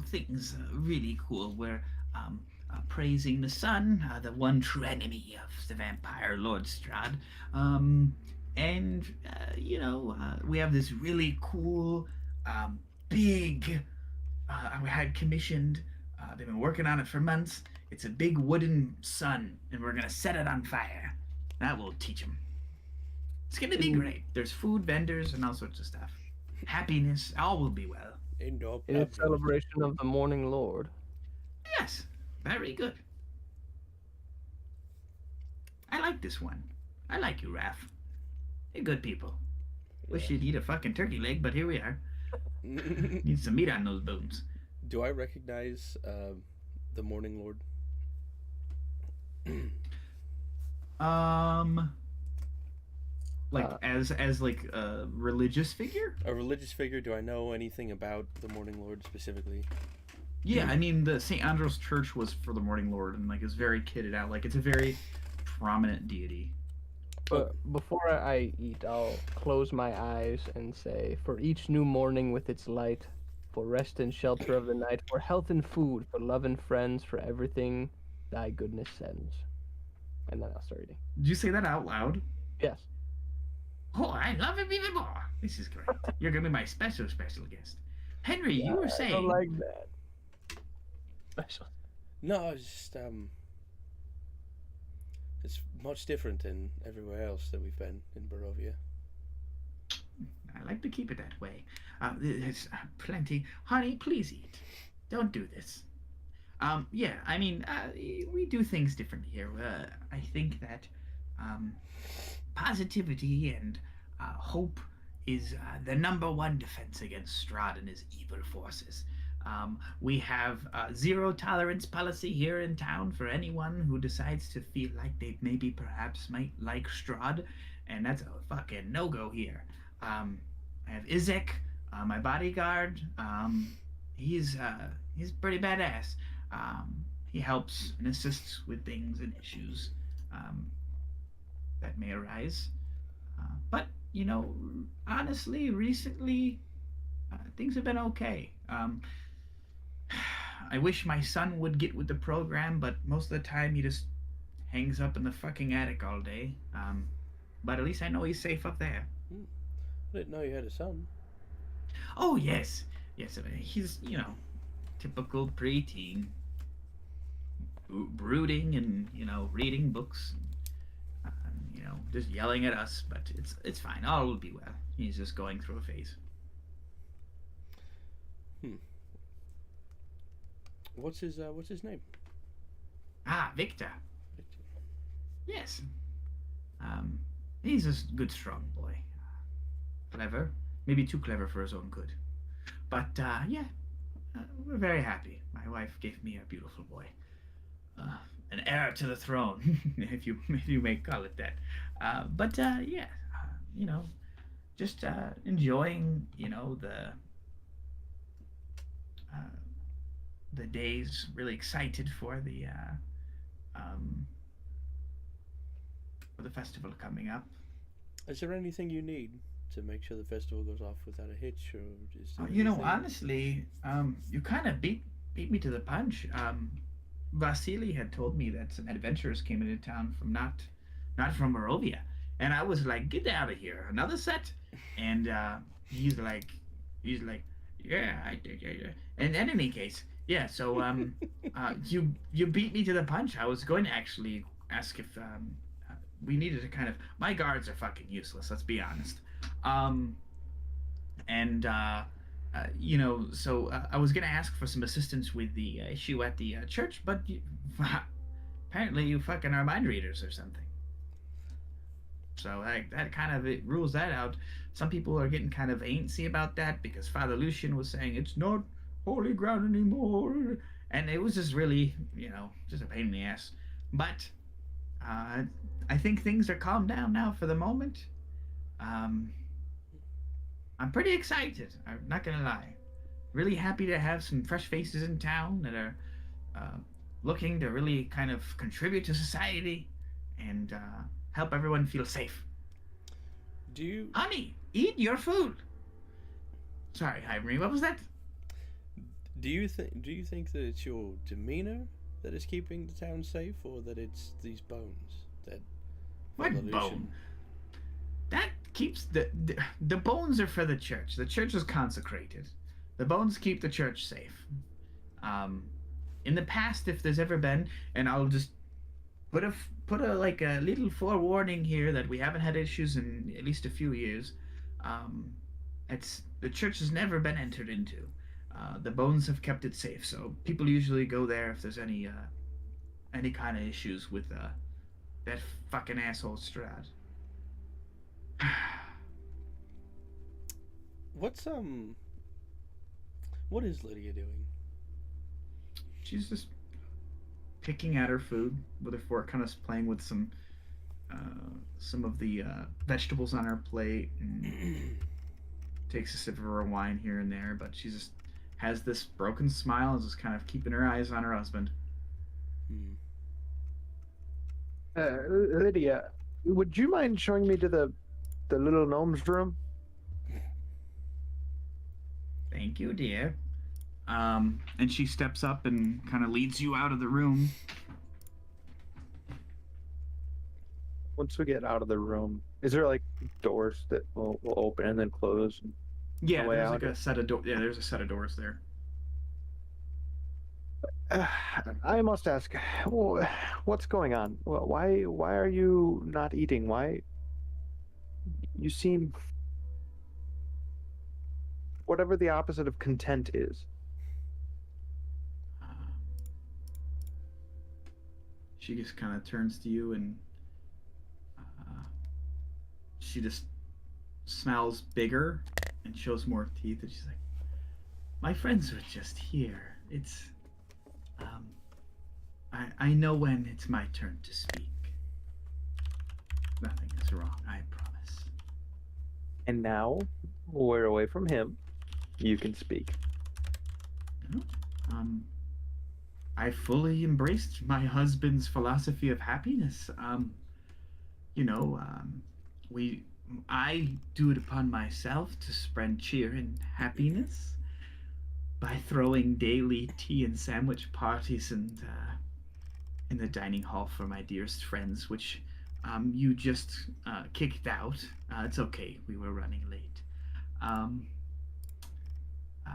things really cool where praising the sun, the one true enemy of the vampire Lord Strahd. We have this really cool, big. We had commissioned. They've been working on it for months. It's a big wooden sun, and we're gonna set it on fire. That will teach them. It's gonna be great. There's food vendors and all sorts of stuff. Happiness, all will be well. In celebration of the Morning Lord. Yes, very good. I like this one. I like you, Raph. You're good people. Wish you'd eat a fucking turkey leg, but here we are. Need some meat on those bones. Do I recognize the Morning Lord? As like a religious figure? A religious figure? Do I know anything about the Morning Lord specifically? Yeah, I mean the St. Andrew's Church was for the Morning Lord and like is very kitted out. Like it's a very prominent deity. But before I eat, I'll close my eyes and say, for each new morning with its light, for rest and shelter of the night, for health and food, for love and friends, for everything thy goodness sends. And then I'll start eating. Did you say that out loud? Yes. Oh, I love him even more. This is great. You're gonna be my special guest. Henry, you were saying. I don't like that. Special. No, it's just it's much different than everywhere else that we've been in Barovia. I like to keep it that way. There's plenty. Honey, please eat. Don't do this. Yeah, I mean, we do things differently here. I think that positivity and hope is the number one defense against Strahd and his evil forces. We have zero tolerance policy here in town for anyone who decides to feel like they maybe perhaps might like Strahd, and that's a fucking no-go here. I have Izek, my bodyguard. He's pretty badass. He helps and assists with things and issues that may arise. But, honestly, recently, things have been okay. I wish my son would get with the program, but most of the time he just hangs up in the fucking attic all day. But at least I know he's safe up there. I didn't know you had a son. Oh, yes. Yes, I mean, he's, typical preteen. Brooding and, reading books. Just yelling at us, but it's fine. All will be well. He's just going through a phase. What's his name? Victor. Yes. He's a good, strong boy. Clever. Maybe too clever for his own good. But, we're very happy. My wife gave me a beautiful boy. An heir to the throne, if you may call it that. just enjoying, the days. Really excited um, for the festival coming up. Is there anything you need to make sure the festival goes off without a hitch, or is there You know, anything? honestly, you kind of beat me to the punch. Vasily had told me that some adventurers came into town from not from Morovia, and I was like, "Get out of here! Another set!" And he's like, he's like, "Yeah, I did, yeah, yeah." And in any case, yeah. So you beat me to the punch. I was going to actually ask if we needed to kind of. My guards are fucking useless. Let's be honest. Um, and so I was gonna ask for some assistance with the issue at the church, but apparently you fucking are mind readers or something. So that kind of it rules that out. Some people are getting kind of antsy about that because Father Lucian was saying it's not holy ground anymore, and it was just really, just a pain in the ass. But uh, I think things are calmed down now for the moment. Um, I'm pretty excited. I'm not gonna lie. Really happy to have some fresh faces in town that are uh, looking to really kind of contribute to society and help everyone feel safe. Do you Honey, eat your food. Sorry, Ivory. What was that? do you think that it's your demeanor that is keeping the town safe, or that it's these bones that What Father Lucian- bone? That keeps the bones are for the church. The church is consecrated. The bones keep the church safe. Um, in the past, if there's ever been, and I'll just put a like a little forewarning here that we haven't had issues in at least a few years. Um, it's the church has never been entered into. The bones have kept it safe, so people usually go there if there's any kind of issues with that fucking asshole Strad. What's what is Lydia doing? She's just picking at her food with her fork, kind of playing with some of the vegetables on her plate, and takes a sip of her wine here and there. But she just has this broken smile and just kind of keeping her eyes on her husband. Hmm. Lydia, would you mind showing me to the little gnome's room? Thank you, dear. And she steps up and kind of leads you out of the room. Once we get out of the room, is there like doors that will open and then close? Yeah, way there's out? like a set of Yeah, there's a set of doors there. I must ask, what's going on? Why are you not eating? Why? You seem whatever the opposite of content is. She just kind of turns to you and she just smiles bigger and shows more teeth, and she's like, "My friends were just here. It's I know when it's my turn to speak. Nothing is wrong, I promise." And now we're away from him. You can speak. Um, I fully embraced my husband's philosophy of happiness. You know, we I do it upon myself to spread cheer and happiness by throwing daily tea and sandwich parties and in the dining hall for my dearest friends, which you just kicked out. It's okay, we were running late. Um, uh,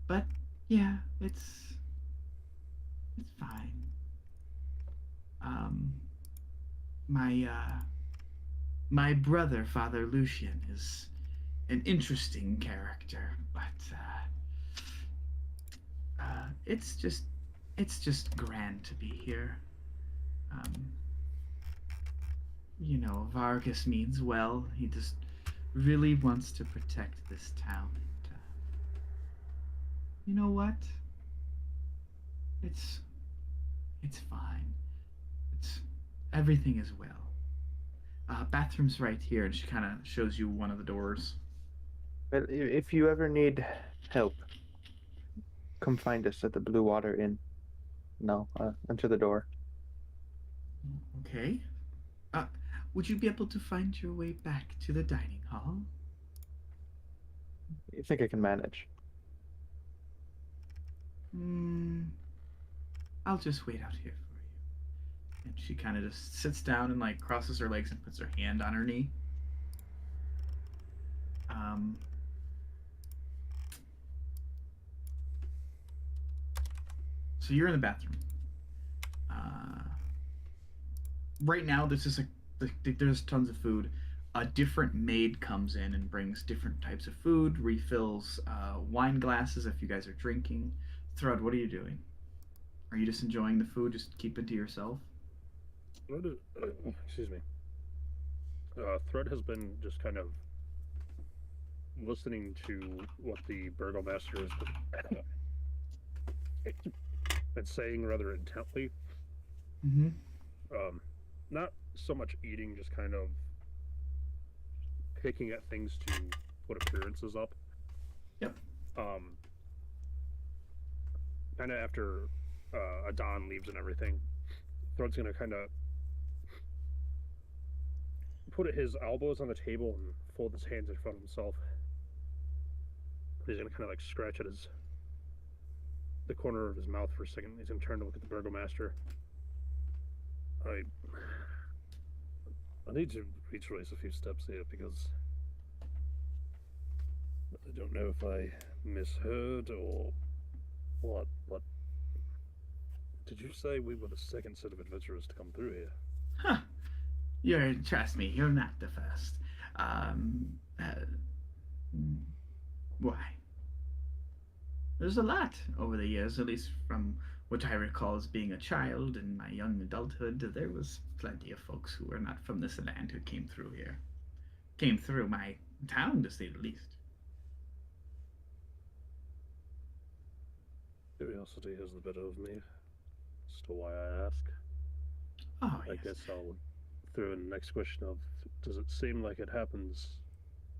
but yeah, it's fine. Um, my brother, Father Lucian, is an interesting character, but it's just grand to be here. Um, Vargas means well. He just really wants to protect this town. And, you know what? It's it's fine. It's Everything is well. Bathroom's right here, and she kind of shows you one of the doors. But if you ever need help, come find us at the Blue Water Inn. No, enter the door. Okay. Uh, would you be able to find your way back to the dining hall? You think I can manage? Hmm. I'll just wait out here for you. And she kind of just sits down and like crosses her legs and puts her hand on her knee. Um. So you're in the bathroom. Right now, this is there's tons of food. A different maid comes in and brings different types of food, refills wine glasses if you guys are drinking. Thrud, what are you doing? Are you just enjoying the food? Just keep it to yourself? Excuse me. Thread has been just kind of listening to what the burgomaster has been saying rather intently. Mm-hmm. Not so much eating, just kind of picking at things to put appearances up. Yep. Kind of after Adon leaves and everything, Thread's gonna kind of put his elbows on the table and fold his hands in front of himself. He's gonna kind of like scratch at the corner of his mouth for a second. He's gonna turn to look at the burgomaster. I need to retrace a few steps here because I don't know if I misheard or what. What did you say? We were the second set of adventurers to come through here. Huh. Trust me, you're not the first. Why? There's a lot over the years, at least from what I recall as being a child in my young adulthood. There was plenty of folks who were not from this land who came through here. Came through my town, to say the least. Curiosity has the better of me as to why I ask. Oh, I yes. guess I'll throw in the next question of, does it seem like it happens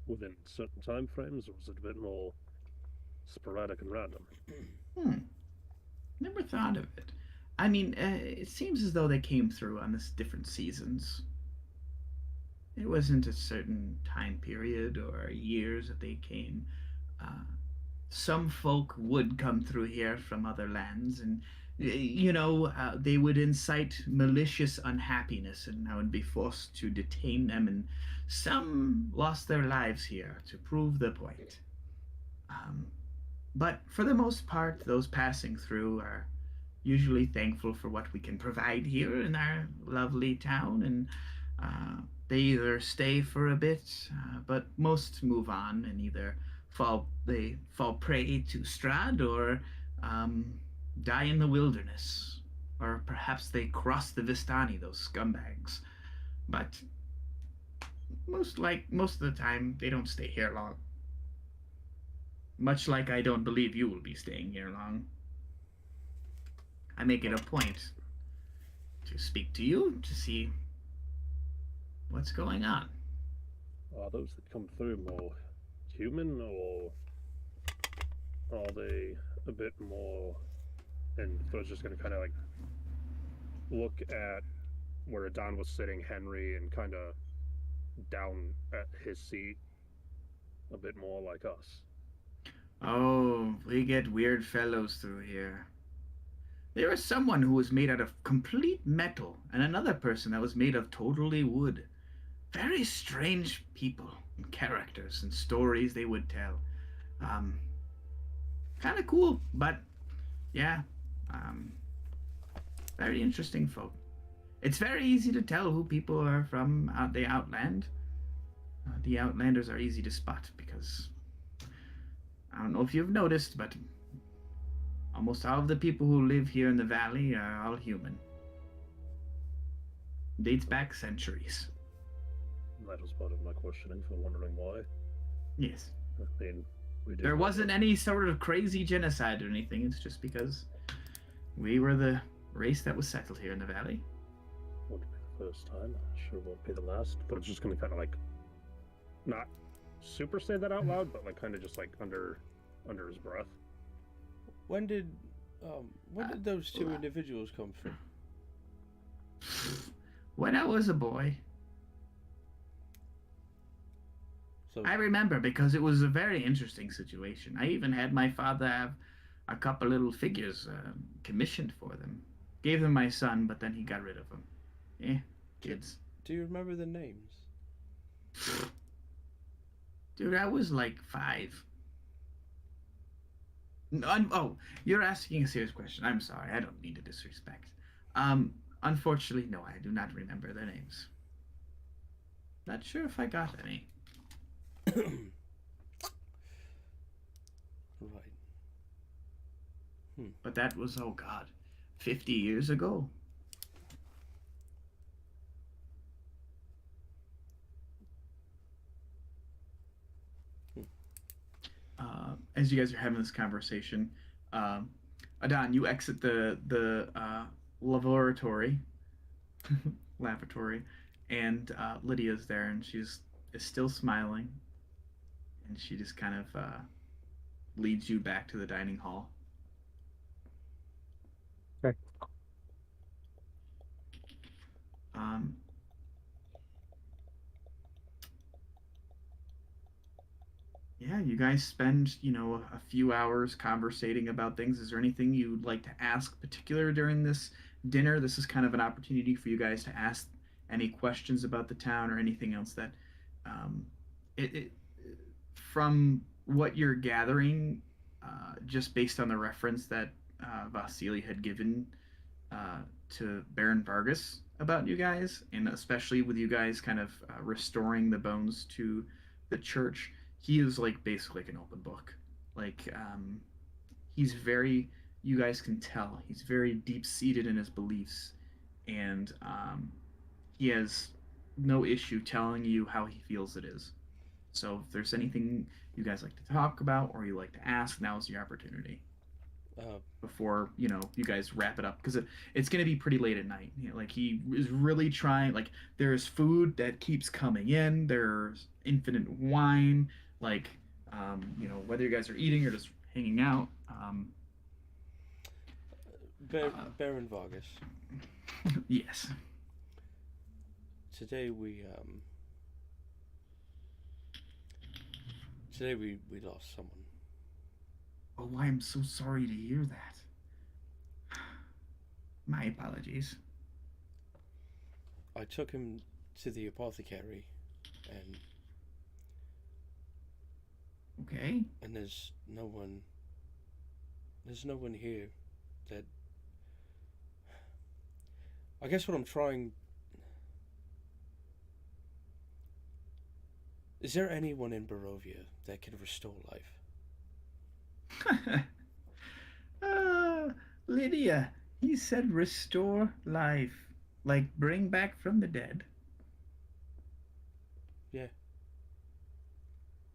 within certain time frames, or is it a bit more sporadic and random? Never thought of it. I mean, it seems as though they came through on this different seasons. It wasn't a certain time period or years that they came. Some folk would come through here from other lands, and they would incite malicious unhappiness, and I would be forced to detain them, and some lost their lives here to prove the point. But for the most part, those passing through are usually thankful for what we can provide here in our lovely town, and they either stay for a bit, but most move on and either fall prey to Strahd or die in the wilderness, or perhaps they cross the Vistani, those scumbags. But most of the time, they don't stay here long. Much like I don't believe you will be staying here long. I make it a point to speak to you to see what's going on. Are those that come through more human, or are they a bit more? And I was just going to kind of like look at where Adon was sitting, Henry, and kind of down at his seat, a bit more like us. Oh, we get weird fellows through here. There was someone who was made out of complete metal, and another person that was made of totally wood. Very strange people, and characters, and stories they would tell. Kind of cool, but yeah, very interesting folk. It's very easy to tell who people are from the Outland. The Outlanders are easy to spot because I don't know if you've noticed, but almost all of the people who live here in the valley are all human. Dates back centuries. That was part of my questioning for wondering why. Yes. I mean, there wasn't any sort of crazy genocide or anything. It's just because we were the race that was settled here in the valley. Won't be the first time. Sure won't be the last. But it's just going to kind of like, not super say that out loud, but like kind of just like under his breath. When did those two individuals come from? When I was a boy, So I remember because it was a very interesting situation. I even had my father have a couple little figures commissioned for them. Gave them my son, but then he got rid of them. Eh, kids. do you remember the names? Dude, I was like 5. Oh, you're asking a serious question. I'm sorry. I don't mean to disrespect. Unfortunately, no, I do not remember their names. Not sure if I got any. Right. But that was, oh God, 50 years ago. As you guys are having this conversation, Adon, you exit the laboratory, lavatory, and Lydia's there, and she's is still smiling, and she just kind of leads you back to the dining hall. Okay. Um, yeah, you guys spend, a few hours conversating about things. Is there anything you'd like to ask particular during this dinner? This is kind of an opportunity for you guys to ask any questions about the town or anything else that, um, it from what you're gathering, just based on the reference that Vasily had given uh, to Baron Vargas about you guys, and especially with you guys kind of restoring the bones to the church, he is like basically like an open book. Like he's very, you guys can tell, he's very deep seated in his beliefs, and he has no issue telling you how he feels it is. So if there's anything you guys like to talk about or you like to ask, now's your opportunity Uh, before you guys wrap it up, because it's going to be pretty late at night. Like he is really trying. Like there's food that keeps coming in. There's infinite wine. Like whether you guys are eating or just hanging out. Baron Vargas. Yes. Today we lost someone. Oh, I'm so sorry to hear that. My apologies. I took him to the apothecary, and Okay. there's no one. There's no one here that. I guess what I'm trying. Is there anyone in Barovia that can restore life? Lydia, he said restore life. Like bring back from the dead. Yeah.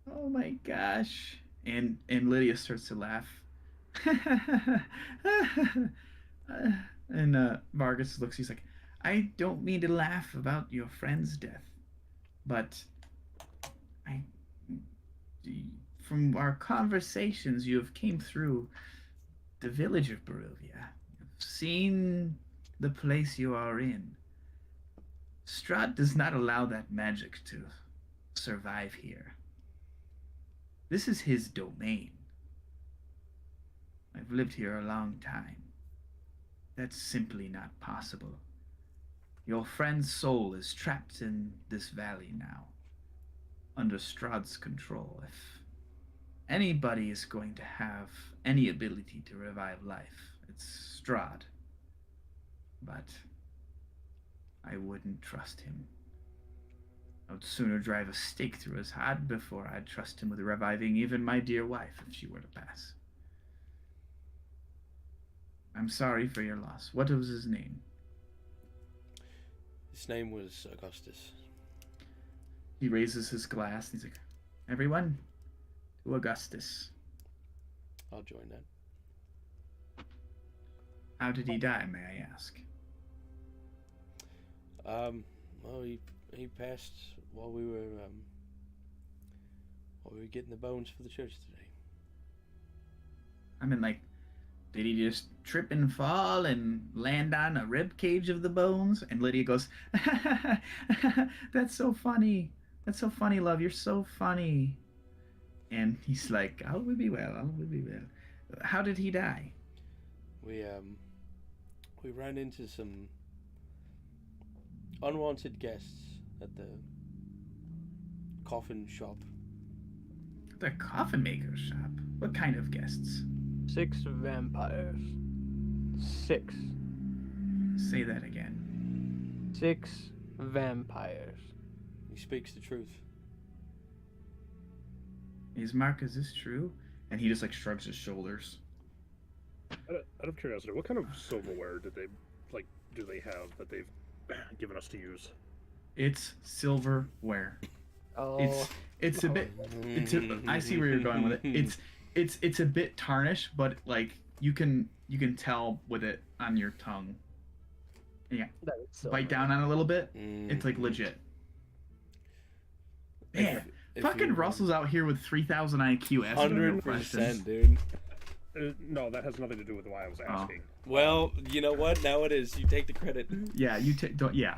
Oh my gosh. And Lydia starts to laugh. And Vargas looks, he's like, I don't mean to laugh about your friend's death, but I from our conversations you have came through the village of Barovia. You've seen the place you are in. Strahd does not allow that magic to survive here. This is his domain. I've lived here a long time. That's simply not possible. Your friend's soul is trapped in this valley now, under Strahd's control. If anybody is going to have any ability to revive life, it's Strahd. But I wouldn't trust him. I would sooner drive a stake through his heart before I'd trust him with reviving even my dear wife if she were to pass. I'm sorry for your loss. What was his name? His name was Augustus. He raises his glass and he's like, everyone, to Augustus. I'll join that. How did he die, may I ask? Well, he passed while we were getting the bones for the church today. I mean, like, Did he just trip and fall and land on a rib cage of the bones? And Lydia goes, "That's so funny. That's so funny, love. You're so funny." And he's like, "All will be well. All will be well." How did he die? We ran into some unwanted guests at the coffin shop. The coffin maker's shop. What kind of guests? 6 vampires. 6. Say that again. 6 vampires. He speaks the truth. Mark, is this true? And he just like shrugs his shoulders. Out of curiosity, what kind of silverware do they have that they've given us to use? It's silverware. Oh, It's a bit. I see where you're going with it. It's a bit tarnished, but like you can tell with it on your tongue. Yeah, that is so bite down on it a little bit. It's like legit. Man, fucking Russell's out here with 3,000 IQ asking no questions. 100%, dude. No, that has nothing to do with why I was asking. Well, you know what? Now it is. You take the credit. Yeah, you don't. Yeah.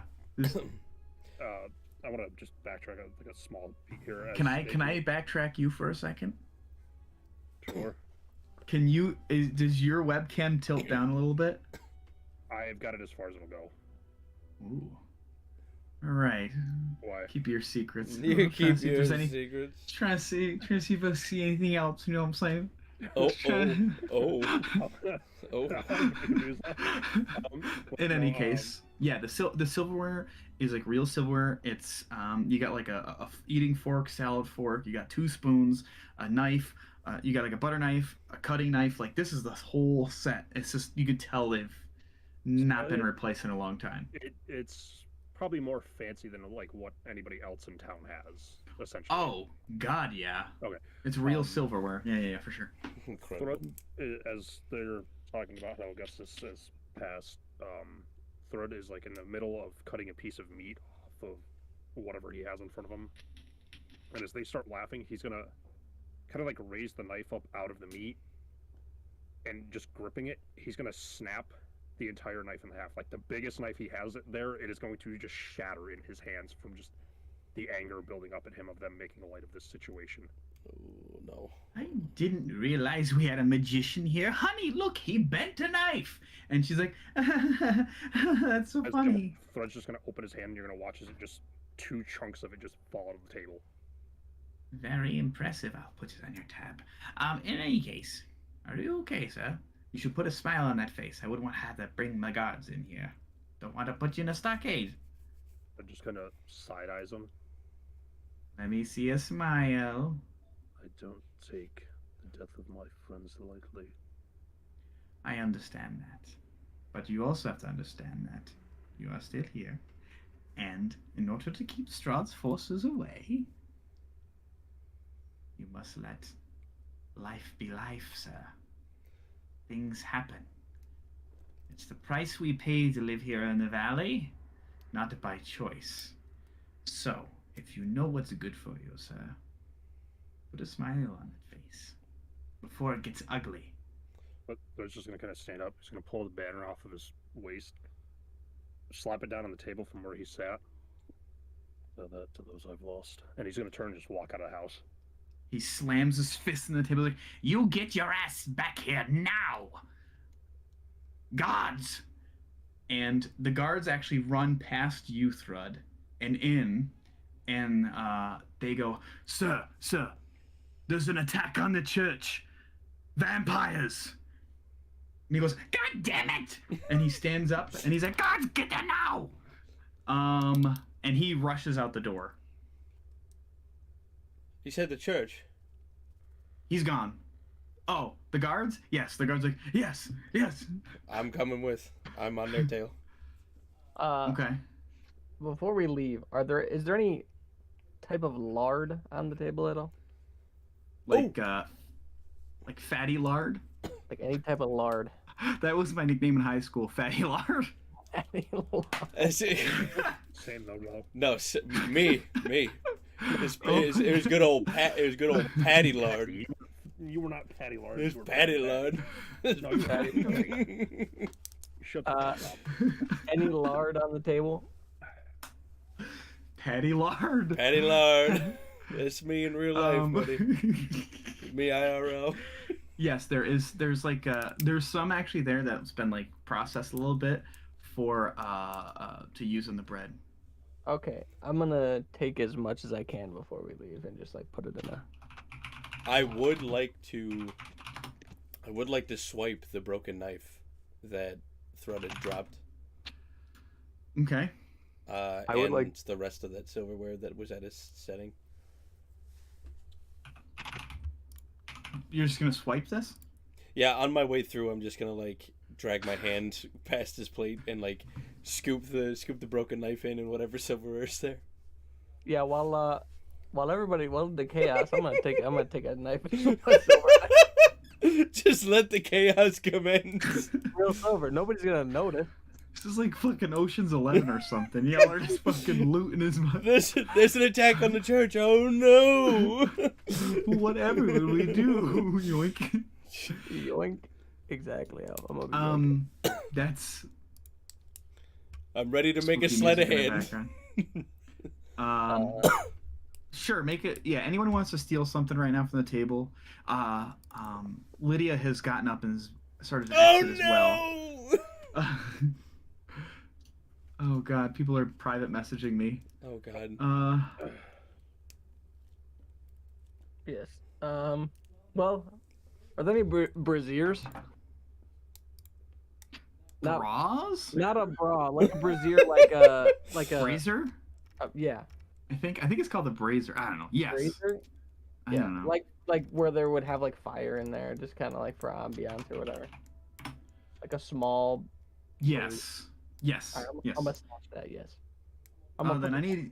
I want to just backtrack a small beat here. Can I backtrack you for a second? Sure. Can you? Does your webcam tilt down a little bit? I've got it as far as it'll go. Ooh. All right. Why? Keep your secrets. You I'm trying to keep see if your there's any- secrets. Trying to see if I see anything else. You know what I'm saying? Oh. In any case, yeah, the silverware is like real silverware. It's you got like a eating fork, salad fork. You got 2 spoons, a knife. You got like a butter knife, a cutting knife. Like this is the whole set. It's just you could tell they've not been replaced in a long time. It's probably more fancy than like what anybody else in town has, essentially. Oh God, yeah. Okay. It's real silverware. Yeah, for sure. Incredible. As they're talking about how Augustus has passed, Thrud is like in the middle of cutting a piece of meat off of whatever he has in front of him, and as they start laughing, he's gonna kind of like raise the knife up out of the meat, and just gripping it, he's gonna snap the entire knife in half. Like the biggest knife he has there, it is going to just shatter in his hands from just the anger building up in him of them making light of this situation. Oh, no. I didn't realize we had a magician here. Honey, look, he bent a knife. And she's like, "That's so funny." Thread's just gonna open his hand, and you're gonna watch as it just 2 chunks of it just fall out of the table. Very impressive. I'll put it on your tab. In any case, are you okay, sir? You should put a smile on that face. I wouldn't want to have to bring my guards in here. Don't want to put you in a stockade. I'm just kind of side eyes him. Let me see a smile. I don't take the death of my friends lightly. I understand that. But you also have to understand that you are still here. And in order to keep Strahd's forces away, you must let life be life, sir. Things happen. It's the price we pay to live here in the valley, not by choice. So, if you know what's good for you, sir, put a smile on that face before it gets ugly. But Thread's just gonna kind of stand up. He's gonna pull the banner off of his waist, slap it down on the table from where he sat. Tell that to those I've lost. And he's gonna turn and just walk out of the house. He slams his fist in the table like, "You get your ass back here now! Guards!" And the guards actually run past you, Thrud, and in, and they go, Sir, there's an attack on the church. Vampires!" And he goes, "God damn it!" And he stands up, and he's like, "Guards, get there now!" And he rushes out the door. He said the church. He's gone. Oh, the guards? Yes, the guards like, yes. I'm coming with. I'm on their tail. Okay. Before we leave, is there any type of lard on the table at all? Like fatty lard. Like any type of lard? That was my nickname in high school, Fatty Lard. Any lard? Same though, Rob. No, me. It was good old Patty lard. You were not Patty Lard. There's you were Patty Lard. Lard. No, you were Shut the fuck up. Any lard on the table? Patty Lard. Patty Lard. That's me in real life, buddy. Um, Me IRL. yes, there's like there's some actually there that's been like processed a little bit for to use in the bread. Okay, I'm gonna take as much as I can before we leave and just like put it in a. I would like to swipe the broken knife that Thrud had dropped. Okay. I would and like- the rest of that silverware that was at his setting. You're just gonna swipe this? Yeah, on my way through, I'm just gonna like drag my hand past his plate and like scoop the broken knife in and whatever silverware is there. Yeah, while the chaos, I'm gonna take a knife and some silver. Just let the chaos commence. Real silver. Nobody's gonna notice. This is like fucking Ocean's 11 or something. Y'all are just fucking looting his money. There's an attack on the church. Oh no! Whatever will we do? Yoink. Yoink. Exactly. I'm gonna be That's I'm ready to make a spooky sleight of music in the hand. background. Sure, make it. Yeah, anyone who wants to steal something right now from the table. Lydia has gotten up and started to exit as well. Oh god, people are private messaging me. Oh god. Yes. Well, are there any braziers? Not, Bras? not a bra, like a brazier, like a Brazier? yeah. I think it's called the brazier. I don't know. Yes. Brazier? I Yeah, don't know. like where there would have like fire in there, just kind of like for ambiance or whatever. Like a small. Yes. Yes. Alright, Yes. I'm gonna snatch that. Yes. Then I need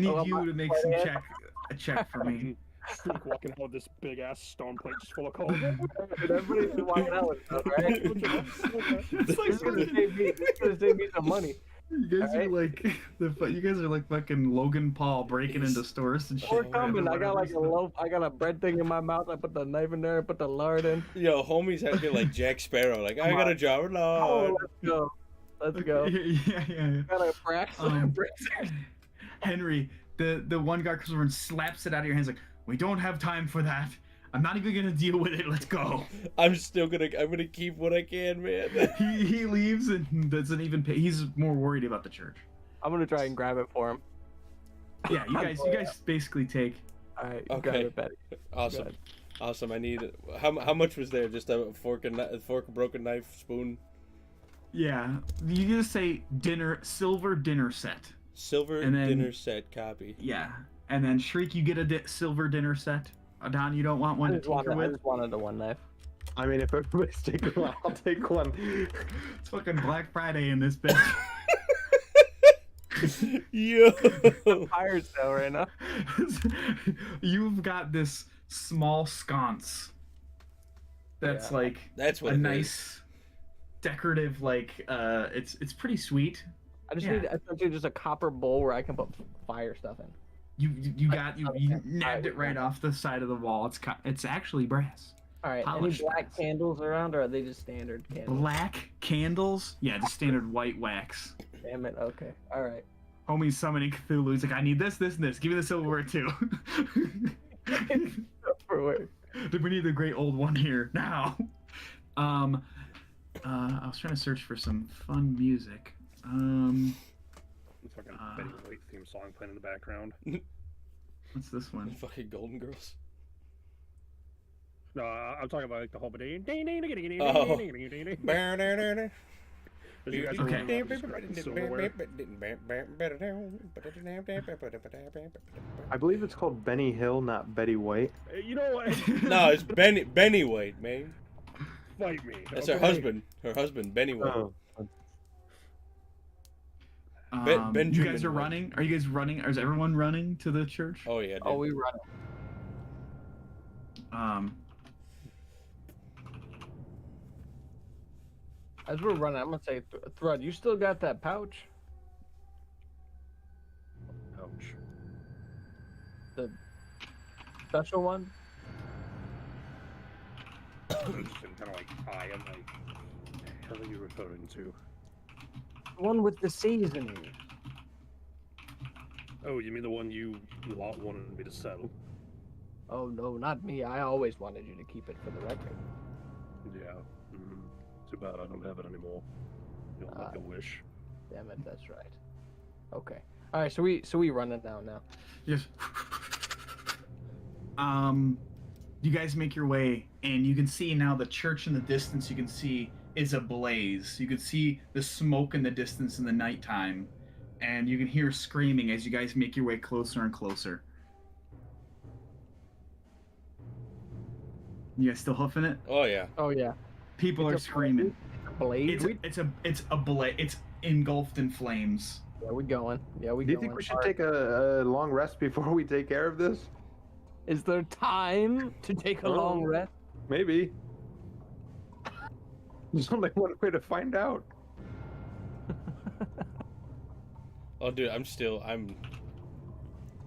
you to make some a check for me. Streak walking out with this big ass stone plate just full of coal. Everybody's been walking out with stuff, right? It's like This is gonna save me some money. you guys are Alright. like you guys are like fucking Logan Paul breaking into stores and shit. We're coming. I got whatever like a stuff. loaf. I got a bread thing in my mouth. I put the knife in there. I put the lard in. Yo, homies acting like Jack Sparrow. Like, I got a jar of lard. Oh, let's go. Let's go. Yeah. Got a brass. Henry, the one guy comes over and slaps it out of your hands like, we don't have time for that. I'm not even gonna deal with it. Let's go. I'm gonna keep what I can, man. He leaves and doesn't even pay. He's more worried about the church. I'm gonna try and grab it for him. Yeah, you guys basically take. All right, Okay. grab it, Betty. Awesome. Good. Awesome. I need how much was there? Just a fork, a broken knife, spoon, Yeah, you just say silver dinner set. silver And then- dinner set copy. Yeah, and then Shriek, you get a silver dinner set. Don, you don't want one I to just, tinker wanted, I with. just wanted the one knife. I mean, if everybody's taking one, I'll take one. It's fucking Black Friday in this bitch. Yo. Fire sale right now. You've got this small sconce. That's Yeah. like That's what a it nice decorative it's pretty sweet. I just Yeah. need essentially just a copper bowl where I can put fire stuff in. You nabbed it right off the side of the wall. It's actually brass. All right. Polished Any black brass. candles around, or are they just standard candles? Black candles? Yeah, just standard white wax. Damn it. Okay. All right. Homie's summoning Cthulhu. He's like, I need this, this, and this. Give me the silverware too. For where? We need the great old one here now. I was trying to search for some fun music. Fucking Betty White theme song playing in the background. What's this one? Fucking Golden Girls. No, I'm talking about like the whole ding ding ding ding ding Oh. ding ding ding ding. Okay. You guys are Okay. running around just grabbing silverware. I believe it's called Benny Hill, not Betty White. You know what? No, it's Benny White, man. Fight me. That's okay? her husband. Her husband, Benny White. Oh, You Benjamin guys are White. running? Are you guys running? Is everyone running to the church? Oh yeah. Dude. Oh, we run it. As we're running, I'm gonna say, Thrud, you still got that pouch? Ouch. The special one? and kind of like eye him like, what the hell are you referring to? The one with the seasoning. Oh, you mean the one you lot wanted me to sell? Oh no, not me. I always wanted you to keep it for the record. Yeah. Too bad I don't have it anymore. You'll make a wish. Damn it, that's right. Okay. All right, so we run it down now. Yes. You guys make your way, and you can see now the church in the distance. You can see is ablaze. You can see the smoke in the distance in the nighttime, and you can hear screaming as you guys make your way closer and closer. You guys still hoofing it? Oh yeah. Oh yeah. People are It's a screaming. Blade. It's a blaze. It's engulfed in flames. Yeah, we going. Yeah, we Do you going. think we should Alright. take a long rest before we take care of this? Is there time to take a long Oh. rest? Maybe. There's only one way to find out. Oh, dude, I'm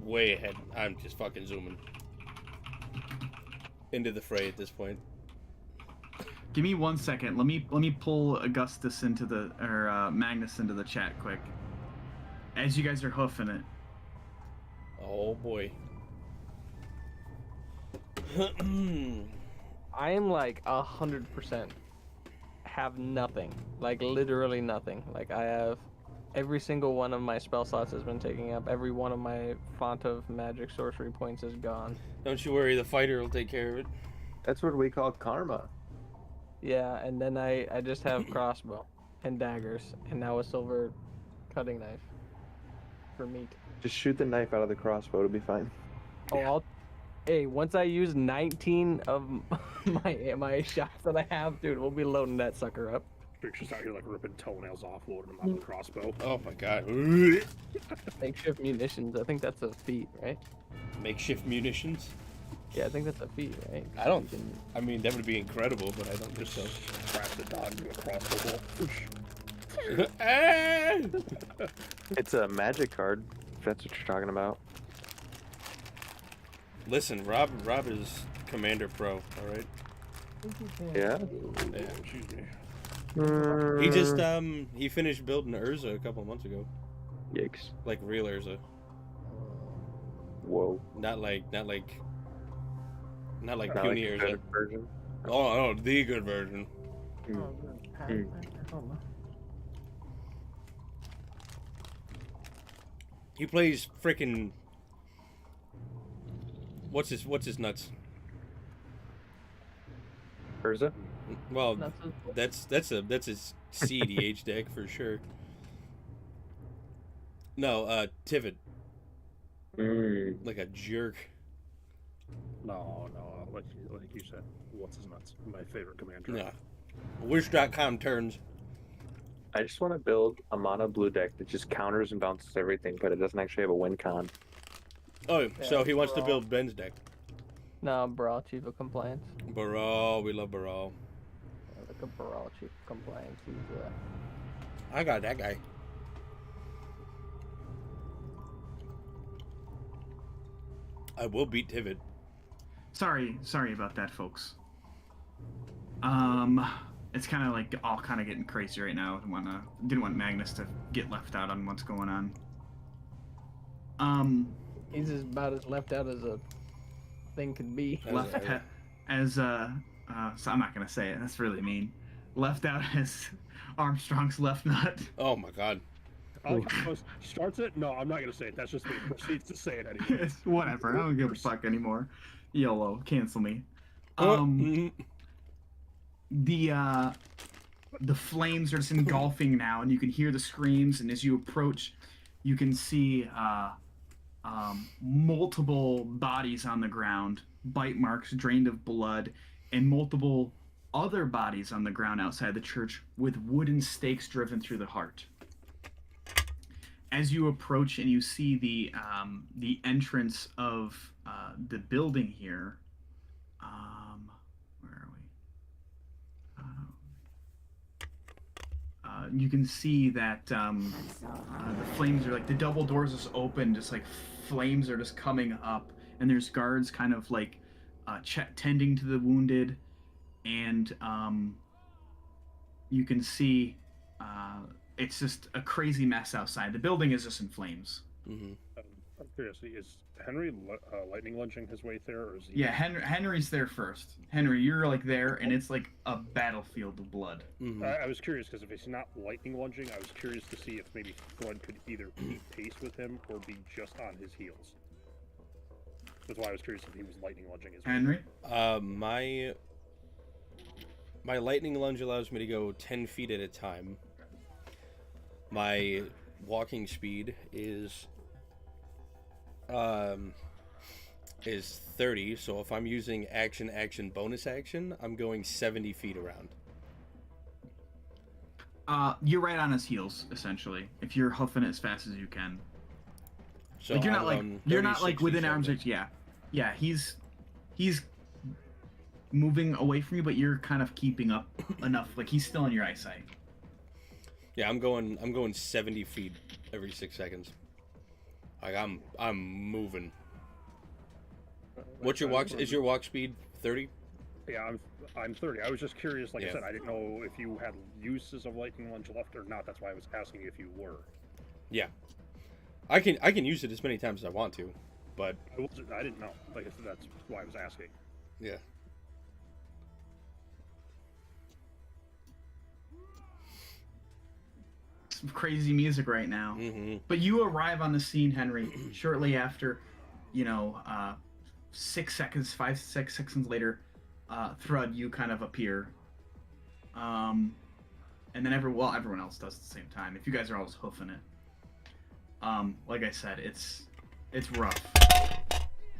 way ahead. I'm just fucking zooming into the fray at this point. Give me 1 second. Let me pull Augustus into the Magnus into the chat quick. As you guys are hoofing it. Oh boy. I am like 100% have nothing. Like literally nothing. Like I have every single one of my spell slots has been taken up. Every one of my font of magic sorcery points is gone. Don't you worry, the fighter will take care of it. That's what we call karma. Yeah, and then I just have crossbow and daggers and now a silver cutting knife for meat. Just shoot the knife out of the crossbow to be fine. Oh, hey, once I use 19 of my shots that I have, dude, we'll be loading that sucker up. Rick's just out here like ripping toenails off, loading them on the crossbow. Oh my god. Makeshift munitions. I think that's a feat, right? Makeshift munitions? Yeah, I think that's a feat, right? I don't. You can- I mean, that would be incredible, but I don't think so. Crash the dog into a crossbow bolt. Whoosh. Ah! It's a magic card, if that's what you're talking about. Listen, Rob is Commander Pro, alright? Yeah? Yeah. Excuse me. He just, he finished building Urza a couple months ago. Yikes. Like real Urza. Whoa. Not like Not puny like a Urza. good version. Oh, the good version. Mm. He plays freaking. What's his nuts? Urza? Well, That's that's his CEDH deck for sure. No, Tivit, Mm. like a jerk. No, like you said, what's his nuts? My favorite commander. Yeah. Wish.com turns. I just want to build a mono blue deck that just counters and bounces everything, but it doesn't actually have a win con. Oh, so he wants to Baral. build Ben's deck. No, Baral, Chief of Compliance. Baral, we love Baral. Like a Baral Chief of Compliance. He's I got that guy. I will beat Tivit. Sorry about that, folks. It's kind of like all kind of getting crazy right now. Didn't want Magnus to get left out on what's going on. he's about as left out as a thing can be. So I'm not gonna say it. That's really mean. Left out as Armstrong's left nut. Oh my god. Starts it? No, I'm not gonna say it. That's just me. Proceeds to say it anyway. It's whatever. I don't give a fuck anymore. YOLO. Cancel me. Mhm. The flames are just engulfing now, and you can hear the screams. And as you approach, you can see multiple bodies on the ground, bite marks drained of blood, and multiple other bodies on the ground outside the church with wooden stakes driven through the heart. As you approach and you see the entrance of the building here, where are we? You can see that the flames are like the double doors just open, just like flames are just coming up, and there's guards kind of like tending to the wounded, and you can see it's just a crazy mess outside. The building is just in flames. Mm-hmm. I'm curious, is Henry lightning lunging his way there, or is he? Yeah, Henry's there first. Henry, you're like there, and it's like a battlefield of blood. Mm-hmm. I was curious because if he's not lightning lunging, I was curious to see if maybe Flood could either keep pace with him or be just on his heels. That's why I was curious if he was lightning lunging his way. Henry? My lightning lunge allows me to go 10 feet at a time. My walking speed is 30, so if I'm using action, bonus action, I'm going 70 feet around. You're right on his heels, essentially. If you're huffing it as fast as you can. So Like you're I'm not like going you're not 30, like within 60 arm's seconds. reach. Yeah, he's moving away from you, but you're kind of keeping up enough. Like he's still in your eyesight. Yeah, I'm going 70 feet every 6 seconds. Like I'm moving. What's your walk? Is your walk speed 30? Yeah, I'm 30. I was just curious. Like Yeah. I said, I didn't know if you had uses of lightning lunge left or not. That's why I was asking if you were. Yeah. I can use it as many times as I want to, but I didn't know. Like I said, that's why I was asking. yeah. Some crazy music right now. Mm-hmm. But you arrive on the scene, Henry, shortly after, 6 seconds later, Thrud, you kind of appear. And then everyone else does at the same time. If you guys are always hoofing it. Like I said, it's rough.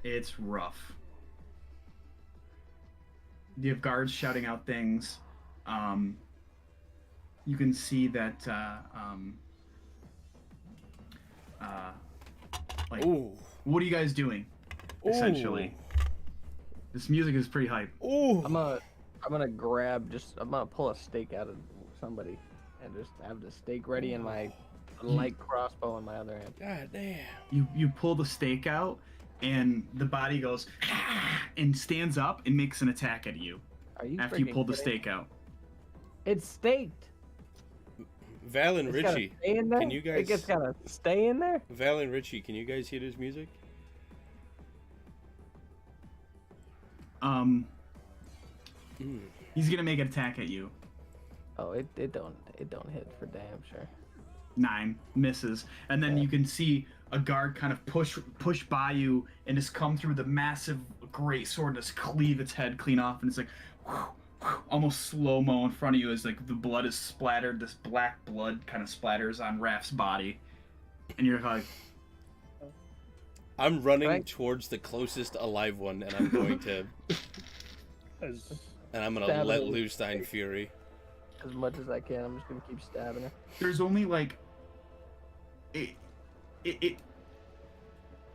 It's rough. You have guards shouting out things. You can see that Ooh. what are you guys doing? Essentially, this music is pretty hype. Ooh. I'm gonna pull a stake out of somebody and just have the stake ready in my light crossbow in my other hand. God damn. You pull the stake out, and the body goes and stands up and makes an attack at you Are you after you freaking pull the kidding? stake out. It's staked. Val and It's gotta Richie, stay in there? can you guys? It just gotta stay in there. Val and Richie, can you guys hear this music? He's gonna make an attack at you. Oh, it don't hit for damn sure. 9 misses, and then you can see a guard kind of push by you and just come through the massive great sword and just cleave its head clean off, and it's like almost slow-mo in front of you as like the blood is splattered. This black blood kind of splatters on Raph's body, and you're like, I'm running Right. towards the closest alive one, and I'm going to, As and I'm gonna Stab let it. loose Thine Fury. As much as I can, I'm just gonna keep stabbing her. there's only like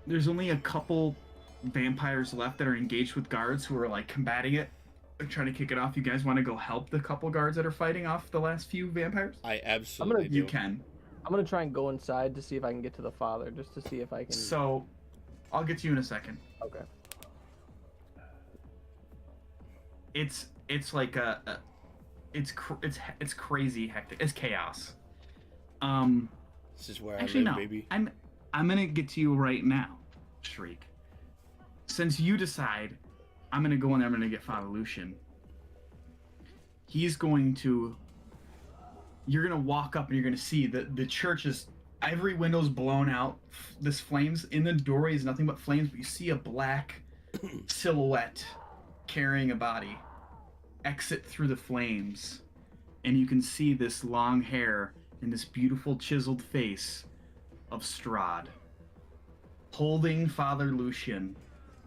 there's only a couple vampires left that are engaged with guards who are like combating it, trying to kick it off. You guys want to go help the couple guards that are fighting off the last few vampires? I absolutely do. You can. I'm gonna try and go inside to see if I can get to the father, just to see if I can. So I'll get to you in a second. Okay. It's like it's crazy hectic. It's chaos. This is where Actually, I live, no. baby. I'm gonna get to you right now, Shriek. Since you decide, I'm gonna go in there. I'm gonna get Father Lucian. He's going to. You're gonna walk up and you're gonna see that the church is every window's blown out. This flames in the doorway is nothing but flames, but you see a black silhouette carrying a body exit through the flames, and you can see this long hair and this beautiful chiseled face of Strahd holding Father Lucian,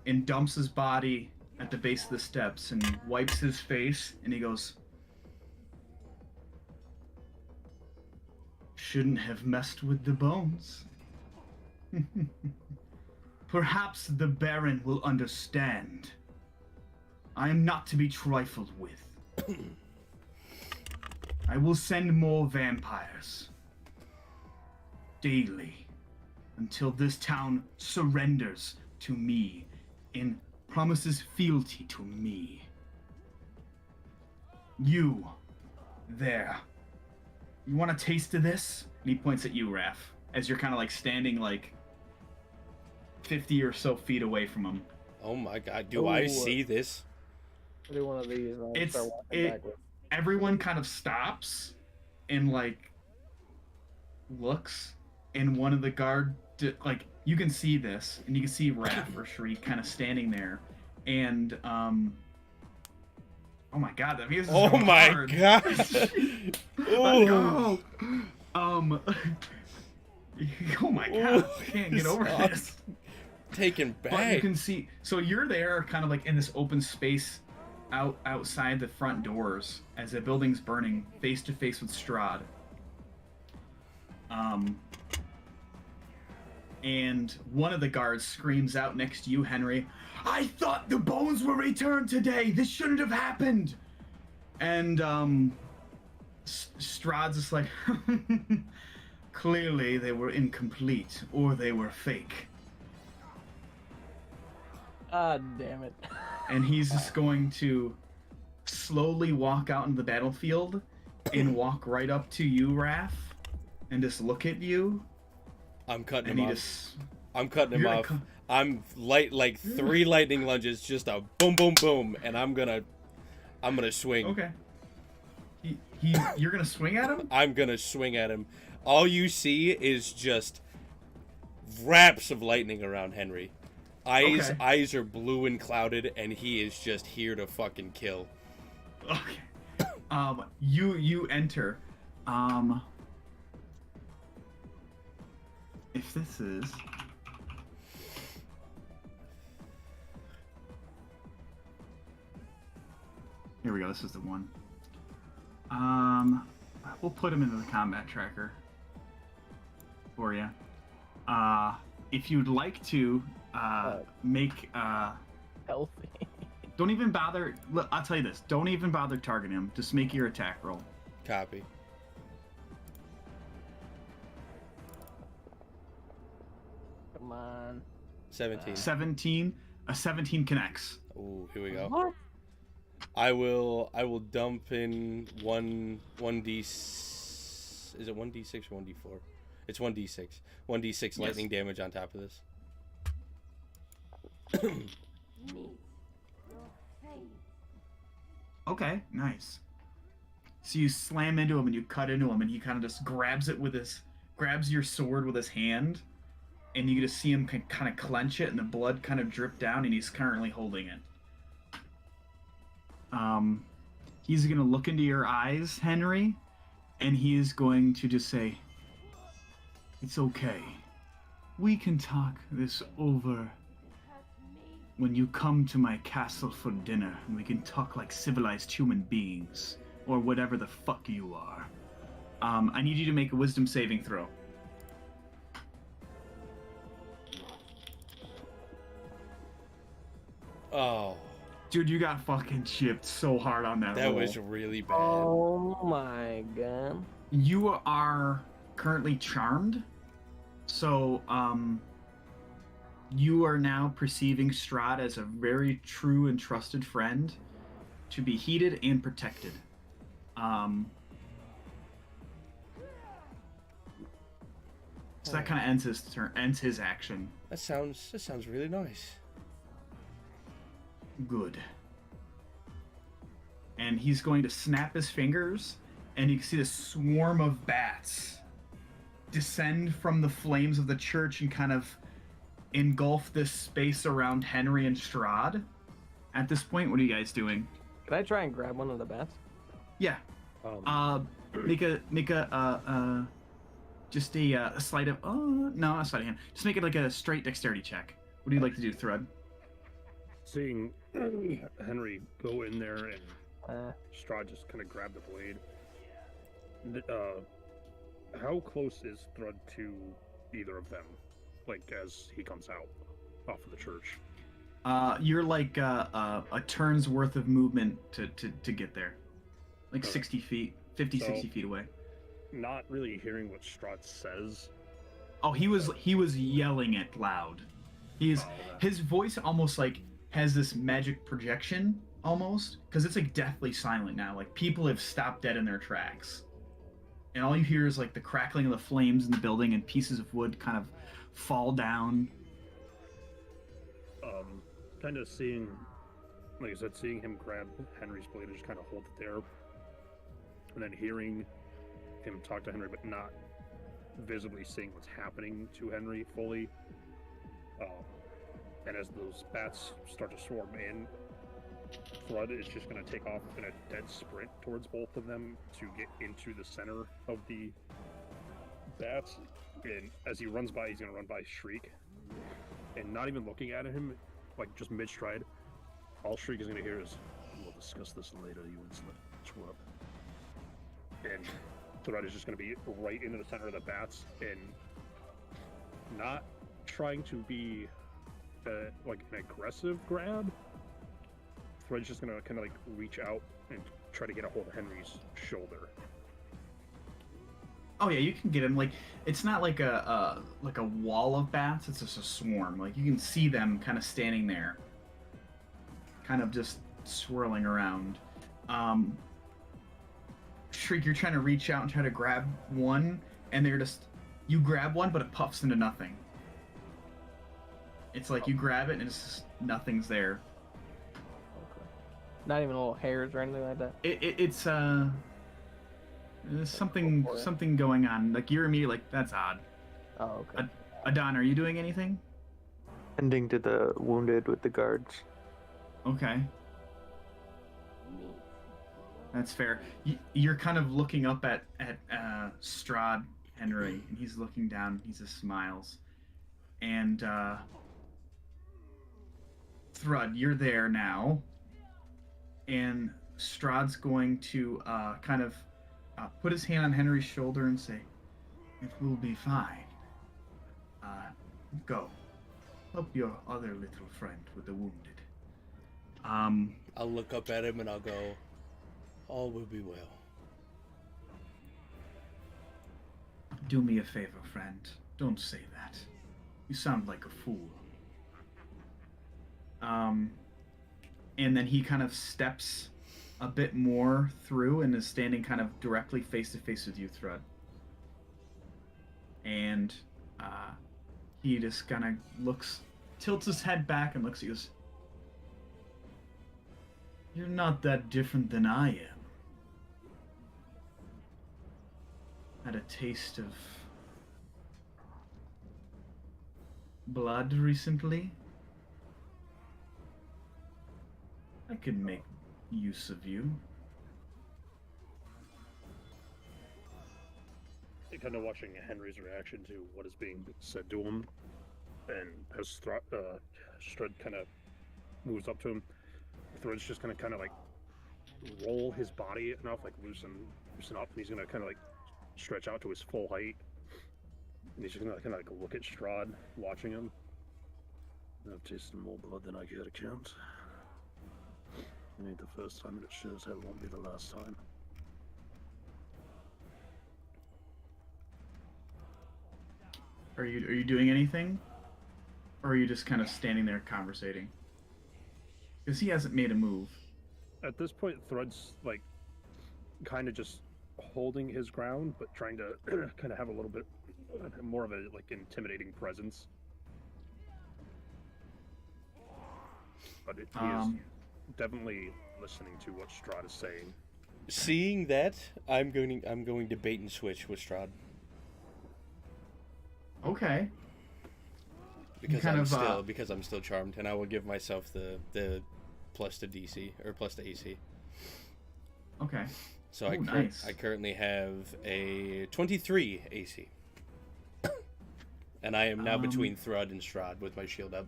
and dumps his body at the base of the steps and wipes his face, and he goes, "Shouldn't have messed with the bones." Perhaps the Baron will understand. I am not to be trifled with. I will send more vampires daily until this town surrenders to me and promises fealty to me. You, there. You want a taste of this? And he points at you, Raph, as you're kind of like standing like 50 or so feet away from him. Oh my god, do I Ooh. see this? I'll do one of these. And I'll It's start walking backwards. everyone kind of stops and like looks, and one of the guard like you can see this, and you can see Raph or Shriek kind of standing there, and oh my god, that music is Oh so my hard. god! Let's go. Oh my god, I can't get over Stop. this. Taken But you back. can see, so you're there, kind of like in this open space, outside the front doors, as the building's burning, face to face with Strahd. And one of the guards screams out next to you, Henry, "I thought the bones were returned today. This shouldn't have happened." And Strahd's just like, "Clearly they were incomplete, or they were fake." Ah, damn it. And he's just going to slowly walk out into the battlefield and walk right up to you, Raph, and just look at you. I'm cutting And him he off. just I'm cutting him you're gonna off. co- I'm like 3 lightning lunges, just a boom, boom, boom, and I'm gonna swing. okay. You're gonna swing at him? I'm gonna swing at him. All you see is just raps of lightning around Henry. Okay. Eyes are blue and clouded, and he is just here to fucking kill. Okay. You enter. If this is. Here we go. This is the one. We'll put him into the combat tracker for you. If you'd like to, make Healthy. don't even bother. Look, I'll tell you this. Don't even bother targeting him. Just make your attack roll. Copy. Come on. 17. 17. A 17 connects. Ooh, here we go. What? I will dump in 1d. Is it 1d6 or 1d4? It's 1d6. 1d6 lightning damage on top of this. Okay, nice. So you slam into him and you cut into him, and he kind of just grabs your sword with his hand, and you just see him kind of clench it, and the blood kind of drip down, and he's currently holding it. He's gonna look into your eyes, Henry, and he is going to just say, "It's okay. We can talk this over when you come to my castle for dinner, and we can talk like civilized human beings, or whatever the fuck you are. I need you to make a wisdom saving throw." Oh, Dude, you got fucking chipped so hard on that that roll. was really bad. Oh my god. You are currently charmed, so you are now perceiving Strahd as a very true and trusted friend, to be heeded and protected. So that kind of ends his turn, ends his action. That sounds really nice. Good. And he's going to snap his fingers, and you can see this swarm of bats descend from the flames of the church and kind of engulf this space around Henry and Strahd. At this point, what are you guys doing? Can I try and grab one of the bats? Yeah. Make a just a sleight of no, not sleight of hand. Just make it like a straight dexterity check. What do you like to do, Thread? Seeing Henry go in there and Strahd just kind of grab the blade. How close is Thrud to either of them? Like as he comes out off of the church. You're like a turn's worth of movement to get there, like Okay. 60 feet, 50, So- 60 feet away. Not really hearing what Strahd says. Oh, he was yelling it loud. Okay. His voice almost like has this magic projection almost, because it's like deathly silent now. Like people have stopped dead in their tracks, and all you hear is like the crackling of the flames in the building and pieces of wood kind of fall down. Kind of seeing, like I said, seeing him grab Henry's blade and just kind of hold it there, and then hearing him talk to Henry, but not visibly seeing what's happening to Henry fully. And as those bats start to swarm in, Flood is just going to take off in a dead sprint towards both of them to get into the center of the bats. And as he runs by, he's going to run by Shriek. And not even looking at him, like just mid-stride, all Shriek is going to hear is, "We'll discuss this later, you insolent twerp." And Thread is just going to be right into the center of the bats and not trying to be like an aggressive grab. Thread's just going to kind of like reach out and try to get a hold of Henry's shoulder. Oh yeah, you can get him. Like it's not like a wall of bats. It's just a swarm. Like you can see them kind of standing there, kind of just swirling around. Shriek, you're trying to reach out and try to grab one, and they're just you grab one, but it puffs into nothing. It's like you grab it and it's just nothing's there. Okay. Not even little hairs or anything like that. It's there's something going on. Like you're immediately like that's odd. Oh, okay. Adon, are you doing anything? Tending to the wounded with the guards. Okay. That's fair. You're kind of looking up at Strahd Henry, and he's looking down. He just smiles. And Thrud, you're there now. And Strahd's going to kind of put his hand on Henry's shoulder and say, "It will be fine. Go. Help your other little friend with the wounded." I'll look up at him and I'll go, "All will be well." Do me a favor, friend. Don't say that. You sound like a fool. And then he kind of steps a bit more through and is standing kind of directly face to face with you, Thrud. And he just kind of tilts his head back and looks at you. Goes, "You're not that different than I am. Had a taste of blood recently. I could make use of you." Kind of watching Henry's reaction to what is being said to him, and as Strud kind of moves up to him, Thread's just gonna kind of like roll his body enough, like loosen up, and he's gonna kind of like stretch out to his full height, and he's just gonna kind of like look at Strahd, watching him. "I've tasted more blood than I care to count. It ain't the first time, and it sure as hell won't be the last time." Are you doing anything? Or are you just kind of standing there conversating? Because he hasn't made a move. At this point, Thread's like kind of just holding his ground, but trying to kind of have a little bit more of a like intimidating presence. But he is definitely listening to what Strahd is saying. Seeing that, I'm going to bait and switch with Strahd. Okay. Because I'm still charmed, and I will give myself the plus to DC or plus to AC. Okay. So nice. I currently have a 23 AC, and I am now between Thrud and Strahd with my shield up.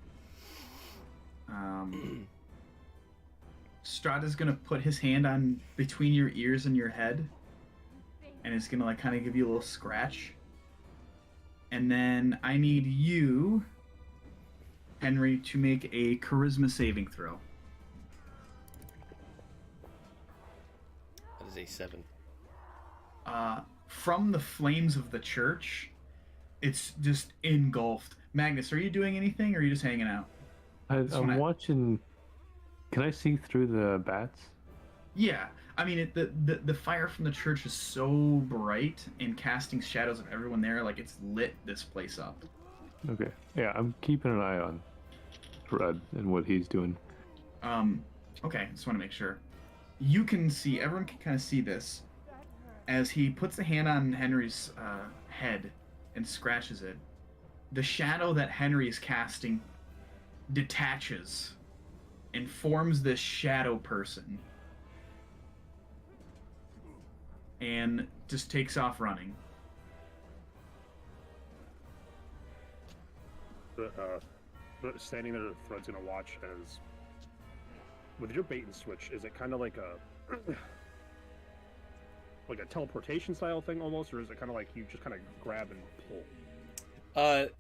Strahd is gonna put his hand on between your ears and your head, and is gonna like kind of give you a little scratch. And then I need you, Henry, to make a charisma saving throw. That is a 7. From the flames of the church, it's just engulfed. Magnus, are you doing anything, or are you just hanging out? I'm watching Can I see through the bats? Yeah, I mean, the fire from the church is so bright and casting shadows of everyone there, like it's lit this place up. Okay. Yeah, I'm keeping an eye on Fred and what he's doing. Okay, just want to make sure. You can see, everyone can kind of see this as he puts a hand on Henry's head and scratches it. The shadow that Henry is casting detaches and forms this shadow person and just takes off running. But standing there, Thread's gonna watch as with your bait and switch. Is it kind of like a like a teleportation style thing almost, or is it kind of like you just kind of grab and pull?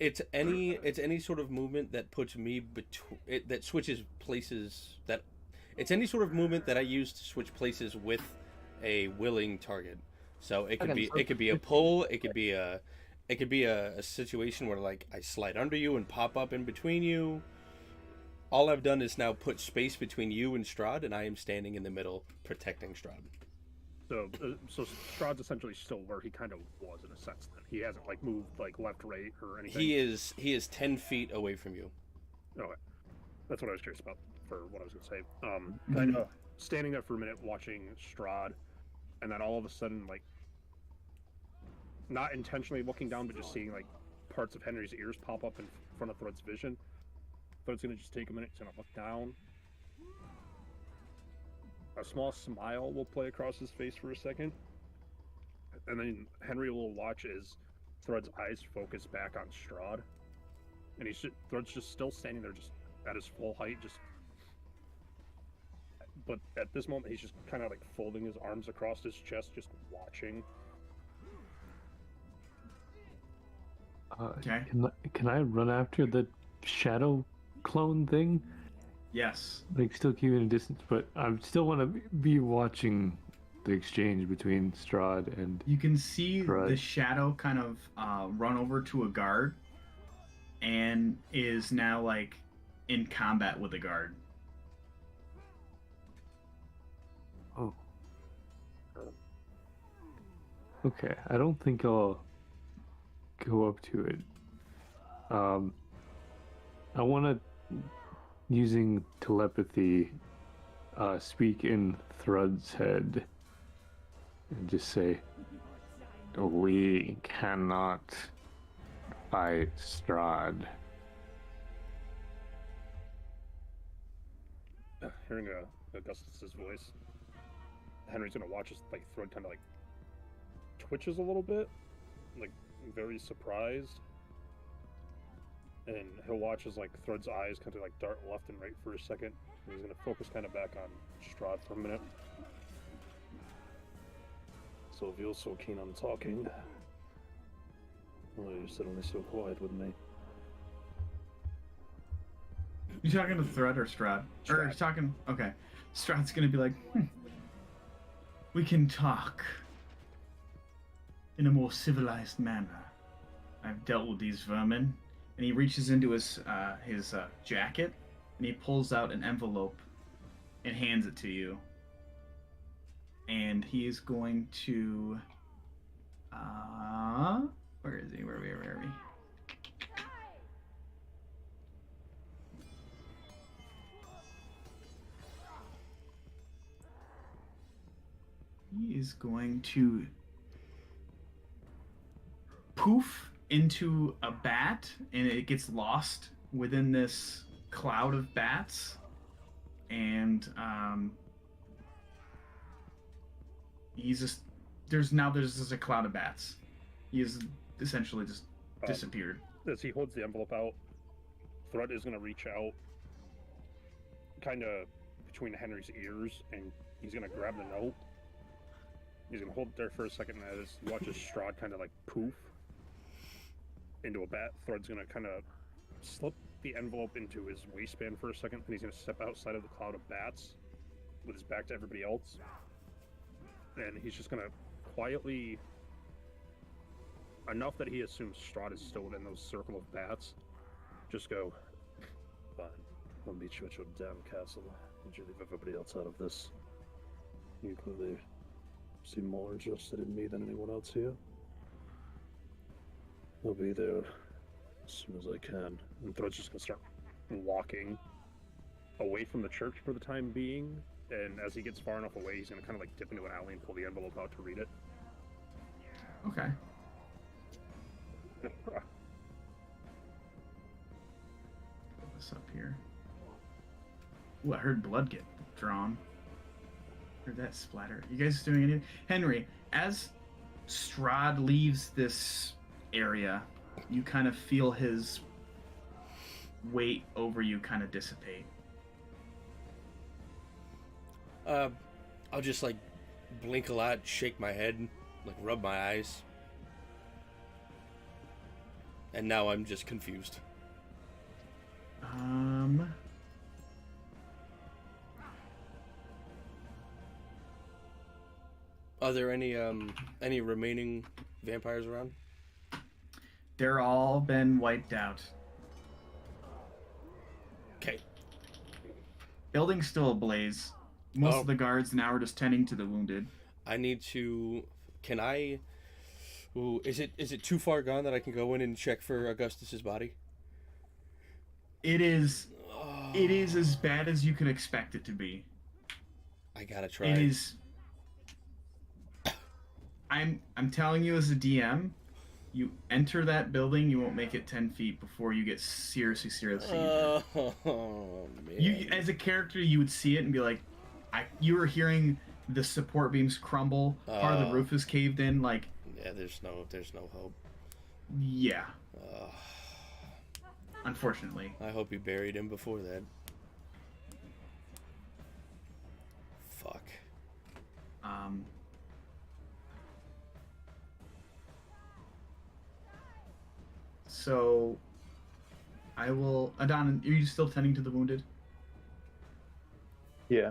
It's any sort of movement that puts me between that switches places. That it's any sort of movement that I use to switch places with a willing target. So it could be a pull. It could be a situation where like I slide under you and pop up in between you. All I've done is now put space between you and Strahd, and I am standing in the middle protecting Strahd. So Strahd's essentially still where he kind of was in a sense. Then he hasn't like moved like left, right, or anything. He is 10 feet away from you. Okay, that's what I was curious about for what I was gonna say. Kind of standing there for a minute watching Strahd, and then all of a sudden like not intentionally looking down, but just seeing like parts of Henry's ears pop up in front of Thread's vision. Thread's gonna just take a minute. He's gonna look down. A small smile will play across his face for a second, and then Henry will watch as Thread's eyes focus back on Strahd, and Thread's just still standing there, just at his full height, just. But at this moment, he's just kind of like folding his arms across his chest, just watching. Okay. Can I run after the shadow clone thing? Yes. Like, still keeping a distance, but I still want to be watching the exchange between Strahd and. You can see Right. the shadow kind of run over to a guard and is now like in combat with the guard. Oh. Okay, I don't think I'll go up to it. I want to, using telepathy, speak in Thread's head and just say, "We cannot fight Strahd." Hearing Augustus's voice, Henry's gonna watch his like Thread kind of like twitches a little bit, like very surprised, and he'll watch as like Thread's eyes kind of like dart left and right for a second. And he's gonna focus kind of back on Strahd for a minute. So if you're so keen on talking, well, you're suddenly so quiet with me. You talking to Thread or Strahd? Or Strahd. you talking? Okay. Strahd's gonna be like, we can talk in a more civilized manner. I've dealt with these vermin. And he reaches into his jacket and he pulls out an envelope and hands it to you. And he is going to where is he? Where are we? He is going to poof into a bat, and it gets lost within this cloud of bats, and he's just there's just a cloud of bats. He is essentially just disappeared. As he holds the envelope out, Thread is gonna reach out, kind of between Henry's ears, and he's gonna grab the note. He's gonna hold it there for a second, and as he watches Strahd kind of like poof into a bat, Thread's gonna kind of slip the envelope into his waistband for a second, and he's gonna step outside of the cloud of bats with his back to everybody else, and he's just gonna quietly, enough that he assumes Strahd is still within those circle of bats, just go, "Fine, I'll meet you at your damn castle." Did you leave everybody else out of this? You clearly seem more interested in me than anyone else here. I'll be there as soon as I can. And Thread's just gonna start walking away from the church for the time being. And as he gets far enough away, he's gonna kind of like dip into an alley and pull the envelope out to read it. Okay. Put this up here. Ooh, I heard blood get drawn. Heard that splatter. You guys doing anything? Henry, as Strahd leaves this area, you kind of feel his weight over you kind of dissipate. I'll just like blink a lot, shake my head, like rub my eyes. And now I'm just confused. Are there any remaining vampires around? They're all been wiped out. Okay. Building's still ablaze. Most of the guards now are just tending to the wounded. I need to. Can I? Ooh, is it too far gone that I can go in and check for Augustus's body? It is. It is as bad as you could expect it to be. I gotta try. It is. I'm telling you as a DM, you enter that building, you won't make it 10 feet before you get seriously injured. Oh man. You, as a character, you would see it and be like, you were hearing the support beams crumble. Part of the roof is caved in. Like, yeah, there's no hope. Yeah. Unfortunately. I hope you buried him before that. Fuck. So, I will. Adon, are you still tending to the wounded? Yeah.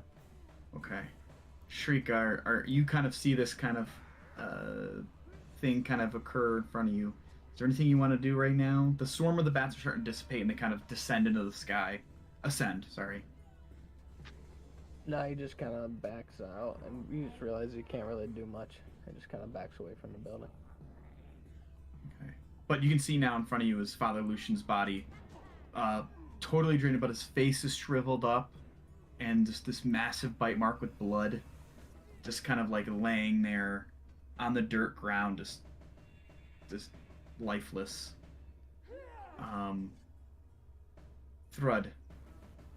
Okay. Shriek, are you kind of see this kind of thing kind of occur in front of you? Is there anything you want to do right now? The swarm of the bats are starting to dissipate and they kind of descend into the sky. Ascend, sorry. No, he just kind of backs out, and you just realize he can't really do much. He just kind of backs away from the building. Okay. But you can see now in front of you is Father Lucian's body, totally drained, but his face is shriveled up, and just this massive bite mark with blood, just kind of like laying there on the dirt ground, just lifeless. Thrud,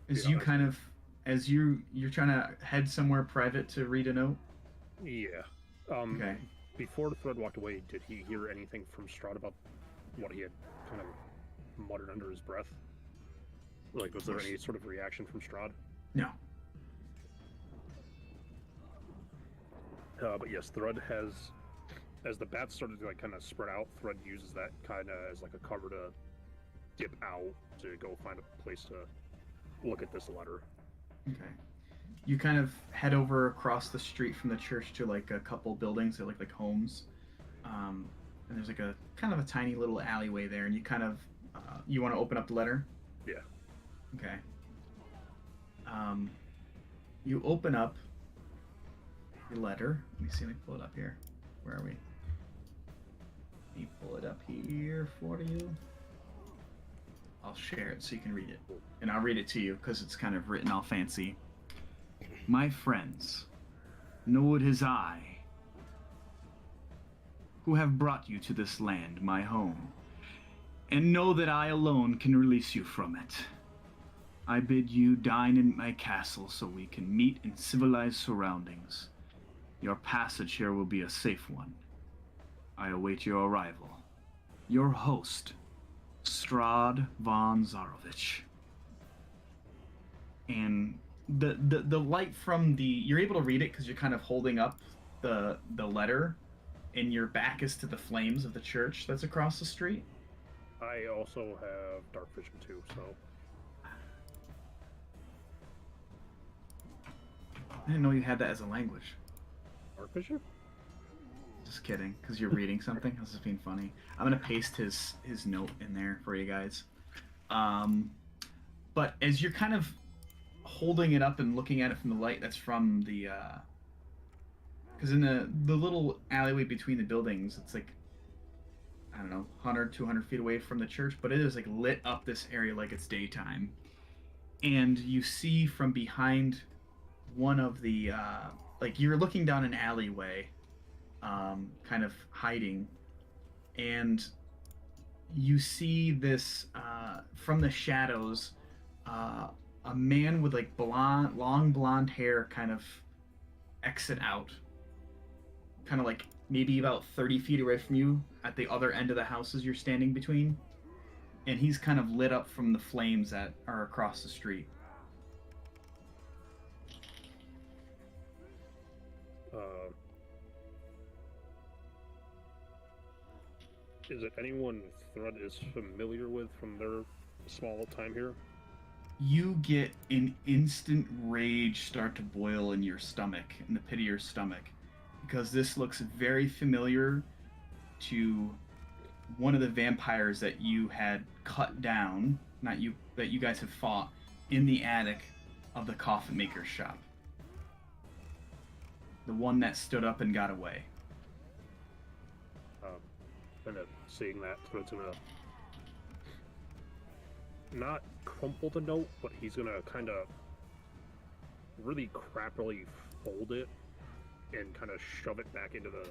as you kind of, as you're trying to head somewhere private to read a note. Yeah. Okay. Before Thrud walked away, did he hear anything from Strahd about what he had kind of muttered under his breath? Like, was there any sort of reaction from Strahd? No. But yes, Thrud has, as the bats started to like kind of spread out, Thrud uses that kind of as like a cover to dip out to go find a place to look at this letter. Okay. You kind of head over across the street from the church to like a couple buildings that look like homes. And there's like a kind of a tiny little alleyway there, and you kind of you want to open up the letter? Yeah. Okay. You open up your letter. Let me see. Let me pull it up here. Where are we? Let me pull it up here for you. I'll share it so you can read it, and I'll read it to you because it's kind of written all fancy. My friends, know it is I who have brought you to this land, my home, and know that I alone can release you from it. I bid you dine in my castle so we can meet in civilized surroundings. Your passage here will be a safe one. I await your arrival. Your host, Strahd von Zarovich. And the light from the, you're able to read it because you're kind of holding up the letter, and your back is to the flames of the church that's across the street. I also have dark vision too, so. I didn't know you had that as a language. Dark vision? Just kidding, because you're reading something. I was just being funny. I'm gonna paste his note in there for you guys. But as you're kind of holding it up and looking at it from the light that's from the because in the little alleyway between the buildings, it's like, I don't know, 100, 200 feet away from the church, but it is like lit up this area like it's daytime. And you see from behind one of the, like you're looking down an alleyway, kind of hiding, and you see this, from the shadows, a man with like long blonde hair kind of exit out, kind of like maybe about 30 feet away from you at the other end of the houses you're standing between. And he's kind of lit up from the flames that are across the street. Is it anyone Thread is familiar with from their small time here? You get an instant rage start to boil in your stomach, in the pit of your stomach, because this looks very familiar to one of the vampires that you had cut down, not you, that you guys have fought in the attic of the coffin maker's shop. The one that stood up and got away. Kind of seeing that, so it's gonna not crumple the note, but he's gonna kind of really crappily fold it and kind of shove it back into the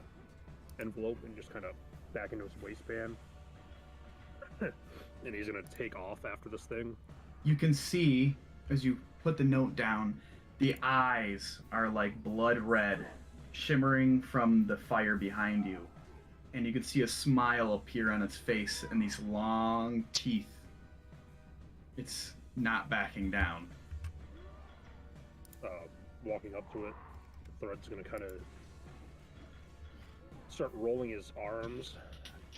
envelope and just kind of back into his waistband. And he's gonna take off after this thing. You can see, as you put the note down, the eyes are like blood red, shimmering from the fire behind you. And you can see a smile appear on its face and these long teeth. It's not backing down. Walking up to it, Thread's gonna kind of start rolling his arms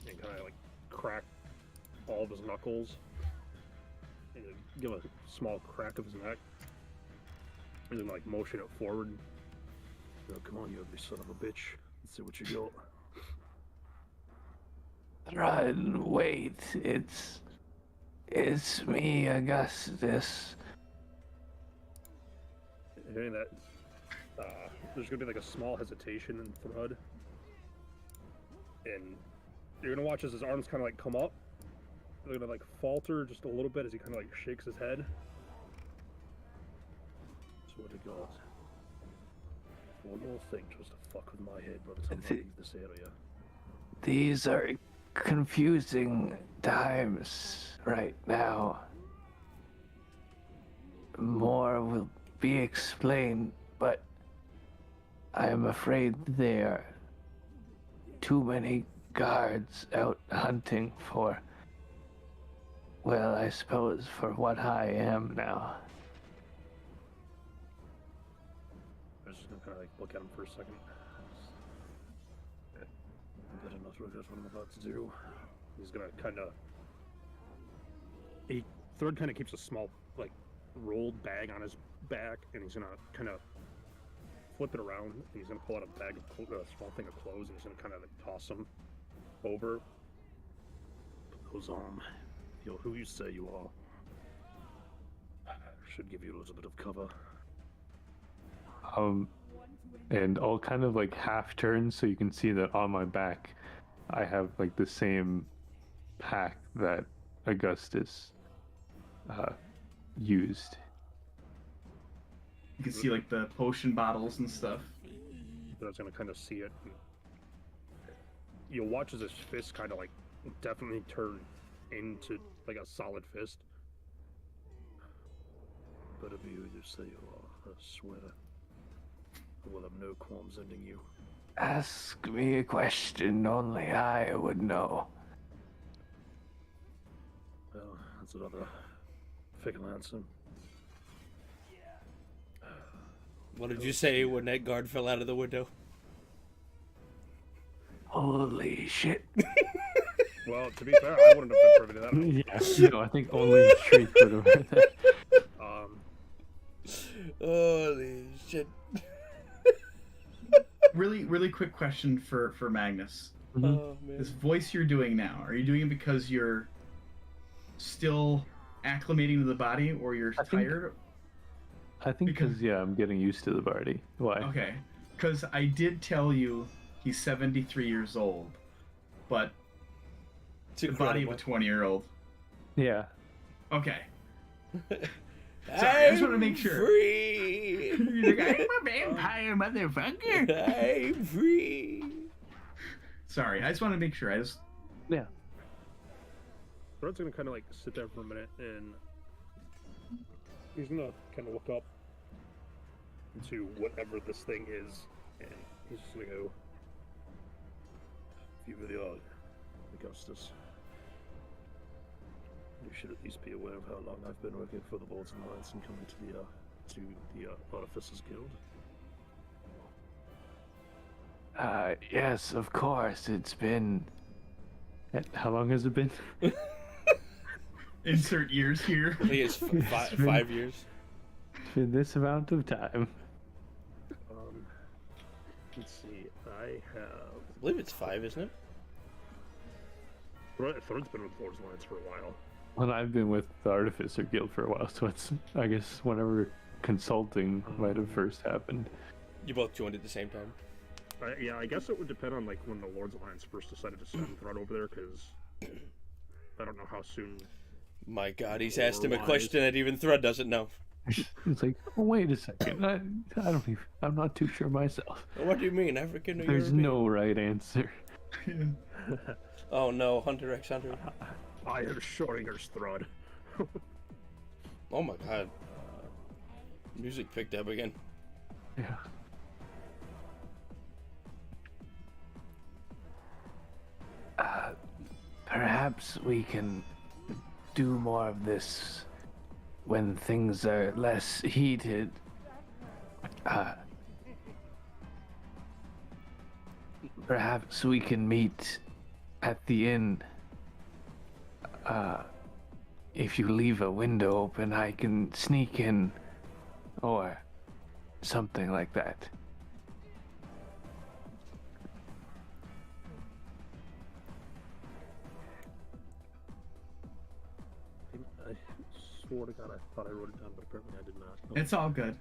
and kind of like crack all of his knuckles and then give a small crack of his neck and then like motion it forward. Oh, come on, you ugly son of a bitch. Let's see what you got. Run, wait, it's me, Augustus. Hearing that, there's gonna be like a small hesitation in Thread, and you're gonna watch as his arms kind of like come up. They're gonna like falter just a little bit as he kind of like shakes his head. Swear to God, one more thing tries to fuck with my head by the time I leave this area. These are confusing times right now. More will be explained, but I am afraid there are too many guards out hunting for, well, I suppose for what I am now. I'm just gonna kind of like look at him for a second. I better not regret what I'm about to do. He's gonna kind of. Thread kind of keeps a small, like, rolled bag on his back, and he's gonna kind of flip it around, and he's gonna pull out a bag of a small thing of clothes, and he's gonna kind of like toss them over. Put those on. You're who you say you are. Should give you a little bit of cover. And I'll kind of like half turn so you can see that on my back I have like the same pack that Augustus used. You can see like the potion bottles and stuff. But I was gonna kind of see it. You'll watch as his fist kind of like definitely turn into like a solid fist. Better be who you say you are, I swear. I will have no qualms ending you. Ask me a question only I would know. Well, that's another fickle answer. What did you say when that guard fell out of the window? Holy shit. Well, to be fair, I wouldn't have been privy to that. Yeah, no, I think only Shriek would have heard that. Holy shit. Really quick question for Magnus. Oh, man. This voice you're doing now, are you doing it because you're still acclimating to the body or you're tired? I think Because- because I'm getting used to the party. Why? Okay, because I did tell you he's 73 years old, but It's the body of a incredible. 20-year-old. Yeah. Okay. Sorry, I just want to make sure. Free. He's like, I'm a vampire, motherfucker. I'm free. Sorry, I just want to make sure. Yeah. Thread's gonna kind of like sit there for a minute, and he's gonna kind of look up into whatever this thing is, and he's just gonna go. If you really are Augustus, you should at least be aware of how long I've been working for the Lords Alliance and coming to the Artificers Guild. Yes, of course. It's been. How long has it been? Insert years here. I think it's 5 years. It's been this amount of time. Let's see. I I believe it's 5, isn't it? have Thread's been with Lords Alliance for a while. Well, I've been with the Artificer Guild for a while, so it's, I guess, whenever consulting might have first happened. You both joined at the same time. Yeah, I guess it would depend on like when the Lords Alliance first decided to send Thread over there, because I don't know how soon. My God, he's asked him a Lore-wise. question that even Thread doesn't know. It's like, oh, wait a second. I don't even, I'm not too sure myself. What do you mean, African or There's European? no right answer. Oh no, Hunter x Hunter. I am Schrodinger's Thread. Oh my God. Music picked up again. Yeah. Perhaps we can do more of this when things are less heated. Perhaps we can meet at the inn. If you leave a window open, I can sneak in, or something like that. I swore to God I thought I wrote it down, but apparently I did not. It's all good.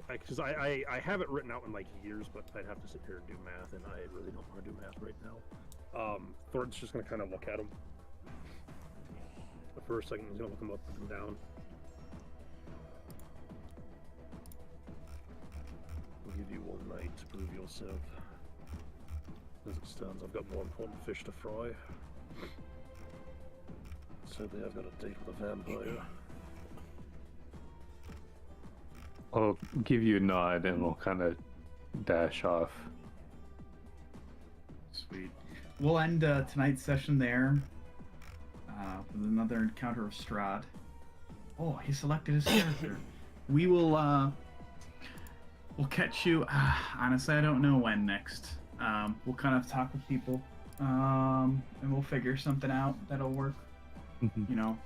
Because I have it written out in like years, but I'd have to sit here and do math, and I really don't want to do math right now. Thorn's just gonna kind of look at him. For a second, he's gonna look him up and down. I'll give you one night to prove yourself. As it stands, I've got more important fish to fry. Sadly, I've got a date with a vampire. I'll give you a nod and we'll kind of dash off. Sweet. We'll end tonight's session there with another encounter of Strahd. Oh, he selected his character. We will we'll catch you. Honestly, I don't know when next. We'll kind of talk with people, and we'll figure something out that'll work. You know.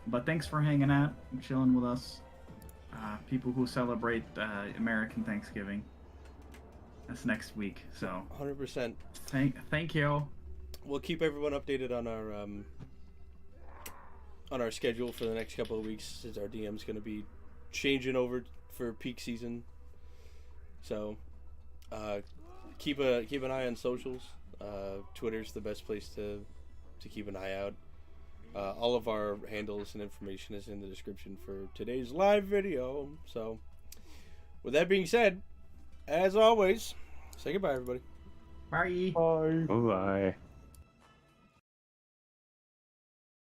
But thanks for hanging out and chilling with us. People who celebrate American Thanksgiving. That's next week. So 100%. thank you. We'll keep everyone updated on our schedule for the next couple of weeks, since our DM's going to be changing over for peak season. So keep an eye on socials. Twitter's the best place to keep an eye out. All of our handles and information is in the description for today's live video. So, with that being said, as always, say goodbye, everybody. Bye. Bye. Bye.